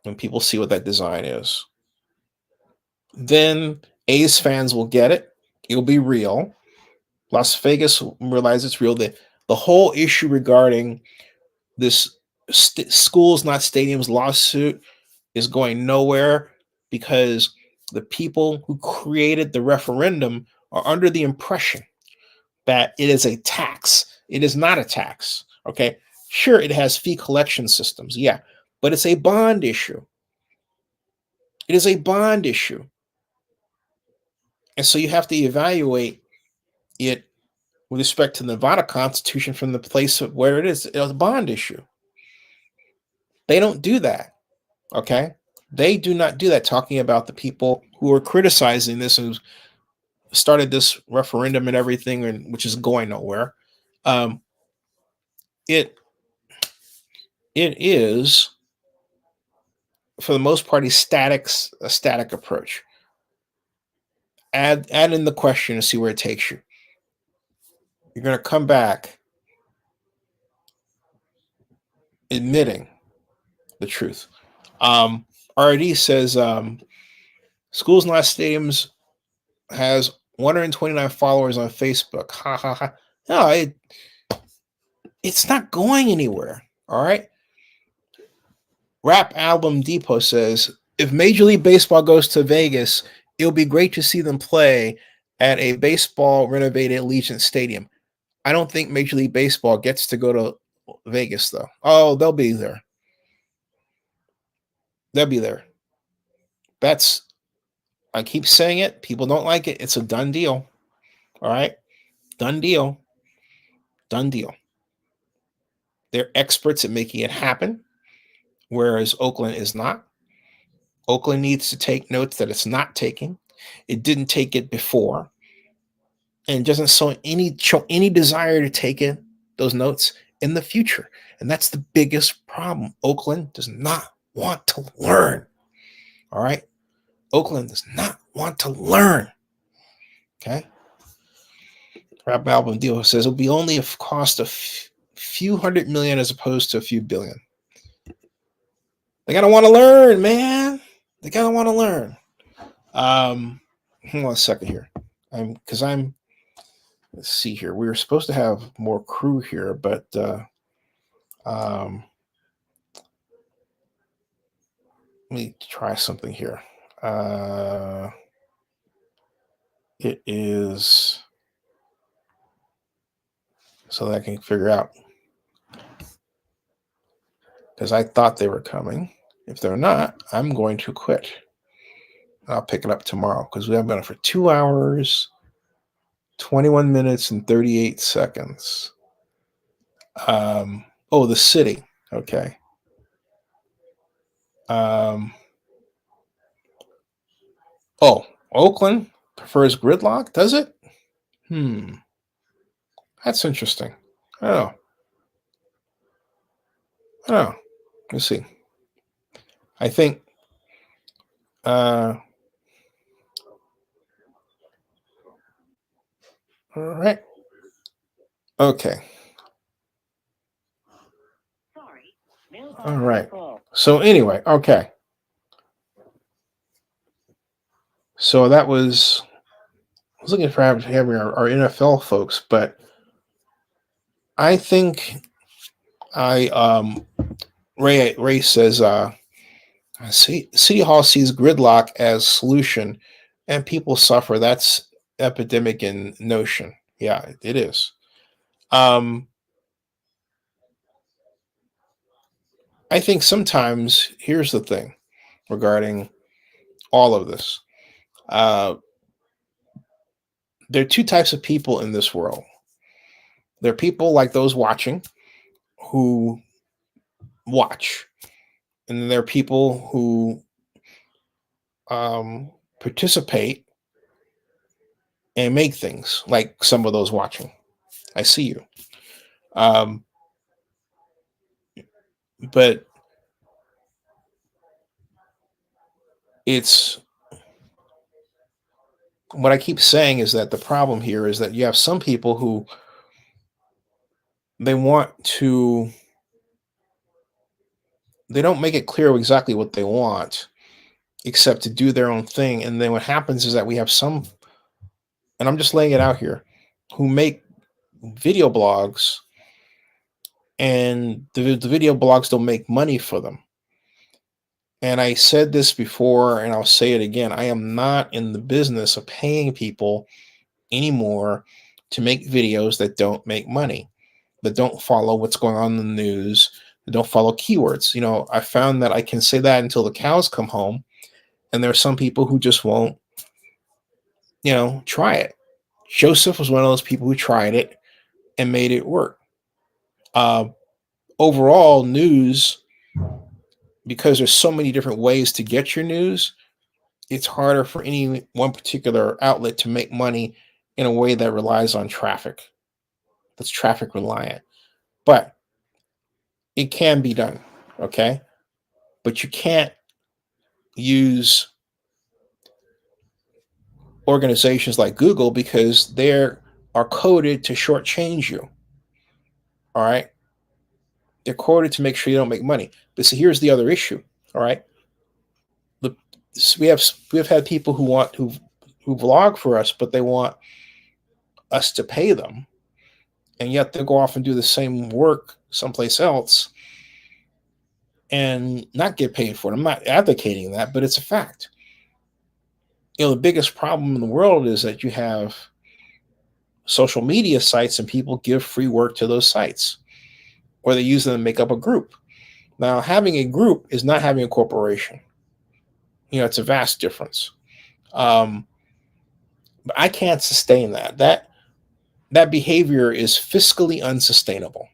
when people see what that design is. Then A's fans will get it. It'll be real. Las Vegas will realize it's real. The whole issue regarding this schools not stadiums lawsuit is going nowhere, because the people who created the referendum are under the impression that it is a tax. It is not a tax. Okay. Sure, it has fee collection systems. Yeah. But it's a bond issue. It is a bond issue. And so you have to evaluate it with respect to the Nevada Constitution from the place of where it is a bond issue. They don't do that. Okay? They do not do that, talking about the people who are criticizing this and started this referendum and everything, and which is going nowhere. It is, for the most part, a static approach. Add in the question and see where it takes you. You're going to come back admitting the truth. RD says Schools Not Stadiums has 129 followers on Facebook. Ha ha ha. No, it's not going anywhere. All right. Rap Album Depot says, if Major League Baseball goes to Vegas, it'll be great to see them play at a baseball renovated Allegiant Stadium. I don't think Major League Baseball gets to go to Vegas, though. Oh, they'll be there. They'll be there. I keep saying it. People don't like it. It's a done deal. All right? Done deal. Done deal. They're experts at making it happen, whereas Oakland is not. Oakland needs to take notes that it's not taking. It didn't take it before, and doesn't show any desire to take those notes in the future. And that's the biggest problem. Oakland does not want to learn. All right? Oakland does not want to learn. Okay? Rap Album Deal says it'll be only a cost of few $100 million as opposed to a few billion. They gotta want to learn, man. They gotta want to learn. Hold on a second here. Let's see here. We were supposed to have more crew here, but let me try something here. It is so that I can figure out, because I thought they were coming. If they're not, I'm going to quit. I'll pick it up tomorrow, because we have been on for 2 hours, 21 minutes, and 38 seconds. The city. Okay. Oakland prefers gridlock, does it? That's interesting. I don't know. Let's see. I think all right. Okay. All right. So anyway, okay. So I was looking for having our NFL folks, but I think Ray says City Hall sees gridlock as solution and people suffer. That's epidemic in notion. Yeah, it is. I think sometimes, here's the thing regarding all of this. There are two types of people in this world. There are people like those watching who watch, and then there are people who participate and make things, like some of those watching. I see you. But it's what I keep saying is that the problem here is that you have some people who they don't make it clear exactly what they want, except to do their own thing. And then what happens is that we have some, and I'm just laying it out here, who make video blogs, and the video blogs don't make money for them. And I said this before, and I'll say it again. I am not in the business of paying people anymore to make videos that don't make money, that don't follow what's going on in the news, that don't follow keywords. I found that I can say that until the cows come home. And there are some people who just won't, try it. Joseph was one of those people who tried it and made it work. Overall, news, because there's so many different ways to get your news, it's harder for any one particular outlet to make money in a way that relies on traffic. That's traffic reliant. But it can be done, okay? But you can't use organizations like Google because they are coded to shortchange you. All right? They're coded to make sure you don't make money. But see, here's the other issue. All right? We have had people who vlog for us, but they want us to pay them, and yet they'll go off and do the same work someplace else and not get paid for it. I'm not advocating that, but it's a fact. The biggest problem in the world is that you have social media sites and people give free work to those sites, or they use them to make up a group. Now, having a group is not having a corporation. It's a vast difference. But I can't sustain that. That behavior is fiscally unsustainable.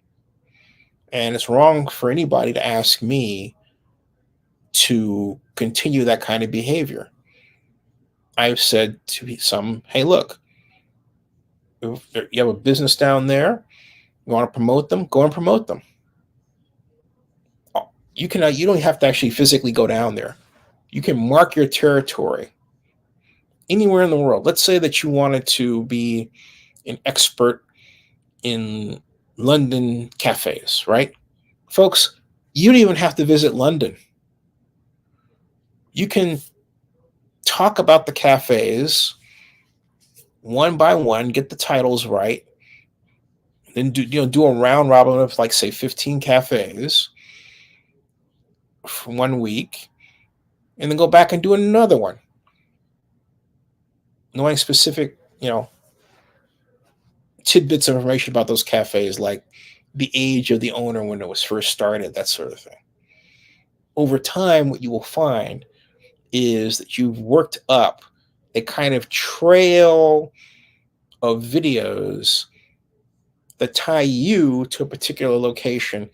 And it's wrong for anybody to ask me to continue that kind of behavior. I've said to some, hey, look, if you have a business down there, you want to promote them, go and promote them. You don't have to actually physically go down there. You can mark your territory anywhere in the world. Let's say that you wanted to be an expert in London cafes, right? Folks, you don't even have to visit London. You can talk about the cafes one by one, get the titles right, then do a round robin of, like, say, 15 cafes for 1 week, and then go back and do another one, knowing specific tidbits of information about those cafes, like the age of the owner when it was first started, that sort of thing. Over time, what you will find is that you've worked up a kind of trail of videos that tie you to a particular location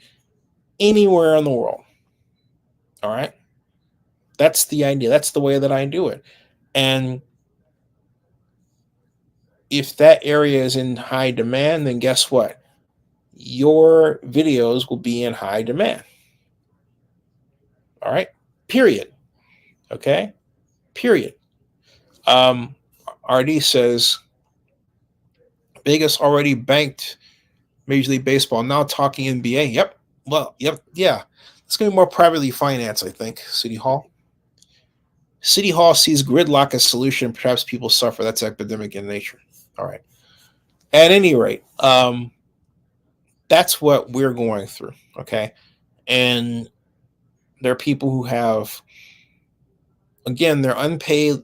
anywhere in the world. All right? That's the idea. That's the way that I do it. And if that area is in high demand, then guess what? Your videos will be in high demand. All right? Period. Okay? Period. RD says, Vegas already banked Major League Baseball. Now talking NBA. Yep. Well, yep. Yeah. It's going to be more privately financed, I think. City Hall. City Hall sees gridlock as solution. Perhaps people suffer. That's epidemic in nature. All right. At any rate, that's what we're going through. Okay. And there are people who have, again, they're unpaid,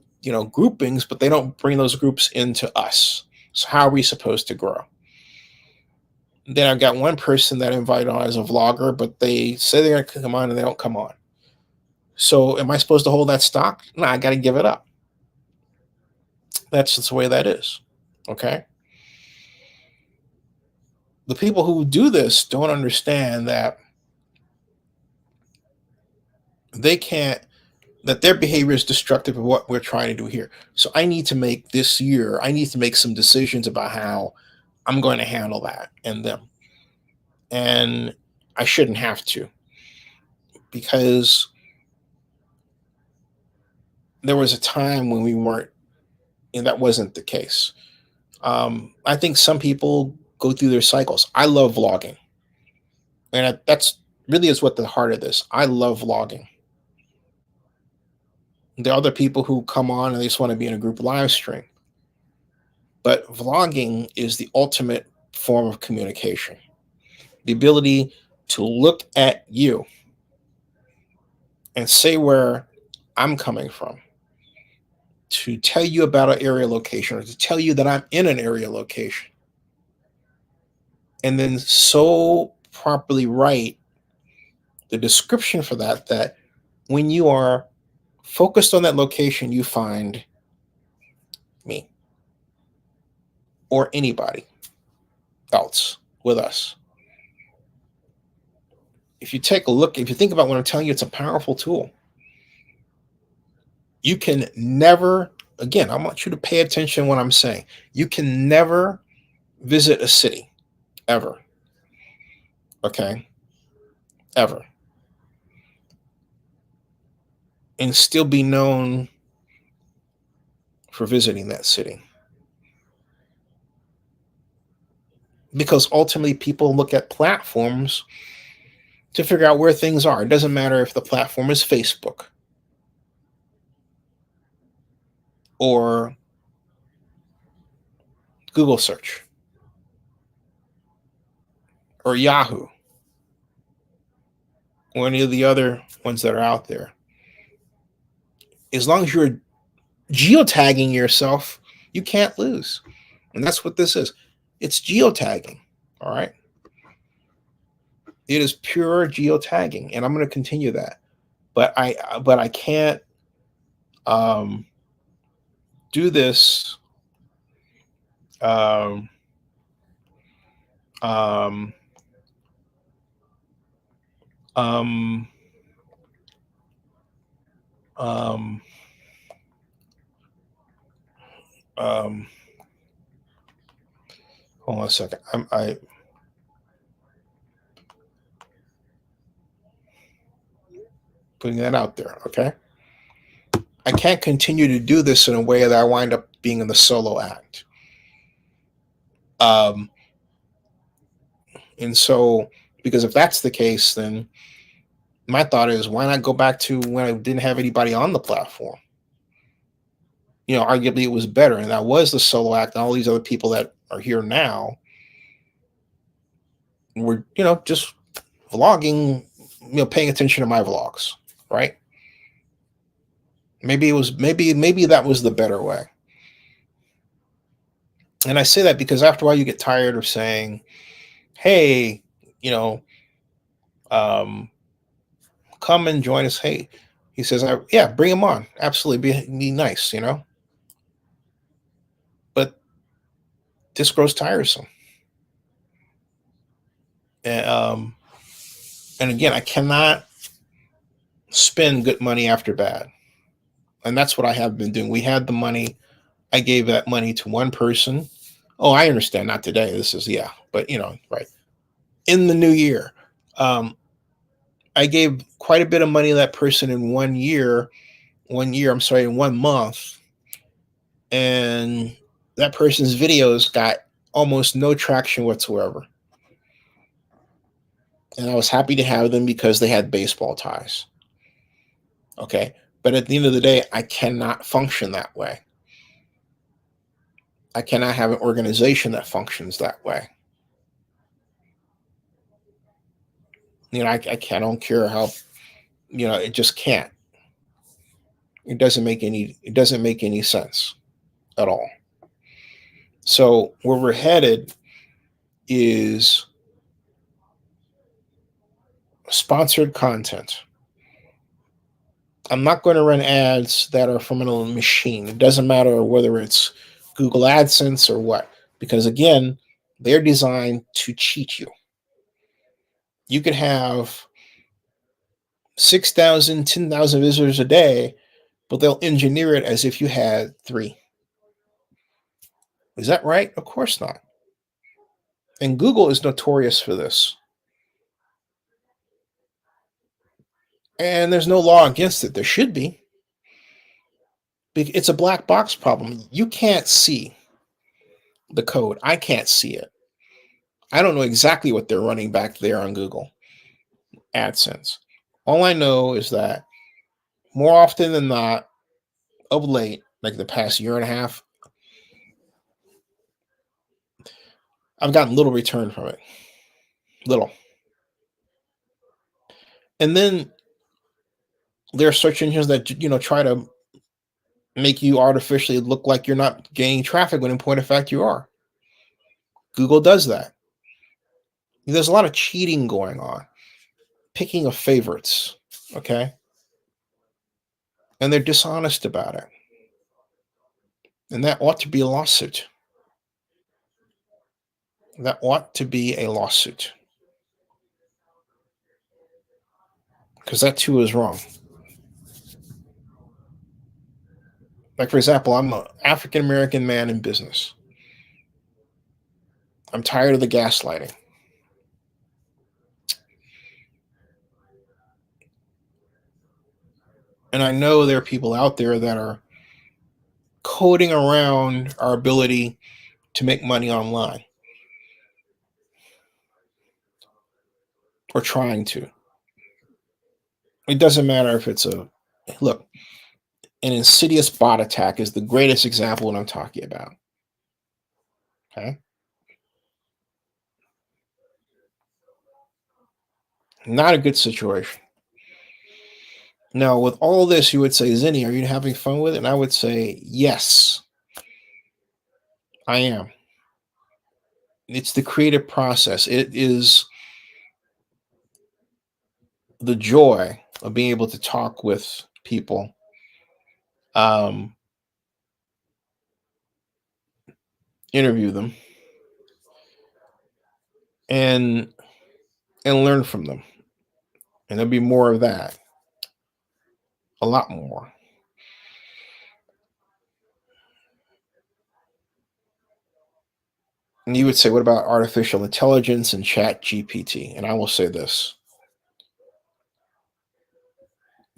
groupings, but they don't bring those groups into us. So how are we supposed to grow? Then I've got one person that I invited on as a vlogger, but they say they're going to come on and they don't come on. So am I supposed to hold that stock? No, I got to give it up. That's just the way that is. Okay. The people who do this don't understand that that their behavior is destructive of what we're trying to do here. So I need to make some decisions about how I'm going to handle that and them. And I shouldn't have to, because there was a time when we weren't, and that wasn't the case. I think some people go through their cycles. I love vlogging. And that's really is what the heart of this. I love vlogging. There are other people who come on and they just want to be in a group live stream. But vlogging is the ultimate form of communication. The ability to look at you and say where I'm coming from, to tell you about an area location, or to tell you that I'm in an area location, and then so properly write the description for that when you are focused on that location, you find me. or anybody else with us. If you take a look, if you think about what I'm telling you, it's a powerful tool. You can never, again, I want you to pay attention to what I'm saying. You can never visit a city, ever. Okay? Ever. And still be known for visiting that city. Because ultimately people look at platforms to figure out where things are. It doesn't matter if the platform is Facebook or Google search or Yahoo or any of the other ones that are out there. As long as you're geotagging yourself, you can't lose. And that's what this is. It's geotagging. All right. It is pure geotagging, and I'm going to continue that. But I can't do this hold on a second. I putting that out there, okay? I can't continue to do this in a way that I wind up being in the solo act. And so, because if that's the case, then my thought is, why not go back to when I didn't have anybody on the platform? You know, arguably it was better, and that was the solo act, and all these other people that are here now were, you know, just vlogging, you know, paying attention to my vlogs, right? Maybe that was the better way. And I say that because after a while you get tired of saying, hey, you know, come and join us. Hey, he says, yeah, bring him on. Absolutely. Be nice, you know. But this grows tiresome. And again, I cannot spend good money after bad. And that's what I have been doing. We had the money. I gave that money to one person. Oh, I understand. Not today. This is, yeah. But, you know, right. In the new year, I gave quite a bit of money to that person in 1 year. In 1 month. And that person's videos got almost no traction whatsoever. And I was happy to have them because they had baseball ties. Okay. But at the end of the day, I cannot function that way. I cannot have an organization that functions that way. You know, I don't care how, you know, it just can't. It doesn't make any sense at all. So where we're headed is sponsored content. I'm not going to run ads that are from a machine. It doesn't matter whether it's Google AdSense or what, because again, they're designed to cheat you. You could have 6,000, 10,000 visitors a day, but they'll engineer it as if you had 3. Is that right? Of course not. And Google is notorious for this. And there's no law against it. There should be. It's a black box problem. You can't see the code. I can't see it. I don't know exactly what they're running back there on Google AdSense. All I know is that more often than not, of late, like the past year and a half, I've gotten little return from it. Little. And then there are search engines that, you know, try to make you artificially look like you're not gaining traffic when in point of fact you are. Google does that. There's a lot of cheating going on, picking of favorites, okay? And they're dishonest about it. And that ought to be a lawsuit. that ought to be a lawsuit. Because that too is wrong. Like, for example, I'm an African American man in business. I'm tired of the gaslighting. And I know there are people out there that are coding around our ability to make money online. Or trying to. It doesn't matter if it's an insidious bot attack is the greatest example of what I'm talking about. Okay? Not a good situation. Now, with all this, you would say, Zennie, are you having fun with it? And I would say, yes, I am. It's the creative process. It is the joy of being able to talk with people. Interview them and learn from them. And there'll be more of that. A lot more. And you would say, what about artificial intelligence and Chat GPT? And I will say this.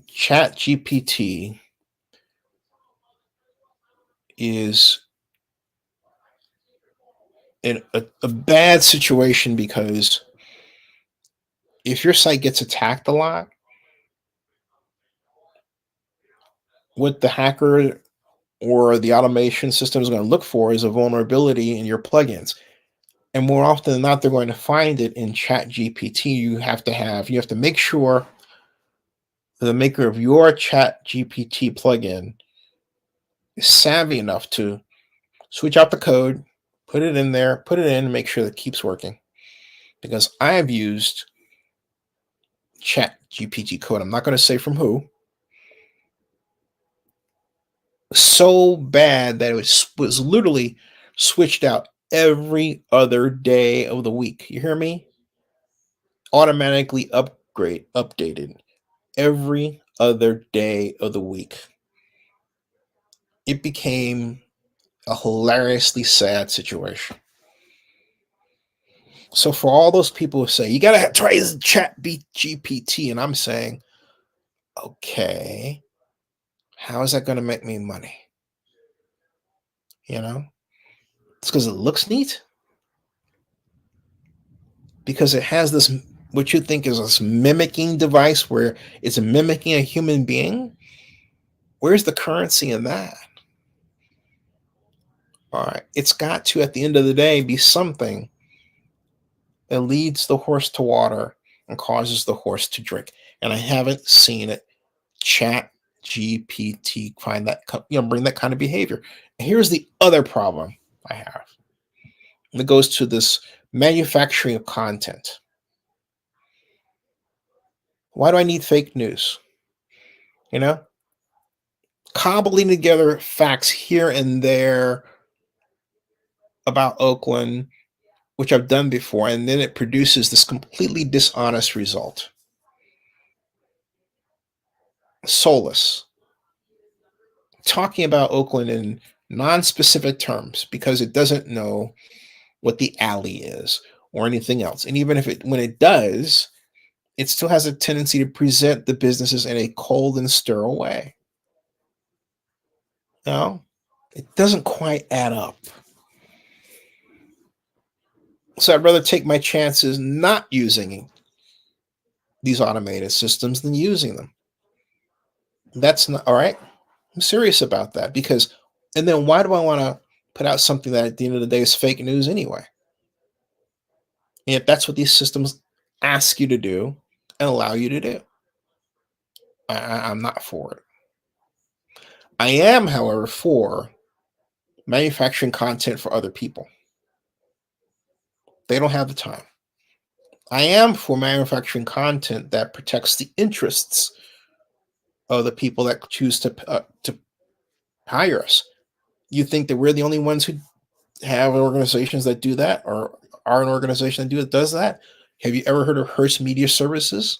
Chat GPT is in a bad situation because if your site gets attacked a lot, what the hacker or the automation system is going to look for is a vulnerability in your plugins. And more often than not, they're going to find it in Chat GPT. You have to make sure the maker of your Chat GPT plugin is savvy enough to switch out the code, put it in there, put it in, and make sure that it keeps working. Because I have used Chat GPT code. I'm not going to say from who. So bad that it was literally switched out every other day of the week. You hear me? Automatically updated every other day of the week. It became a hilariously sad situation. So for all those people who say, you got to try Chat GPT, and I'm saying, okay, how is that going to make me money? You know? It's because it looks neat. Because it has this, what you think is this mimicking device where it's mimicking a human being. Where's the currency in that? All right. It's got to, at the end of the day, be something that leads the horse to water and causes the horse to drink. And I haven't seen it. Chat GPT find that, bring that kind of behavior. And here's the other problem I have. And it goes to this manufacturing of content. Why do I need fake news? Cobbling together facts here and there about Oakland, which I've done before, and then it produces this completely dishonest result. Soulless. Talking about Oakland in non-specific terms because it doesn't know what the alley is or anything else. And even when it does, it still has a tendency to present the businesses in a cold and sterile way. No, it doesn't quite add up. So I'd rather take my chances not using these automated systems than using them. That's not all right. I'm serious about that and then why do I want to put out something that at the end of the day is fake news anyway? And if that's what these systems ask you to do and allow you to do, I'm not for it. I am, however, for manufacturing content for other people. They don't have the time. I am for manufacturing content that protects the interests of the people that choose to hire us. You think that we're the only ones who have organizations that do that, or are an organization that does that. Have you ever heard of Hearst Media Services?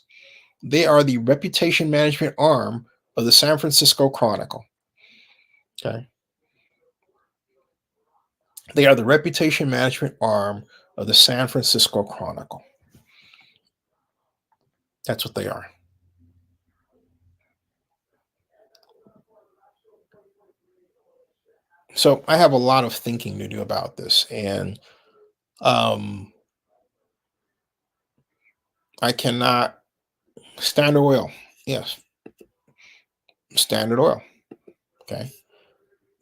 They are the reputation management arm of the San Francisco Chronicle. Okay. They are the reputation management arm of the San Francisco Chronicle. That's what they are. So I have a lot of thinking to do about this, and I cannot. Standard Oil, yes, Standard Oil, okay,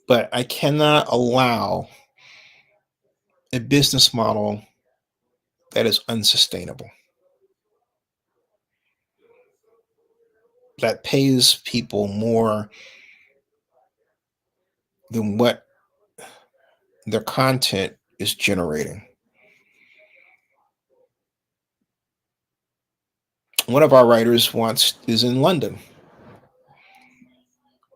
but I cannot allow a business model that is unsustainable, that pays people more than what their content is generating. One of our writers is in London,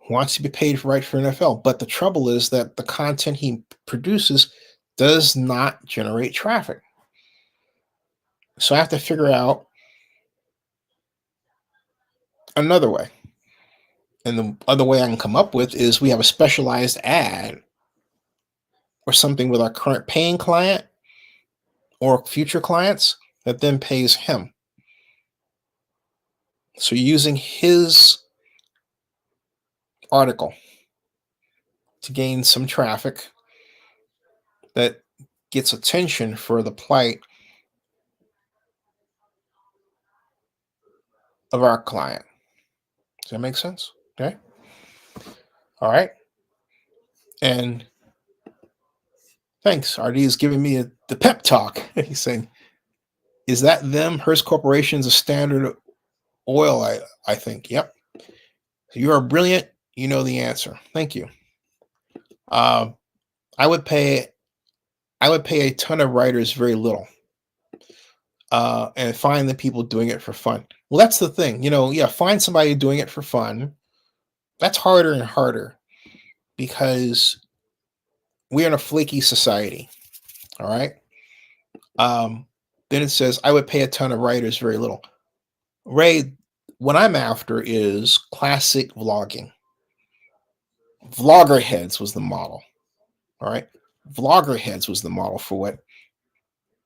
wants to be paid for for NFL, but the trouble is that the content he produces does not generate traffic. So I have to figure out another way. And the other way I can come up with is we have a specialized ad or something with our current paying client or future clients that then pays him. So using his article to gain some traffic that gets attention for the plight of our client. Does that make sense? Okay. All right. And thanks. RD is giving me the pep talk. He's saying, is that them? Hearst Corporation's a Standard Oil, I think. Yep. You are brilliant. You know the answer. Thank you. I would pay a ton of writers very little. And find the people doing it for fun. Well, that's the thing. Find somebody doing it for fun. That's harder and harder because we're in a flaky society. All right. Then it says, I would pay a ton of writers very little. Ray, what I'm after is classic vlogging. Vlogger heads was the model. All right. Vlogger heads was the model for what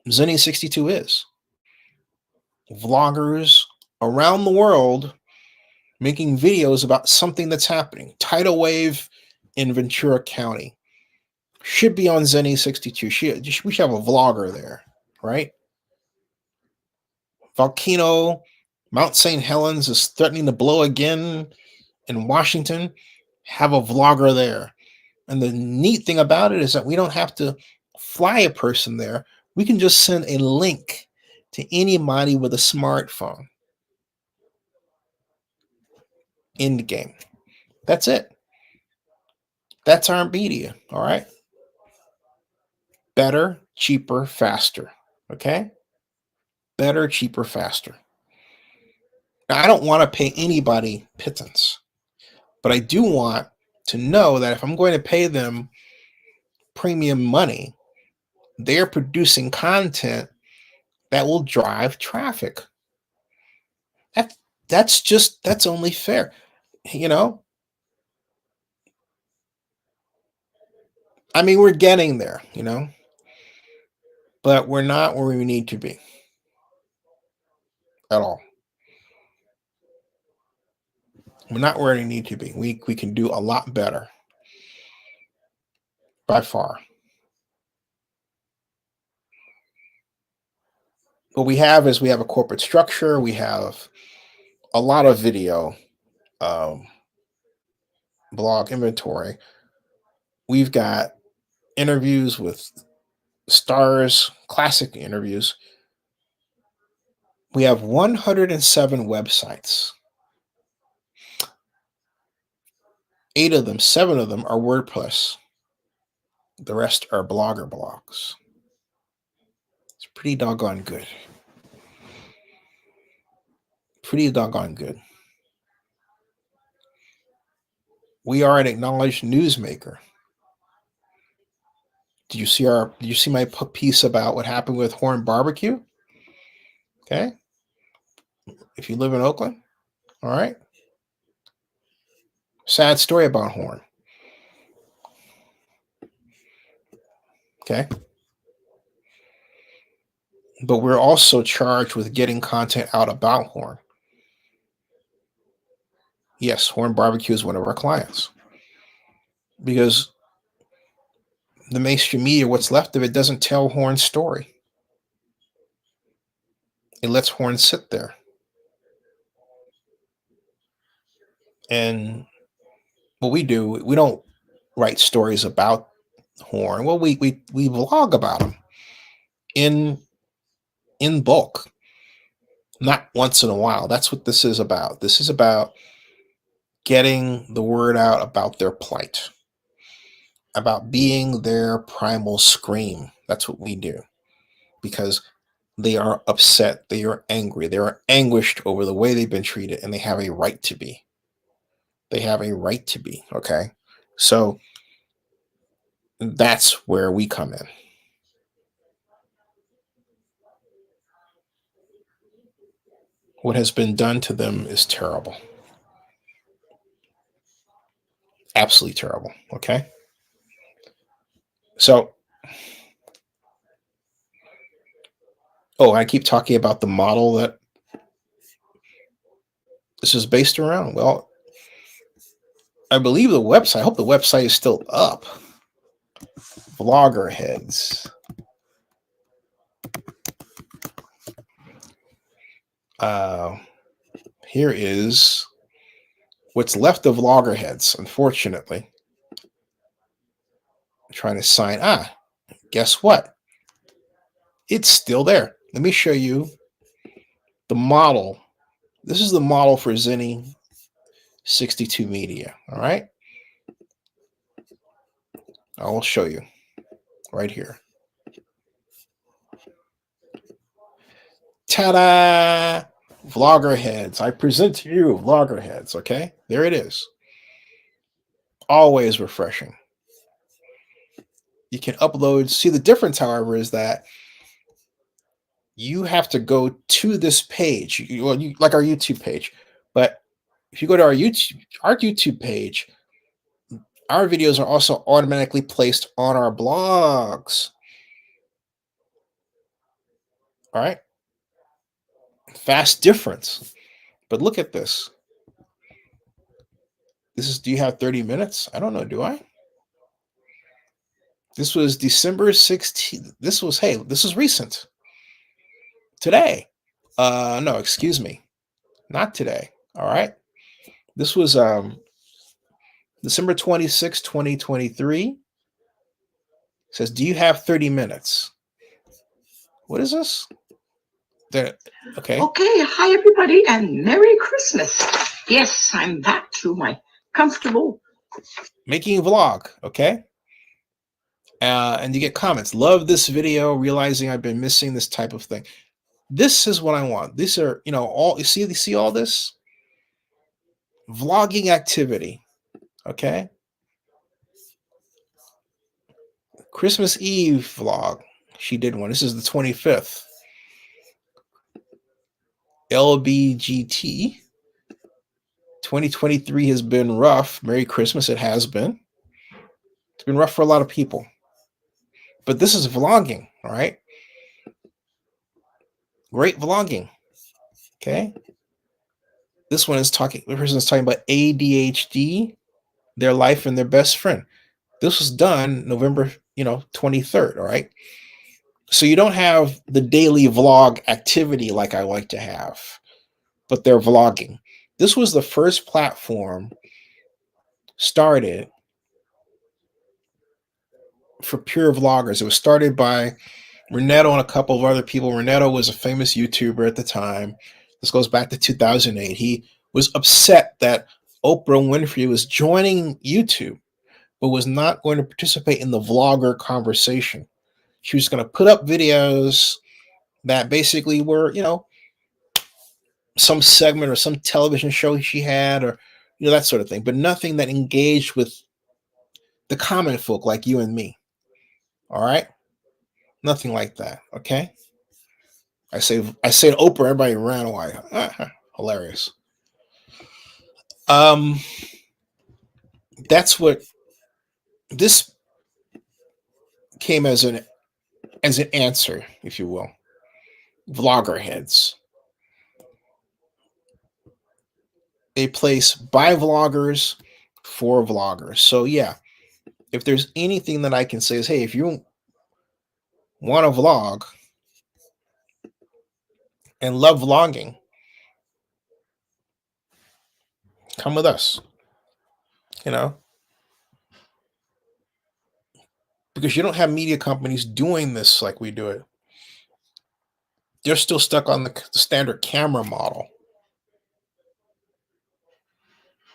Zennie62 is. Vloggers around the world making videos about something that's happening. Tidal wave in Ventura County should be on Zennie62. We should have a vlogger there, right? Volcano, Mount St. Helens is threatening to blow again in Washington. Have a vlogger there. And the neat thing about it is that we don't have to fly a person there. We can just send a link to anybody with a smartphone in the game. That's it. That's our media. All right. Better, cheaper, faster. Okay. Better, cheaper, faster. Now, I don't want to pay anybody pittance, but I do want to know that if I'm going to pay them premium money, they're producing content that will drive traffic. That's only fair. I mean, we're getting there, but we're not where we need to be at all. We're not where we need to be. We can do a lot better by far. What we have is we have a corporate structure. We have a lot of video, blog inventory. We've got interviews with stars, classic interviews. We have 107 websites. 7 of them are WordPress. The rest are blogger blogs. It's pretty doggone good. Pretty doggone good. We are an acknowledged newsmaker. Did you see my piece about what happened with Horn Barbecue? Okay. If you live in Oakland, all right. Sad story about Horn. Okay. But we're also charged with getting content out about Horn. Yes, Horn Barbecue is one of our clients. Because the mainstream media, what's left of it, doesn't tell Horn's story. It lets Horn sit there. And what we do, we don't write stories about Horn. Well, we vlog about him in bulk, not once in a while. That's what this is about. This is about getting the word out about their plight, about being their primal scream. That's what we do, because they are upset, they are angry, they are anguished over the way they've been treated, and they have a right to be. They have a right to be, okay? So that's where we come in. What has been done to them is terrible. Absolutely terrible, okay? So, I keep talking about the model that this is based around. Well, I believe the website, I hope the website is still up. Vlogger Heads. Here is what's left of Loggerheads, unfortunately. I'm trying to sign. Guess what? It's still there. Let me show you the model. This is the model for Zennie62 Media. All right. I will show you right here. Ta-da! Vlogger Heads. I present to you Vlogger Heads. Okay. There it is. Always refreshing. You can upload. See, the difference, however, is that you have to go to this page. Like our YouTube page. But if you go to our YouTube page, our videos are also automatically placed on our blogs. All right. Vast difference. But look at this. Do you have 30 minutes? I don't know. Do I? This was December 16th. This was recent. Today. No, excuse me. Not today. All right. This was December 26, 2023. It says, do you have 30 minutes? What is this? Okay. Okay. Hi, everybody, and Merry Christmas. Yes, I'm back to my comfortable. Making a vlog. Okay. And you get comments. Love this video, realizing I've been missing this type of thing. This is what I want. These are, all you see all this vlogging activity. Okay. Christmas Eve vlog. She did one. This is the 25th. LBGT. 2023 has been rough. Merry Christmas. It has been. It's been rough for a lot of people. But this is vlogging. All right. Great vlogging. Okay. This one is talking, the person is talking about ADHD, their life, and their best friend. This was done November, 23rd. All right. So you don't have the daily vlog activity like I like to have, but they're vlogging. This was the first platform started for pure vloggers. It was started by Renetto and a couple of other people. Renetto was a famous YouTuber at the time. This goes back to 2008. He was upset that Oprah Winfrey was joining YouTube, but was not going to participate in the vlogger conversation. She was going to put up videos that basically were, some segment or some television show she had, or, that sort of thing, but nothing that engaged with the common folk like you and me. All right? Nothing like that. Okay? I said Oprah, everybody ran away. Hilarious. That's what this came as an answer, if you will. Vlogger heads. A place by vloggers for vloggers. So yeah, if there's anything that I can say is, hey, if you want to vlog and love vlogging, come with us. You know, because you don't have media companies doing this like we do it. They're still stuck on the standard camera model.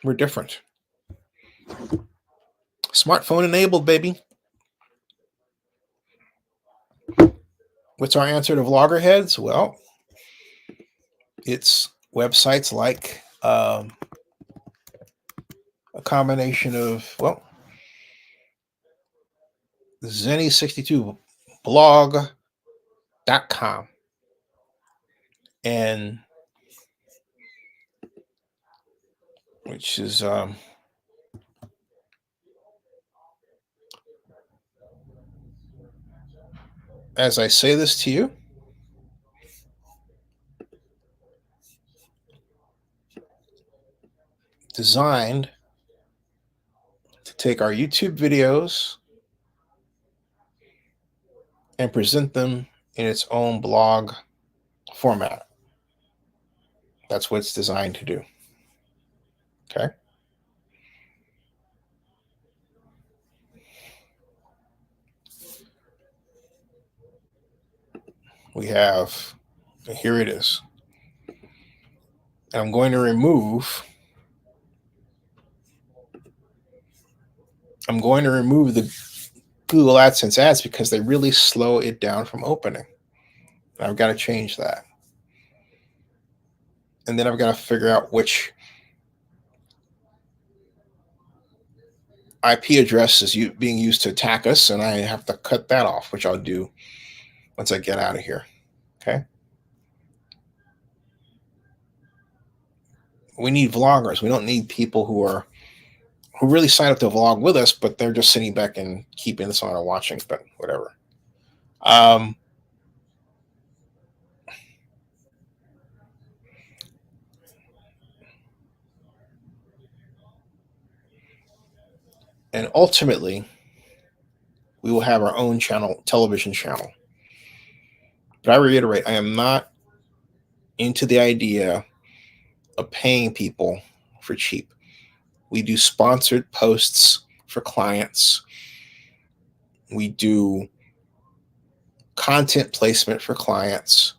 We're different. Smartphone enabled, baby. What's our answer to vlogger heads? Well, it's websites like a combination of, well, Zennie62 blog.com. And which is as I say this to you, designed to take our YouTube videos and present them in its own blog format. That's what it's designed to do. Okay. We have, here it is. And I'm going to remove the Google AdSense ads because they really slow it down from opening. I've got to change that. And then I've got to figure out which IP address is being used to attack us, and I have to cut that off, which I'll do once I get out of here. Okay. We need vloggers. We don't need people who really sign up to vlog with us, but they're just sitting back and keeping this on or watching, but whatever. And ultimately, we will have our own channel, television channel. But I reiterate, I am not into the idea of paying people for cheap. We do sponsored posts for clients. We do content placement for clients.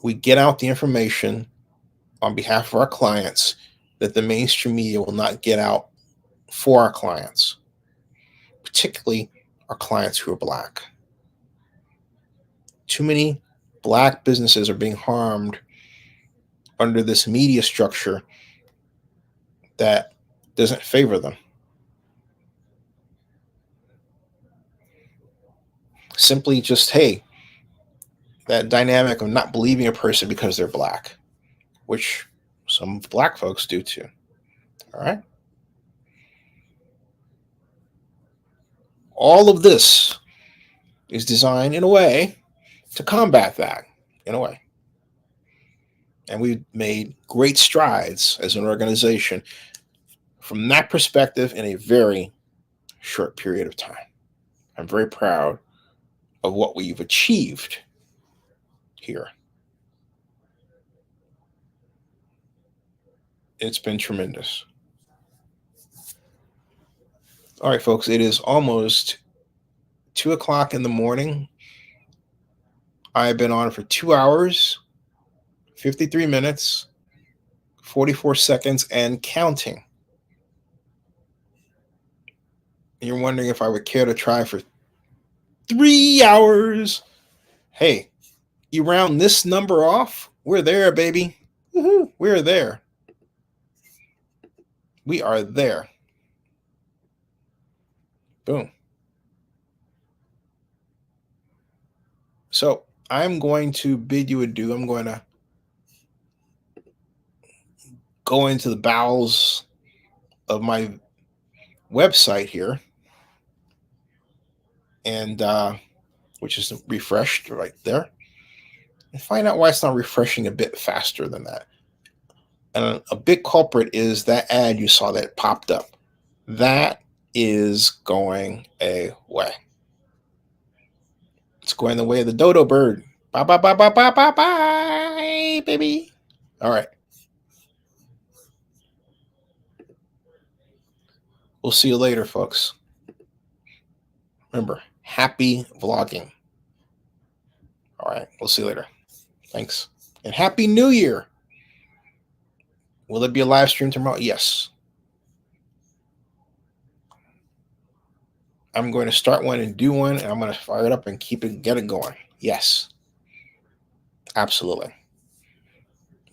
We get out the information on behalf of our clients that the mainstream media will not get out for our clients, particularly our clients who are Black. Too many Black businesses are being harmed under this media structure that doesn't favor them. Simply just, hey, that dynamic of not believing a person because they're Black, which some Black folks do too. All right. All of this is designed in a way to combat that, in a way. And we've made great strides as an organization from that perspective in a very short period of time. I'm very proud of what we've achieved here. It's been tremendous. All right, folks, it is almost 2 o'clock in the morning. I've been on for 2 hours, 53 minutes, 44 seconds, and counting. You're wondering if I would care to try for 3 hours. Hey, you round this number off, we're there, baby. Woohoo, we're there. We are there. Boom. So I'm going to bid you adieu. I'm going to go into the bowels of my website here, and which is refreshed right there, and find out why it's not refreshing a bit faster than that. And a big culprit is that ad you saw that popped up. That is going away. It's going the way of the dodo bird. Bye, bye, bye, bye, bye, bye, bye, baby. All right. We'll see you later, folks. Remember, happy vlogging. All right. We'll see you later. Thanks. And Happy New Year. Will there be a live stream tomorrow? Yes. I'm going to start one and do one, and I'm going to fire it up and get it going. Yes. Absolutely.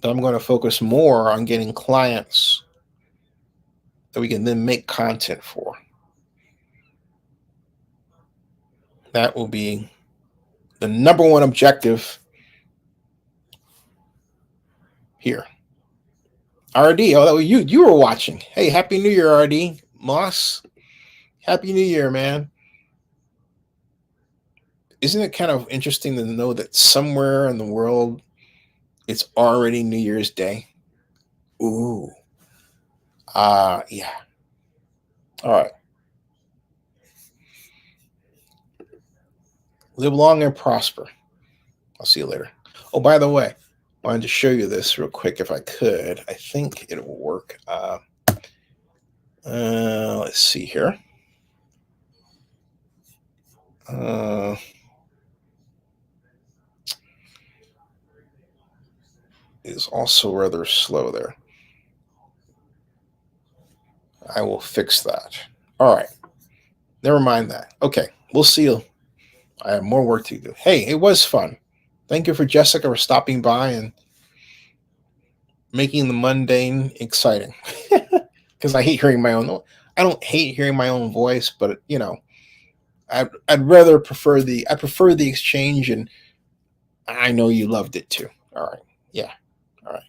But I'm going to focus more on getting clients that we can then make content for. That will be the number one objective here. RD, oh, that was you. You were watching. Hey, Happy New Year, RD. Moss, Happy New Year, man. Isn't it kind of interesting to know that somewhere in the world it's already New Year's Day? Ooh. Yeah. All right. Live long and prosper. I'll see you later. Oh, by the way, I wanted to show you this real quick if I could. I think it will work. Let's see here. Is also rather slow there. I will fix that. All right. Never mind that. Okay. We'll see you. I have more work to do. Hey, it was fun. Thank you for Jessica for stopping by and making the mundane exciting. Because I hate hearing my own. I don't hate hearing my own voice, but you know, I'd rather prefer the exchange, and I know you loved it too. All right. Yeah. All right.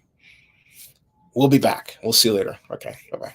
We'll be back. We'll see you later. Okay. Bye-bye.